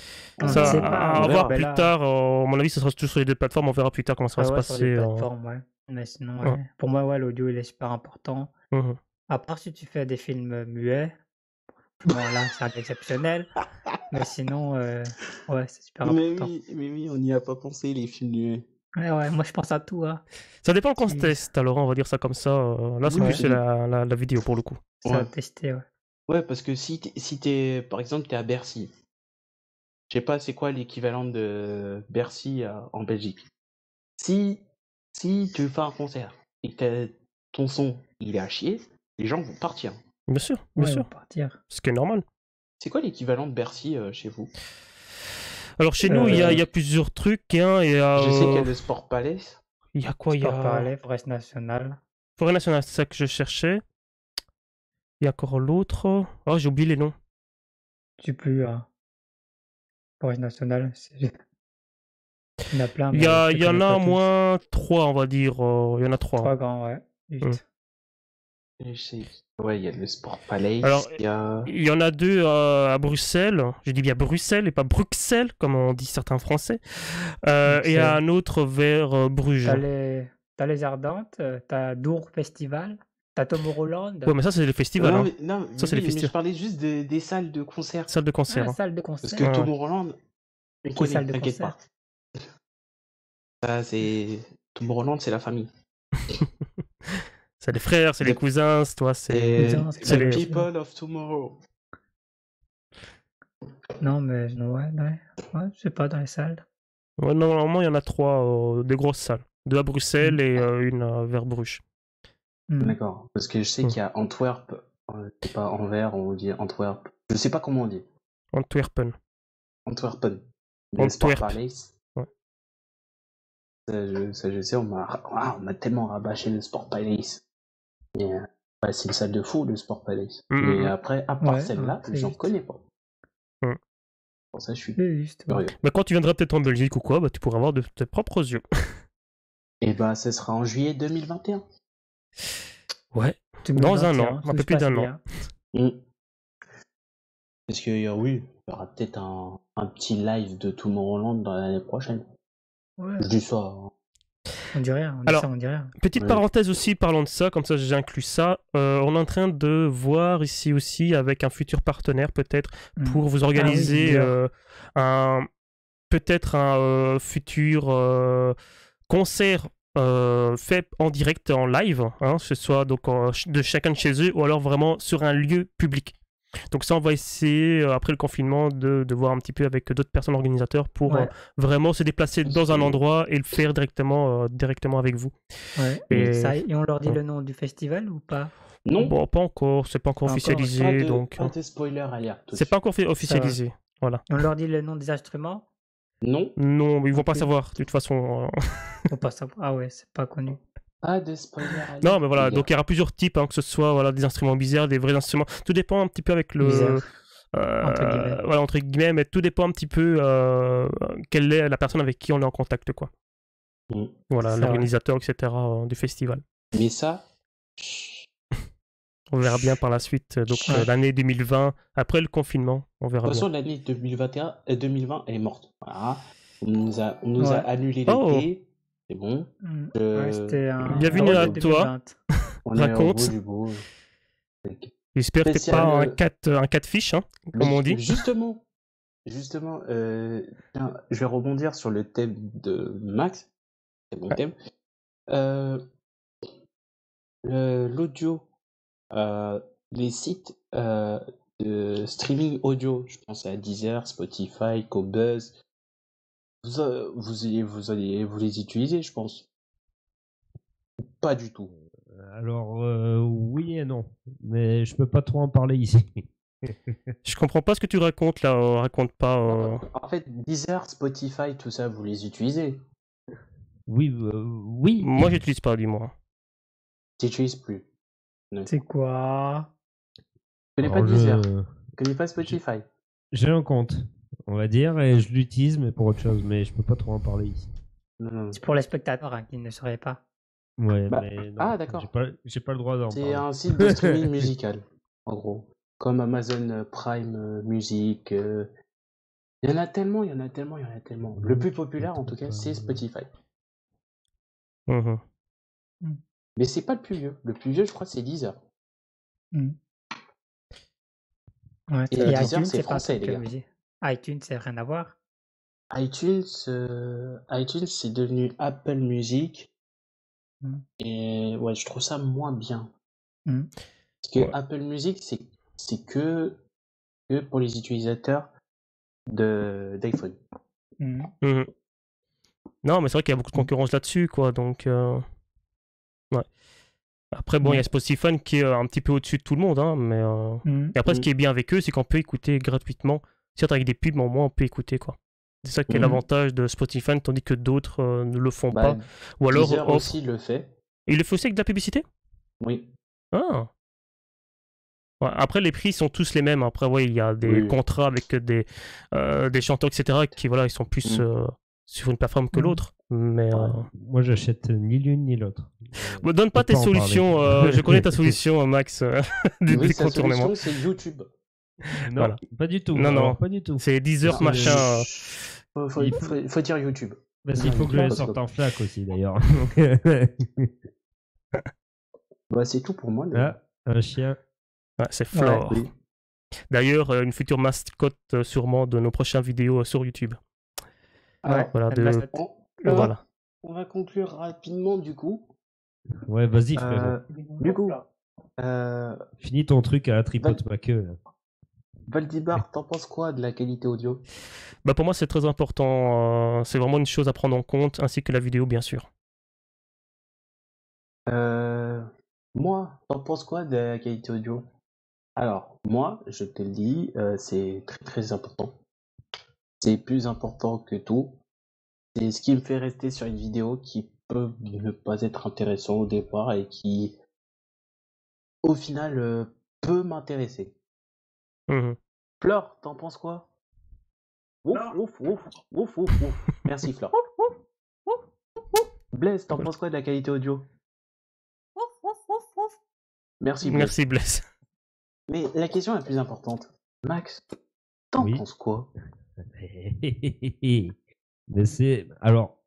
Speaker 1: Ça, à voir plus tard, à mon avis, ça sera toujours sur les 2 plateformes, on verra plus tard comment ça va se passer.
Speaker 4: Sur les plateformes, ouais. Mais sinon, pour moi, l'audio, il est super important. À part si tu fais des films muets, bon, là, c'est exceptionnel. Mais sinon, c'est super important.
Speaker 2: Mais oui, on n'y a pas pensé, les films muets.
Speaker 4: Ouais, moi je pense à tout.
Speaker 1: Ça dépend quand on se teste, alors on va dire ça comme ça. Là, c'est plus la vidéo pour le coup.
Speaker 4: Ça va tester, ouais.
Speaker 2: Ouais, parce que si t'es, par exemple, t'es à Bercy, je sais pas c'est quoi l'équivalent de Bercy en Belgique. Si tu fais un concert et que ton son il est à chier, les gens vont partir.
Speaker 1: Bien sûr, bien sûr.
Speaker 4: Vont partir.
Speaker 1: Ce qui est normal.
Speaker 2: C'est quoi l'équivalent de Bercy chez vous?
Speaker 1: Alors chez nous, il y a plusieurs trucs.
Speaker 2: Je sais qu'il y a le Sport Palace.
Speaker 1: Il y a quoi?
Speaker 4: Sport Palace, Forest National.
Speaker 1: Forêt Nationale, c'est ça que je cherchais. Il y a encore l'autre. Oh, j'ai oublié les noms.
Speaker 4: Je sais plus. Forest National. Il y en a plein.
Speaker 1: Il y en a au moins 3, on va dire. Il y en a 3.
Speaker 4: 3 grands, ouais.
Speaker 2: Ouais, il y a le Sport Palace,
Speaker 1: Alors,
Speaker 2: il y a...
Speaker 1: il y en a deux à Bruxelles. Je dis bien Bruxelles et pas Bruxelles, comme on dit certains Français. Et un autre vers Bruges.
Speaker 4: T'as les Ardentes, t'as Dour Festival, t'as Tomorrowland.
Speaker 1: Ouais, mais ça, c'est le festival.
Speaker 2: Non,
Speaker 1: Hein.
Speaker 2: mais, non,
Speaker 1: Ça, c'est les
Speaker 2: mais
Speaker 1: festivals.
Speaker 2: je parlais juste des salles de concert.
Speaker 1: Salle de concert. Hein.
Speaker 4: Salle de
Speaker 2: Parce
Speaker 4: concert.
Speaker 2: que
Speaker 1: Ouais.
Speaker 2: Tomorrowland, on
Speaker 4: Qui
Speaker 2: connaît,
Speaker 4: salle de
Speaker 2: t'inquiète
Speaker 4: concert?
Speaker 2: pas. Ça, c'est... Tomorrowland, c'est la famille.
Speaker 1: C'est les frères, c'est les
Speaker 2: The-
Speaker 1: cousins, toi, c'est.
Speaker 4: Cousins,
Speaker 1: c'est
Speaker 2: The
Speaker 1: les-
Speaker 2: people of tomorrow.
Speaker 4: Non, mais ouais, je sais pas, dans les salles.
Speaker 1: Ouais, normalement, il y en a trois, des grosses salles. Deux à Bruxelles et une vers Bruges.
Speaker 2: D'accord. Parce que je sais qu'il y a Antwerp, c'est pas Anvers, on dit Antwerp. Je sais pas comment on dit.
Speaker 1: Antwerpen.
Speaker 2: Antwerpen. Le Sport
Speaker 1: Antwerp.
Speaker 2: Palace.
Speaker 1: Ouais.
Speaker 2: Ça, je sais, on m'a tellement rabâché le Sport Palace. Et, ouais, c'est une salle de fou, le Sport Palace. Mais après, à part
Speaker 4: Ouais,
Speaker 2: celle-là,
Speaker 4: c'est
Speaker 2: j'en
Speaker 4: juste.
Speaker 2: connais pas.
Speaker 1: Mm.
Speaker 2: Pour ça, je suis
Speaker 4: C'est juste. Ouais.
Speaker 2: curieux.
Speaker 1: Mais quand tu viendras peut-être en Belgique ou quoi, bah, tu pourras voir de tes propres yeux.
Speaker 2: Et bah, ce sera en juillet 2021.
Speaker 1: Ouais. Dans un
Speaker 4: 2021,
Speaker 1: an, un
Speaker 4: tout
Speaker 1: peu
Speaker 4: se
Speaker 1: plus
Speaker 4: passe
Speaker 1: d'un an.
Speaker 4: bien.
Speaker 2: Parce que, oui, il y aura peut-être un petit live de Tomorrowland dans l'année prochaine.
Speaker 4: Ouais.
Speaker 2: Je dis ça. Hein.
Speaker 4: On dit rien, on dit
Speaker 1: Alors,
Speaker 4: ça, on dit rien.
Speaker 1: Petite
Speaker 2: Ouais.
Speaker 1: parenthèse aussi, parlant de ça, comme ça j'ai inclus ça. On est en train de voir ici aussi avec un futur partenaire peut-être pour vous organiser peut-être un futur concert fait en direct, en live, hein, que ce soit donc de chacun de chez eux ou alors vraiment sur un lieu public. Donc ça, on va essayer, après le confinement, de voir un petit peu avec d'autres personnes organisateurs pour
Speaker 4: Ouais.
Speaker 1: vraiment se déplacer dans un endroit et le faire directement avec vous.
Speaker 4: Ouais. Et on leur dit le nom du festival ou pas?
Speaker 2: Non,
Speaker 1: Bon, pas encore, c'est pas encore
Speaker 4: Pas encore,
Speaker 1: officialisé, donc...
Speaker 2: pas de spoiler alert. tout de
Speaker 1: C'est pas
Speaker 2: suite.
Speaker 1: encore officialisé, voilà.
Speaker 4: Et on leur dit le nom des instruments?
Speaker 2: Non,
Speaker 1: Non, mais ils vont pas
Speaker 4: Ok.
Speaker 1: savoir, de toute façon.
Speaker 4: Faut pas savoir. Ah ouais, c'est pas connu.
Speaker 2: pas de spoiler alert.
Speaker 1: Non, mais voilà,
Speaker 2: les gars.
Speaker 1: donc il y aura plusieurs types, hein, que ce soit voilà, des instruments bizarres, des vrais instruments. Tout dépend un petit peu avec le...
Speaker 4: Bizarre. Entre guillemets.
Speaker 1: Voilà, entre guillemets, mais tout dépend un petit peu quelle est la personne avec qui on est en contact, quoi.
Speaker 2: Mm.
Speaker 1: Voilà,
Speaker 4: C'est
Speaker 1: l'organisateur, etc. Du festival.
Speaker 2: Mais ça,
Speaker 1: On verra bien par la suite, donc
Speaker 4: Ouais.
Speaker 1: l'année 2020, après le confinement, on
Speaker 2: de
Speaker 1: verra
Speaker 2: toute
Speaker 1: bien.
Speaker 2: façon, l'année 2020 est morte. Voilà. On nous a
Speaker 4: Ouais.
Speaker 2: annulé
Speaker 1: Oh.
Speaker 2: l'été. C'est bon.
Speaker 4: Ouais, c'était un...
Speaker 1: Bienvenue à
Speaker 4: ouais,
Speaker 1: toi.
Speaker 4: 2020.
Speaker 2: On est au
Speaker 1: Raconte.
Speaker 2: bout du bout.
Speaker 1: J'espère que t'es
Speaker 2: Spécial,
Speaker 1: pas un 4 fiches, hein, comme on dit.
Speaker 2: Justement, tiens, je vais rebondir sur le thème de Max. C'est mon thème. L'audio, les sites de streaming audio, je pense à Deezer, Spotify, Qobuz, vous les utiliser, je pense. Pas du tout.
Speaker 3: Alors, oui et non. Mais je peux pas trop en parler ici.
Speaker 1: Je comprends pas ce que tu racontes là, raconte pas.
Speaker 2: En fait, Deezer, Spotify, tout ça, vous les utilisez.
Speaker 3: Oui, oui.
Speaker 1: Moi, j'utilise pas, dis-moi.
Speaker 2: T'utilises plus.
Speaker 4: C'est quoi?
Speaker 2: Je connais pas
Speaker 3: Alors,
Speaker 2: Deezer. Je connais pas Spotify.
Speaker 3: J'ai un compte, on va dire, et je l'utilise, mais pour autre chose. Mais je peux pas trop en parler ici.
Speaker 2: Non.
Speaker 4: C'est pour les spectateurs hein, qui ne sauraient pas.
Speaker 3: Ouais,
Speaker 2: Bah,
Speaker 3: mais non,
Speaker 2: ah, d'accord.
Speaker 3: J'ai pas le droit d'en
Speaker 2: C'est
Speaker 3: parler.
Speaker 2: un site de streaming musical, en gros. Comme Amazon Prime Music. Il y en a tellement. Le plus populaire, en tout cas, c'est Spotify.
Speaker 1: Mhm.
Speaker 2: Mais c'est pas le plus vieux. Le plus vieux, je crois, c'est Deezer.
Speaker 4: Ouais,
Speaker 2: Et
Speaker 4: et
Speaker 2: Deezer,
Speaker 4: iTunes,
Speaker 2: c'est
Speaker 4: c'est pas un
Speaker 2: français,
Speaker 4: truc
Speaker 2: les
Speaker 4: que
Speaker 2: gars.
Speaker 4: vous dites. iTunes, c'est rien à voir.
Speaker 2: iTunes, c'est devenu Apple Music. Et ouais, je trouve ça moins bien. Parce que
Speaker 1: Ouais.
Speaker 2: Apple Music, c'est que pour les utilisateurs d'iPhone.
Speaker 1: Mhm. Non, mais c'est vrai qu'il y a beaucoup de concurrence là-dessus, quoi. Donc, ouais. Après, bon, il y a Spotify qui est un petit peu au-dessus de tout le monde, hein. Mais et après, ce qui est bien avec eux, c'est qu'on peut écouter gratuitement. Certes, avec des pubs, mais au moins, on peut écouter, quoi. C'est ça qui est l'avantage de Spotify, tandis que d'autres ne le font pas. Ou alors,
Speaker 2: Deezer aussi le fait.
Speaker 1: Et il le fait aussi avec de la publicité?
Speaker 2: Oui.
Speaker 1: Ah. Ouais, après, les prix sont tous les mêmes. Après, ouais, il y a des contrats avec des chanteurs, etc., qui, voilà, ils sont plus sur une plateforme que l'autre. Mais
Speaker 3: Moi, j'achète ni l'une ni l'autre.
Speaker 1: me donne pas
Speaker 3: on
Speaker 1: tes
Speaker 3: peut en parler.
Speaker 1: solutions. Je connais ta solution, Max, du
Speaker 2: Oui, sa
Speaker 1: décontournement.
Speaker 2: solution, c'est YouTube.
Speaker 3: Non,
Speaker 1: Voilà.
Speaker 3: pas du tout.
Speaker 1: Non,
Speaker 3: Alors,
Speaker 1: non.
Speaker 3: pas du tout.
Speaker 1: C'est 10 heures
Speaker 3: Non,
Speaker 1: machin.
Speaker 2: Faut dire YouTube.
Speaker 3: Parce qu'il faut que je
Speaker 2: Non,
Speaker 3: le
Speaker 2: parce
Speaker 3: sorte
Speaker 2: que-
Speaker 3: en flac aussi, d'ailleurs.
Speaker 2: Bah, c'est tout pour moi.
Speaker 3: Ah, un chien.
Speaker 1: Ouais, c'est Flore.
Speaker 2: Oui.
Speaker 1: D'ailleurs, une future mascotte sûrement de nos prochaines vidéos sur YouTube.
Speaker 2: Alors,
Speaker 1: Voilà,
Speaker 4: La mascotte.
Speaker 1: Voilà.
Speaker 2: on va conclure rapidement du coup.
Speaker 3: Ouais, vas-y, frérot.
Speaker 2: Du coup,
Speaker 3: Finis ton truc à la tripote ma queue. Là.
Speaker 2: Valdibar, t'en penses quoi de la qualité audio?
Speaker 1: Bah pour moi, c'est très important. C'est vraiment une chose à prendre en compte, ainsi que la vidéo, bien sûr.
Speaker 2: Moi, t'en penses quoi de la qualité audio? Alors, moi, je te le dis, c'est très très important. C'est plus important que tout. C'est ce qui me fait rester sur une vidéo qui peut ne pas être intéressant au départ et qui, au final, peut m'intéresser.
Speaker 1: Mhm.
Speaker 2: Fleur, t'en penses quoi? Ouf, ouf, ouf, ouf, ouf, ouf. Merci, Fleur. Blaise, t'en penses quoi de la qualité audio? Merci, Blaise.
Speaker 1: Merci, Blaise.
Speaker 2: Mais la question la plus importante, Max, t'en
Speaker 3: Oui.
Speaker 2: penses quoi?
Speaker 3: Mais c'est alors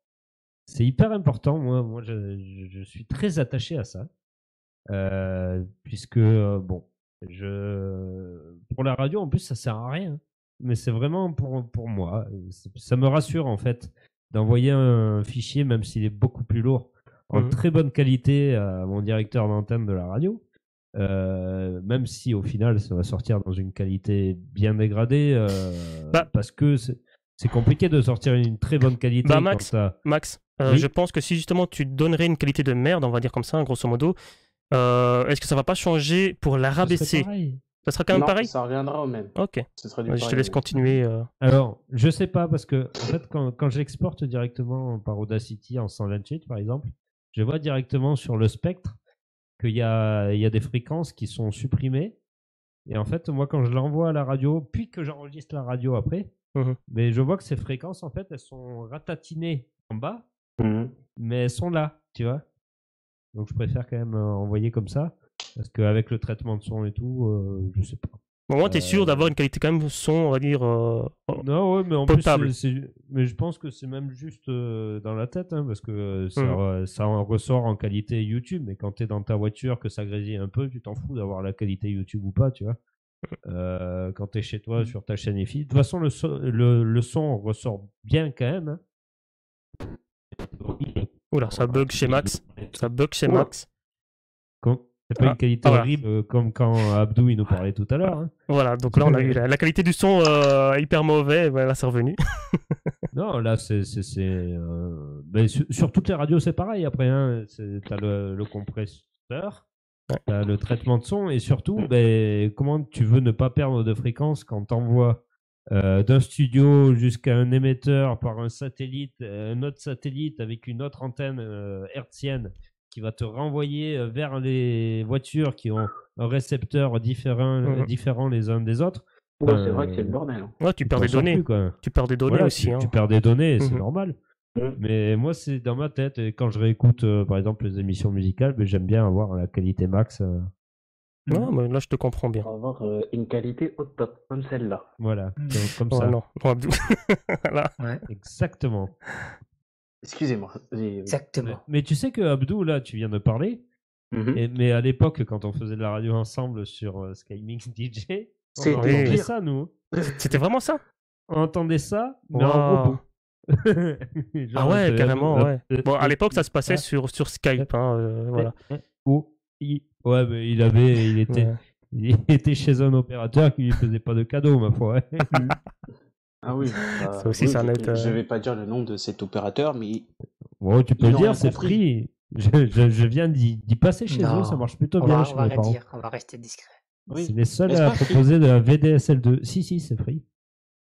Speaker 3: c'est hyper important. Moi je suis très attaché à ça, puisque bon, pour la radio en plus ça sert à rien, mais c'est vraiment pour moi. Ça me rassure en fait d'envoyer un fichier, même s'il est beaucoup plus lourd, en
Speaker 1: Mhm.
Speaker 3: très bonne qualité à mon directeur d'antenne de la radio. Même si au final ça va sortir dans une qualité bien dégradée,
Speaker 1: Bah.
Speaker 3: parce que c'est compliqué de sortir une très bonne qualité.
Speaker 1: Bah,
Speaker 3: quand
Speaker 1: Max,
Speaker 3: t'as-
Speaker 1: Max,
Speaker 3: Oui.
Speaker 1: je pense que si justement tu donnerais une qualité de merde, on va dire comme ça, grosso modo, est-ce que ça va pas changer pour la
Speaker 3: ce serait
Speaker 1: rabaisser?
Speaker 3: pareil.
Speaker 1: Ça sera quand même
Speaker 2: Non,
Speaker 1: pareil?
Speaker 2: ça reviendra au même.
Speaker 1: Ok.
Speaker 2: Ce sera du
Speaker 1: Je te
Speaker 2: pareil
Speaker 1: laisse
Speaker 2: au même.
Speaker 1: continuer.
Speaker 3: Alors, je sais pas, parce que en fait, quand j'exporte directement par Audacity en 128 par exemple, je vois directement sur le spectre qu'il y a des fréquences qui sont supprimées. Et en fait, moi, quand je l'envoie à la radio, puis que j'enregistre la radio après,
Speaker 1: Mhm.
Speaker 3: mais je vois que ces fréquences, en fait, elles sont ratatinées en bas,
Speaker 2: Mhm.
Speaker 3: mais elles sont là, tu vois. Donc, je préfère quand même envoyer comme ça, parce qu'avec le traitement de son et tout, je sais pas.
Speaker 1: Au moins, t'es sûr d'avoir une qualité quand même son, on va dire.
Speaker 3: Non, ouais, mais en
Speaker 1: Potable.
Speaker 3: plus, mais je pense que c'est même juste dans la tête, hein, parce que
Speaker 1: Mhm.
Speaker 3: ça en ressort en qualité YouTube, mais quand tu es dans ta voiture, que ça grésille un peu, tu t'en fous d'avoir la qualité YouTube ou pas, tu vois. Quand tu es chez toi sur ta chaîne EFI. De toute façon, le son ressort bien quand même. Hein.
Speaker 1: Oula, ça bug chez Max. Ça bug chez
Speaker 2: Oula.
Speaker 1: Max.
Speaker 3: C'est pas
Speaker 1: Ah,
Speaker 3: une qualité
Speaker 1: voilà.
Speaker 3: horrible comme quand Abdou il nous parlait tout à l'heure. Hein.
Speaker 1: Voilà, donc là, on a eu la qualité du son hyper mauvais. Ben, là, c'est revenu.
Speaker 3: Non, là, mais sur toutes les radios, c'est pareil. Après, hein, t'as le compresseur,
Speaker 1: Ouais.
Speaker 3: t'as le traitement de son, et surtout, ben, comment tu veux ne pas perdre de fréquence quand t'envoies d'un studio jusqu'à un émetteur par un satellite, un autre satellite avec une autre antenne hertzienne qui va te renvoyer vers les voitures qui ont un récepteur différent les uns des autres.
Speaker 2: Ouais, c'est vrai que c'est le bordel. Hein.
Speaker 1: Ouais, tu perds des
Speaker 3: t'en sors
Speaker 1: données.
Speaker 3: plus, quoi.
Speaker 1: Tu perds des données
Speaker 3: Voilà,
Speaker 1: aussi.
Speaker 3: tu perds des données, c'est
Speaker 1: Mhm.
Speaker 3: normal.
Speaker 2: Mhm.
Speaker 3: Mais moi, c'est dans ma tête. Et quand je réécoute, par exemple, les émissions musicales, ben, j'aime bien avoir la qualité max.
Speaker 1: Ouais, mais là, je te comprends bien.
Speaker 2: Pour avoir une qualité au top, comme celle-là.
Speaker 3: Voilà, comme
Speaker 1: Ouais,
Speaker 3: ça.
Speaker 1: non, Abdou. Voilà.
Speaker 4: Ouais,
Speaker 3: Exactement.
Speaker 2: Excusez-moi.
Speaker 4: exactement.
Speaker 3: Mais tu sais que Abdou, là, tu viens de parler.
Speaker 2: Mhm.
Speaker 3: Mais à l'époque, quand on faisait de la radio ensemble sur Skymix DJ, on
Speaker 2: C'était
Speaker 3: entendait
Speaker 1: pire.
Speaker 3: ça, nous.
Speaker 1: C'était vraiment ça?
Speaker 3: On entendait ça, mais en
Speaker 1: Wow.
Speaker 3: robot.
Speaker 1: Ah
Speaker 3: Genre,
Speaker 1: ouais,
Speaker 3: c'est-
Speaker 1: carrément, ouais. Bon, à l'époque, ça se passait
Speaker 3: Ah.
Speaker 1: sur Skype, hein, voilà.
Speaker 3: Ouais, mais il était,
Speaker 1: Ouais.
Speaker 3: il était chez un opérateur qui lui faisait pas de cadeau, ma foi.
Speaker 2: Ah oui.
Speaker 1: Ça aussi, ça en est,
Speaker 2: Je vais pas dire le nom de cet opérateur, mais
Speaker 3: Bon, tu peux
Speaker 2: Ils
Speaker 3: le
Speaker 2: ont
Speaker 3: dire,
Speaker 2: rien
Speaker 3: c'est
Speaker 2: compris.
Speaker 3: free. Je viens d'y passer chez
Speaker 4: Non,
Speaker 3: eux, ça marche plutôt
Speaker 4: On
Speaker 3: bien
Speaker 4: va,
Speaker 3: chez
Speaker 4: on va
Speaker 3: mes
Speaker 4: rien
Speaker 3: parents.
Speaker 4: dire, on va rester discret.
Speaker 2: oui.
Speaker 3: C'est les seuls
Speaker 2: Mais c'est
Speaker 3: à
Speaker 2: pas free.
Speaker 3: proposer de la VDSL2. Si, c'est free.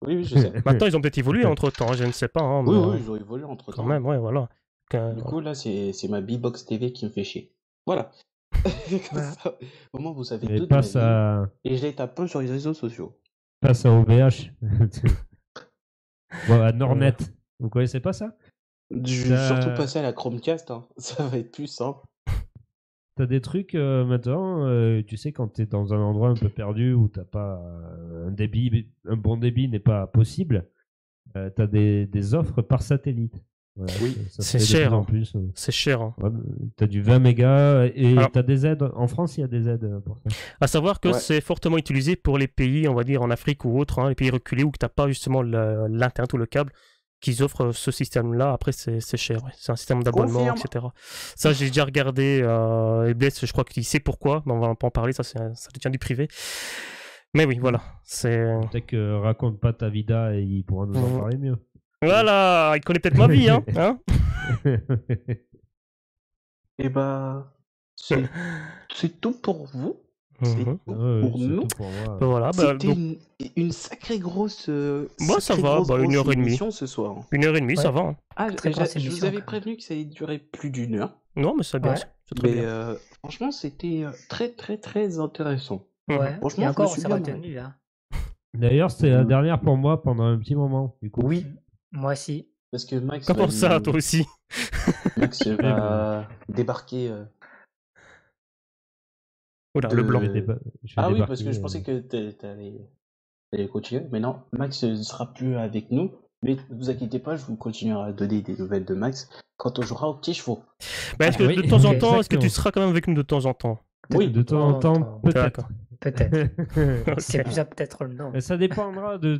Speaker 2: Oui, oui, je sais.
Speaker 1: Maintenant, ils ont peut-être évolué entre temps, je ne sais pas, hein,
Speaker 2: Oui,
Speaker 1: mais
Speaker 2: oui, ils ont évolué entre temps.
Speaker 1: quand même, ouais, voilà.
Speaker 2: Du coup, là, c'est ma Beatbox TV qui me fait chier. Voilà. Comme
Speaker 4: Voilà.
Speaker 2: ça, au moins, vous savez
Speaker 3: Et
Speaker 2: tout de ma
Speaker 3: passe
Speaker 2: vie.
Speaker 3: à
Speaker 2: Et je les tape peu sur les réseaux sociaux.
Speaker 3: OVH. Bon, à Nornet. Vous connaissez pas ça?
Speaker 2: Surtout
Speaker 3: T'as
Speaker 2: passer à la Chromecast, hein. Ça va être plus simple.
Speaker 3: t'as des trucs maintenant, tu sais, quand t'es dans un endroit un peu perdu où t'as pas un bon débit n'est pas possible, t'as des offres par satellite. Voilà,
Speaker 2: Oui.
Speaker 3: ça se
Speaker 1: C'est
Speaker 3: fait de
Speaker 1: cher,
Speaker 3: plus en
Speaker 1: hein.
Speaker 3: plus.
Speaker 1: C'est cher, hein.
Speaker 3: Ouais, t'as du 20 mégas et
Speaker 1: Alors-
Speaker 3: t'as des aides. En France, il y a des aides pour ça.
Speaker 1: À savoir que
Speaker 2: Ouais.
Speaker 1: c'est fortement utilisé pour les pays, on va dire en Afrique ou autres, hein, les pays reculés où tu n'as pas justement l'internet ou le câble, qu'ils offrent ce système-là. Après, c'est cher. Ouais. C'est un système d'abonnement,
Speaker 2: Confirme.
Speaker 1: etc. Ça, j'ai déjà regardé. Et Bless, je crois qu'il sait pourquoi, mais on va pas en parler. Ça tient du privé. Mais oui, voilà. C'est
Speaker 3: Peut-être que raconte pas ta vida et il pourra nous en
Speaker 1: Mhm.
Speaker 3: parler mieux.
Speaker 1: voilà. Il connaît peut-être ma vie, hein. Hein.
Speaker 2: Et bah, c'est tout pour vous. C'est
Speaker 1: Mhm.
Speaker 2: tout
Speaker 3: Ouais,
Speaker 2: pour
Speaker 3: c'est
Speaker 2: nous.
Speaker 3: tout pour moi.
Speaker 1: Voilà. Bah,
Speaker 2: C'était
Speaker 1: donc,
Speaker 2: une sacrée grosse,
Speaker 1: Bah, ça va,
Speaker 2: grosse,
Speaker 1: bah, 1 heure et demie.
Speaker 2: émission ce soir.
Speaker 1: 1h30, ça
Speaker 4: Ouais.
Speaker 1: va. Hein.
Speaker 2: Ah,
Speaker 4: Très grosse
Speaker 2: je vous
Speaker 4: émission,
Speaker 2: avais
Speaker 4: quand
Speaker 2: prévenu que ça allait durer plus d'une heure.
Speaker 1: Non, mais c'est bien.
Speaker 4: Ouais.
Speaker 1: C'est très
Speaker 2: Mais
Speaker 1: bien.
Speaker 2: franchement, c'était très très très intéressant.
Speaker 1: Mhm.
Speaker 4: Ouais.
Speaker 2: Franchement,
Speaker 4: Et
Speaker 2: je me
Speaker 4: encore,
Speaker 2: suis
Speaker 4: ça
Speaker 2: bien
Speaker 4: va
Speaker 2: marré.
Speaker 4: tenu, hein.
Speaker 3: D'ailleurs, c'était la dernière pour moi pendant un petit moment. Du coup.
Speaker 2: Oui,
Speaker 4: Moi aussi.
Speaker 2: parce que Max
Speaker 1: Comment ça, toi aussi?
Speaker 2: Max va débarquer.
Speaker 1: Oula,
Speaker 2: De-
Speaker 1: le blanc.
Speaker 3: Je vais je vais
Speaker 2: Ah oui,
Speaker 3: débarquer,
Speaker 2: parce que je pensais que t'allais continuer. Mais non, Max ne sera plus avec nous. Mais ne vous inquiétez pas, je vous continuerai à donner des nouvelles de Max quand on jouera aux petits chevaux.
Speaker 1: Mais est-ce que
Speaker 3: Oui,
Speaker 1: de temps en
Speaker 4: ok.
Speaker 1: temps, est-ce que tu
Speaker 3: exactement.
Speaker 1: seras quand même avec nous de temps en temps?
Speaker 2: Oui,
Speaker 3: De temps en temps, peut-être.
Speaker 1: D'accord.
Speaker 4: Peut-être.
Speaker 1: Ok.
Speaker 4: C'est plus ça, peut-être le nom.
Speaker 3: Mais ça dépendra de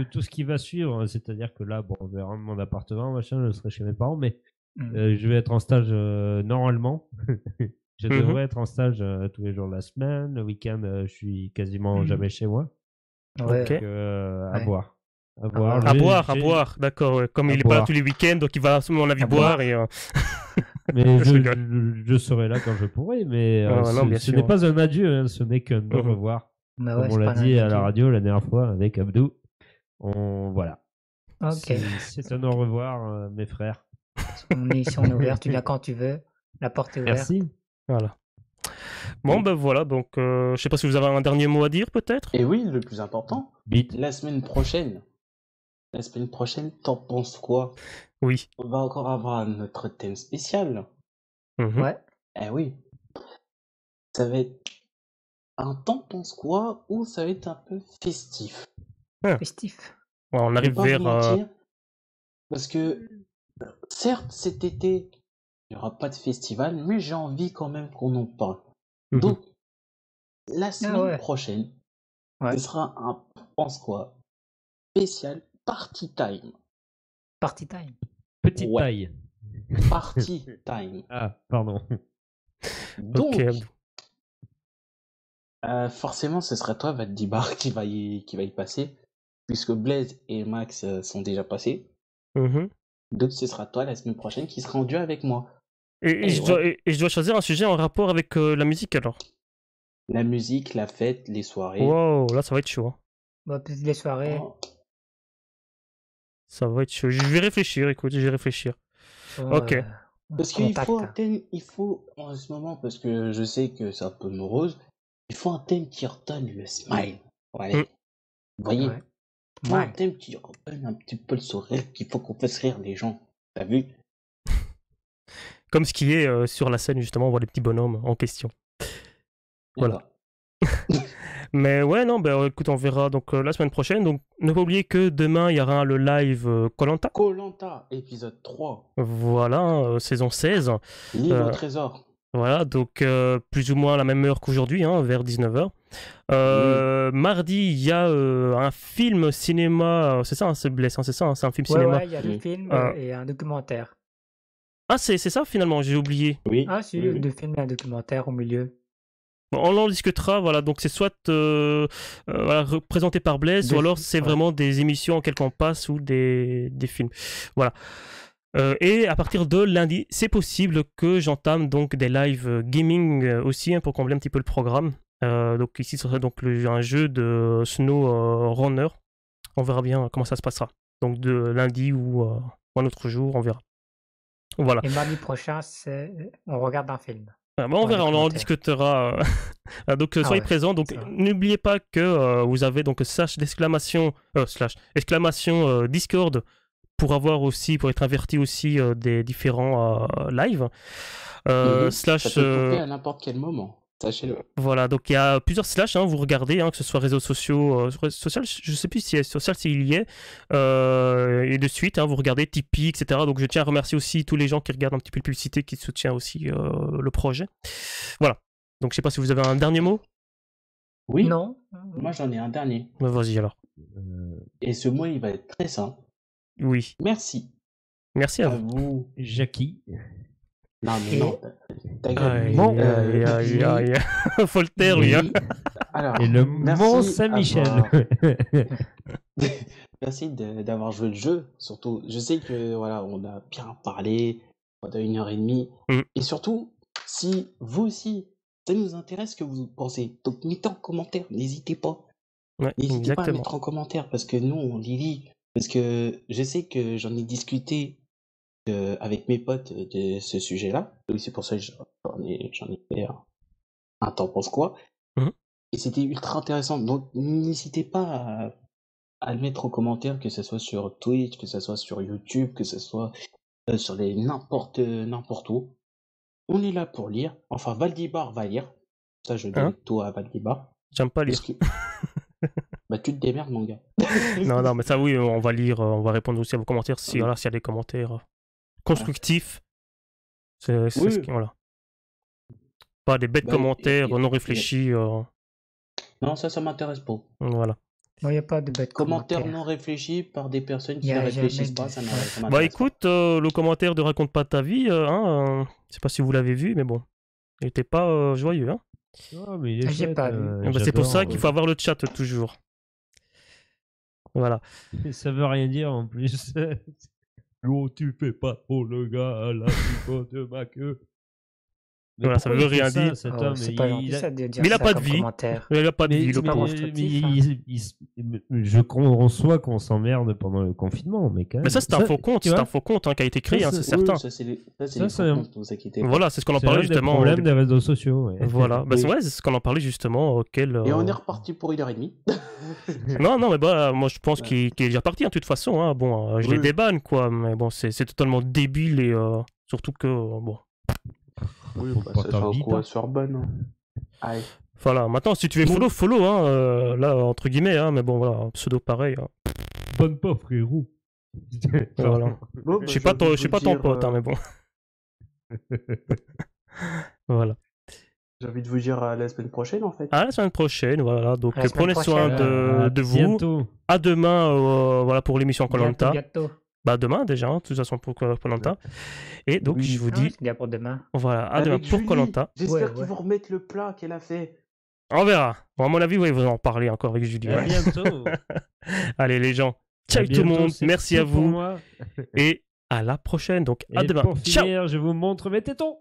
Speaker 3: tout ce qui va suivre. C'est-à-dire que là, bon, je vais rendre mon appartement, machin, je serai chez mes parents, mais
Speaker 4: Mm.
Speaker 3: je vais être en stage normalement. Je
Speaker 1: Mhm.
Speaker 3: devrais être en stage tous les jours de la semaine. Le week-end, je suis quasiment
Speaker 4: Mhm.
Speaker 3: jamais chez moi.
Speaker 4: Ouais.
Speaker 1: Ok.
Speaker 3: Donc, à
Speaker 4: Ouais.
Speaker 3: voir. À
Speaker 4: voir.
Speaker 3: voir.
Speaker 1: À
Speaker 3: J'ai-
Speaker 1: boire, à
Speaker 3: j'ai-
Speaker 1: boire, d'accord. Ouais. Comme
Speaker 3: À
Speaker 1: il est pas là
Speaker 3: boire.
Speaker 1: tous les week-ends, donc il va à mon avis
Speaker 4: À
Speaker 1: boire
Speaker 4: boire.
Speaker 1: et.
Speaker 3: Mais
Speaker 1: Je rigole.
Speaker 3: je serai là quand je pourrai. Mais
Speaker 1: Ah ouais, non, bien
Speaker 3: ce
Speaker 1: sûr.
Speaker 3: n'est pas un adieu, hein, ce n'est qu'un au
Speaker 1: Mhm.
Speaker 3: revoir.
Speaker 4: Mais
Speaker 3: Comme
Speaker 4: ouais,
Speaker 3: on
Speaker 4: c'est
Speaker 3: l'a
Speaker 4: pas
Speaker 3: dit à la
Speaker 4: indiqué.
Speaker 3: radio la dernière fois avec Abdou. Voilà.
Speaker 4: Ok.
Speaker 3: C'est un au revoir, mes frères.
Speaker 4: On est ici, on est ouvert. Tu viens quand tu veux. La porte est ouverte.
Speaker 3: Merci.
Speaker 1: Voilà. Bon, ben voilà, donc je sais pas si vous avez un dernier mot à dire peut-être.
Speaker 2: et oui, le plus important,
Speaker 3: Bite.
Speaker 2: la semaine prochaine, t'en penses quoi?
Speaker 1: Oui.
Speaker 2: On va encore avoir notre thème spécial.
Speaker 1: Mhm.
Speaker 4: Ouais.
Speaker 2: Eh oui, ça va être un t'en penses quoi ou ça va être un peu festif.
Speaker 4: Festif.
Speaker 1: Ouais, on
Speaker 2: Je vais
Speaker 1: arrive
Speaker 2: pas vous
Speaker 1: vers.
Speaker 2: mentir, parce que certes cet été il n'y aura pas de festival, mais j'ai envie quand même qu'on en parle.
Speaker 1: Mhm.
Speaker 2: Donc la semaine
Speaker 4: ouais.
Speaker 2: prochaine,
Speaker 4: Ouais.
Speaker 2: ce sera un pense quoi spécial party time.
Speaker 4: Party time.
Speaker 3: Petite
Speaker 2: Ouais.
Speaker 3: taille.
Speaker 2: Party time.
Speaker 3: Ah, pardon.
Speaker 2: Donc
Speaker 1: Ok, Abdou.
Speaker 2: forcément ce sera toi Valdibar qui va y passer, puisque Blaise et Max sont déjà passés.
Speaker 1: Mhm.
Speaker 2: Donc ce sera toi la semaine prochaine qui sera en duo avec moi.
Speaker 1: Et
Speaker 2: Et
Speaker 1: je dois choisir un sujet en rapport avec la musique alors.
Speaker 2: La musique, la fête, les soirées.
Speaker 1: Wow, là ça va être chaud. Hein.
Speaker 4: Bah, peut-être les soirées.
Speaker 2: Oh,
Speaker 1: Ça va être chaud. Je vais réfléchir, écoute, je vais réfléchir.
Speaker 4: Bon,
Speaker 1: Ok.
Speaker 2: parce qu'il
Speaker 4: contact.
Speaker 2: faut un thème, il faut en ce moment, parce que je sais que c'est un peu morose, il faut un thème qui redonne le smile. Ouais.
Speaker 1: Mm.
Speaker 2: Vous voyez,
Speaker 4: Ouais.
Speaker 2: il faut un
Speaker 4: Ouais.
Speaker 2: thème qui redonne un petit peu le sourire, qu'il faut qu'on fasse rire les gens. T'as vu?
Speaker 1: Comme ce qui est sur la scène justement, on voit les petits bonhommes en question. Voilà. Mais ouais, non, ben écoute, on verra donc la semaine prochaine. Donc ne pas oublier que demain il y aura le live Koh-Lanta.
Speaker 2: Koh-Lanta, épisode 3.
Speaker 1: Voilà, saison 16.
Speaker 2: Livre au trésor.
Speaker 1: Voilà, donc plus ou moins à la même heure qu'aujourd'hui, hein, vers 19h. Mardi, il y a un film cinéma, c'est ça, hein, c'est Bless, hein, c'est ça, hein, c'est un film
Speaker 4: Ouais,
Speaker 1: cinéma.
Speaker 4: ouais, il y a deux films et un documentaire.
Speaker 1: Ah, c'est ça finalement, j'ai oublié.
Speaker 2: Oui.
Speaker 4: Ah, si,
Speaker 2: oui.
Speaker 4: deux films et un documentaire au milieu.
Speaker 1: Bon, on en discutera, voilà, donc c'est soit voilà, représenté par Blaise,
Speaker 4: Des
Speaker 1: ou alors
Speaker 4: films,
Speaker 1: c'est
Speaker 4: ouais.
Speaker 1: vraiment des émissions auxquelles on passe ou des films. Voilà. Et à partir de lundi, c'est possible que j'entame donc des lives gaming aussi, hein, pour combler un petit peu le programme. Donc ici, ce serait donc un jeu de Snow Runner. On verra bien comment ça se passera. Donc de lundi ou un autre jour, on verra. Voilà.
Speaker 4: Et mardi prochain, on regarde un film.
Speaker 1: Bon, on
Speaker 4: Dans les
Speaker 1: verra, on en
Speaker 4: commentaires.
Speaker 1: discutera. Donc soyez
Speaker 4: ouais,
Speaker 1: présents. Donc
Speaker 4: ça va.
Speaker 1: n'oubliez pas que vous avez donc exclamation Discord pour avoir aussi, pour être averti aussi des différents lives.
Speaker 2: Ça
Speaker 1: Slash,
Speaker 2: peut couper à n'importe quel moment. Sachez-le.
Speaker 1: voilà, donc il y a plusieurs slash, hein, vous regardez, hein, que ce soit réseaux sociaux, social, je sais plus si c'est social, s'il y est, et de suite, hein, vous regardez Tipeee, etc. Donc je tiens à remercier aussi tous les gens qui regardent un petit peu de publicité, qui soutiennent aussi le projet. Voilà, donc je sais pas si vous avez un dernier mot.
Speaker 2: Oui,
Speaker 4: Non.
Speaker 2: moi j'en ai un dernier.
Speaker 1: Bah, vas-y alors.
Speaker 2: Et ce mot, il va être très simple.
Speaker 1: Oui,
Speaker 2: Merci
Speaker 1: merci à
Speaker 2: à
Speaker 1: vous.
Speaker 2: vous.
Speaker 3: Jackie.
Speaker 2: Non, mais non, ta gueule.
Speaker 1: Aïe,
Speaker 3: Bon,
Speaker 1: aïe, aïe, aïe. Faut le taire, lui, hein.
Speaker 2: Alors,
Speaker 3: Et le
Speaker 2: merci
Speaker 3: Mont Saint-Michel.
Speaker 2: Merci d'avoir joué le jeu. Surtout, je sais que voilà, on a bien parlé pendant 1h30. Et surtout, si vous aussi, ça nous intéresse ce que vous pensez. Donc mettez en commentaire, n'hésitez pas.
Speaker 1: Ouais,
Speaker 2: N'hésitez pas à
Speaker 1: exactement.
Speaker 2: mettre en commentaire parce que nous, on les lit. Parce que je sais que j'en ai discuté avec mes potes de ce sujet-là. Donc c'est pour ça que j'en ai fait un T'en penses quoi. Et c'était ultra intéressant. Donc n'hésitez pas à le mettre en commentaire, que ce soit sur Twitch, que ce soit sur YouTube, que ce soit sur les n'importe où. On est là pour lire. Enfin, Valdibar va lire. Ça, je donne tout à Valdibar.
Speaker 1: J'aime pas lire.
Speaker 2: Que... bah, tu te démerdes, mon gars.
Speaker 1: non, mais ça, oui, on va lire, on va répondre aussi à vos commentaires si, voilà, s'il y a des commentaires constructifs. C'est ce qui, voilà. Pas des bêtes commentaires non réfléchis.
Speaker 2: Non, ça m'intéresse pas.
Speaker 1: Voilà.
Speaker 4: Moi, il n'y a pas de bêtes
Speaker 2: commentaires non réfléchis par des personnes qui ne réfléchissent pas, ça m'intéresse.
Speaker 1: Bah écoute, le commentaire de Raconte pas ta vie, je sais pas si vous l'avez vu, mais bon, il était pas joyeux, hein.
Speaker 3: Oh, mais il est
Speaker 4: J'ai pas vu.
Speaker 1: C'est pour ça qu'il faut avoir le chat toujours. Voilà.
Speaker 3: Mais ça veut rien dire en plus. Oh, tu fais pas trop le gars à la picote de ma queue. Mais
Speaker 1: voilà, ça veut rien dire.
Speaker 3: Cet homme,
Speaker 4: c'est pas gentil ça de dire
Speaker 1: mais il a
Speaker 4: ça
Speaker 1: pas de
Speaker 4: comme
Speaker 1: vie.
Speaker 4: commentaire.
Speaker 1: Il a pas de vie, le pauvre.
Speaker 3: Je conçois qu'on s'emmerde pendant le confinement, mais quand même.
Speaker 1: Mais ça, c'est un faux compte, c'est un faux compte qui a été créé, c'est certain.
Speaker 2: Ça, c'est les faux comptes, vous inquiétez pas.
Speaker 1: Voilà, c'est ce qu'on en parlait justement.
Speaker 3: C'est le problème des réseaux sociaux. Ouais.
Speaker 1: Voilà, bah, ouais, c'est ce qu'on en parlait justement.
Speaker 2: Et on est reparti pour 1h30.
Speaker 1: non, mais bah, moi je pense qu'il est déjà parti, hein, de toute façon. Hein. Bon, je les débanne, quoi, mais bon, c'est totalement débile et surtout que, bon.
Speaker 2: Oui, ça sera quoi sur bonne. Allez.
Speaker 1: Voilà, maintenant si tu veux follow, hein, là, entre guillemets, hein, mais bon, voilà, pseudo pareil. Hein.
Speaker 3: Bonne pas, frérot.
Speaker 1: Voilà.
Speaker 2: Bon, bah,
Speaker 1: je suis pas ton pote, hein, mais bon. Voilà.
Speaker 2: J'ai envie de vous dire à la semaine prochaine, en fait.
Speaker 1: À la semaine prochaine, voilà. Donc prenez soin de vous.
Speaker 3: Bientôt.
Speaker 1: À demain, voilà, pour l'émission Koh-Lanta.
Speaker 4: Bientôt.
Speaker 1: Bah demain déjà, hein, de toute façon pour Koh-Lanta. Et donc je vous dis,
Speaker 4: c'est bien pour demain.
Speaker 1: Voilà, à demain pour Koh-Lanta.
Speaker 2: J'espère qu'ils vont remettre le plat qu'elle a fait.
Speaker 1: On verra. Bon, à mon avis, ils vont en parler encore avec Julie.
Speaker 3: À bientôt.
Speaker 1: Allez les gens, ciao tout le monde, merci à vous et à la prochaine. Donc à demain.
Speaker 3: Pour finir, je vous montre mes tétons.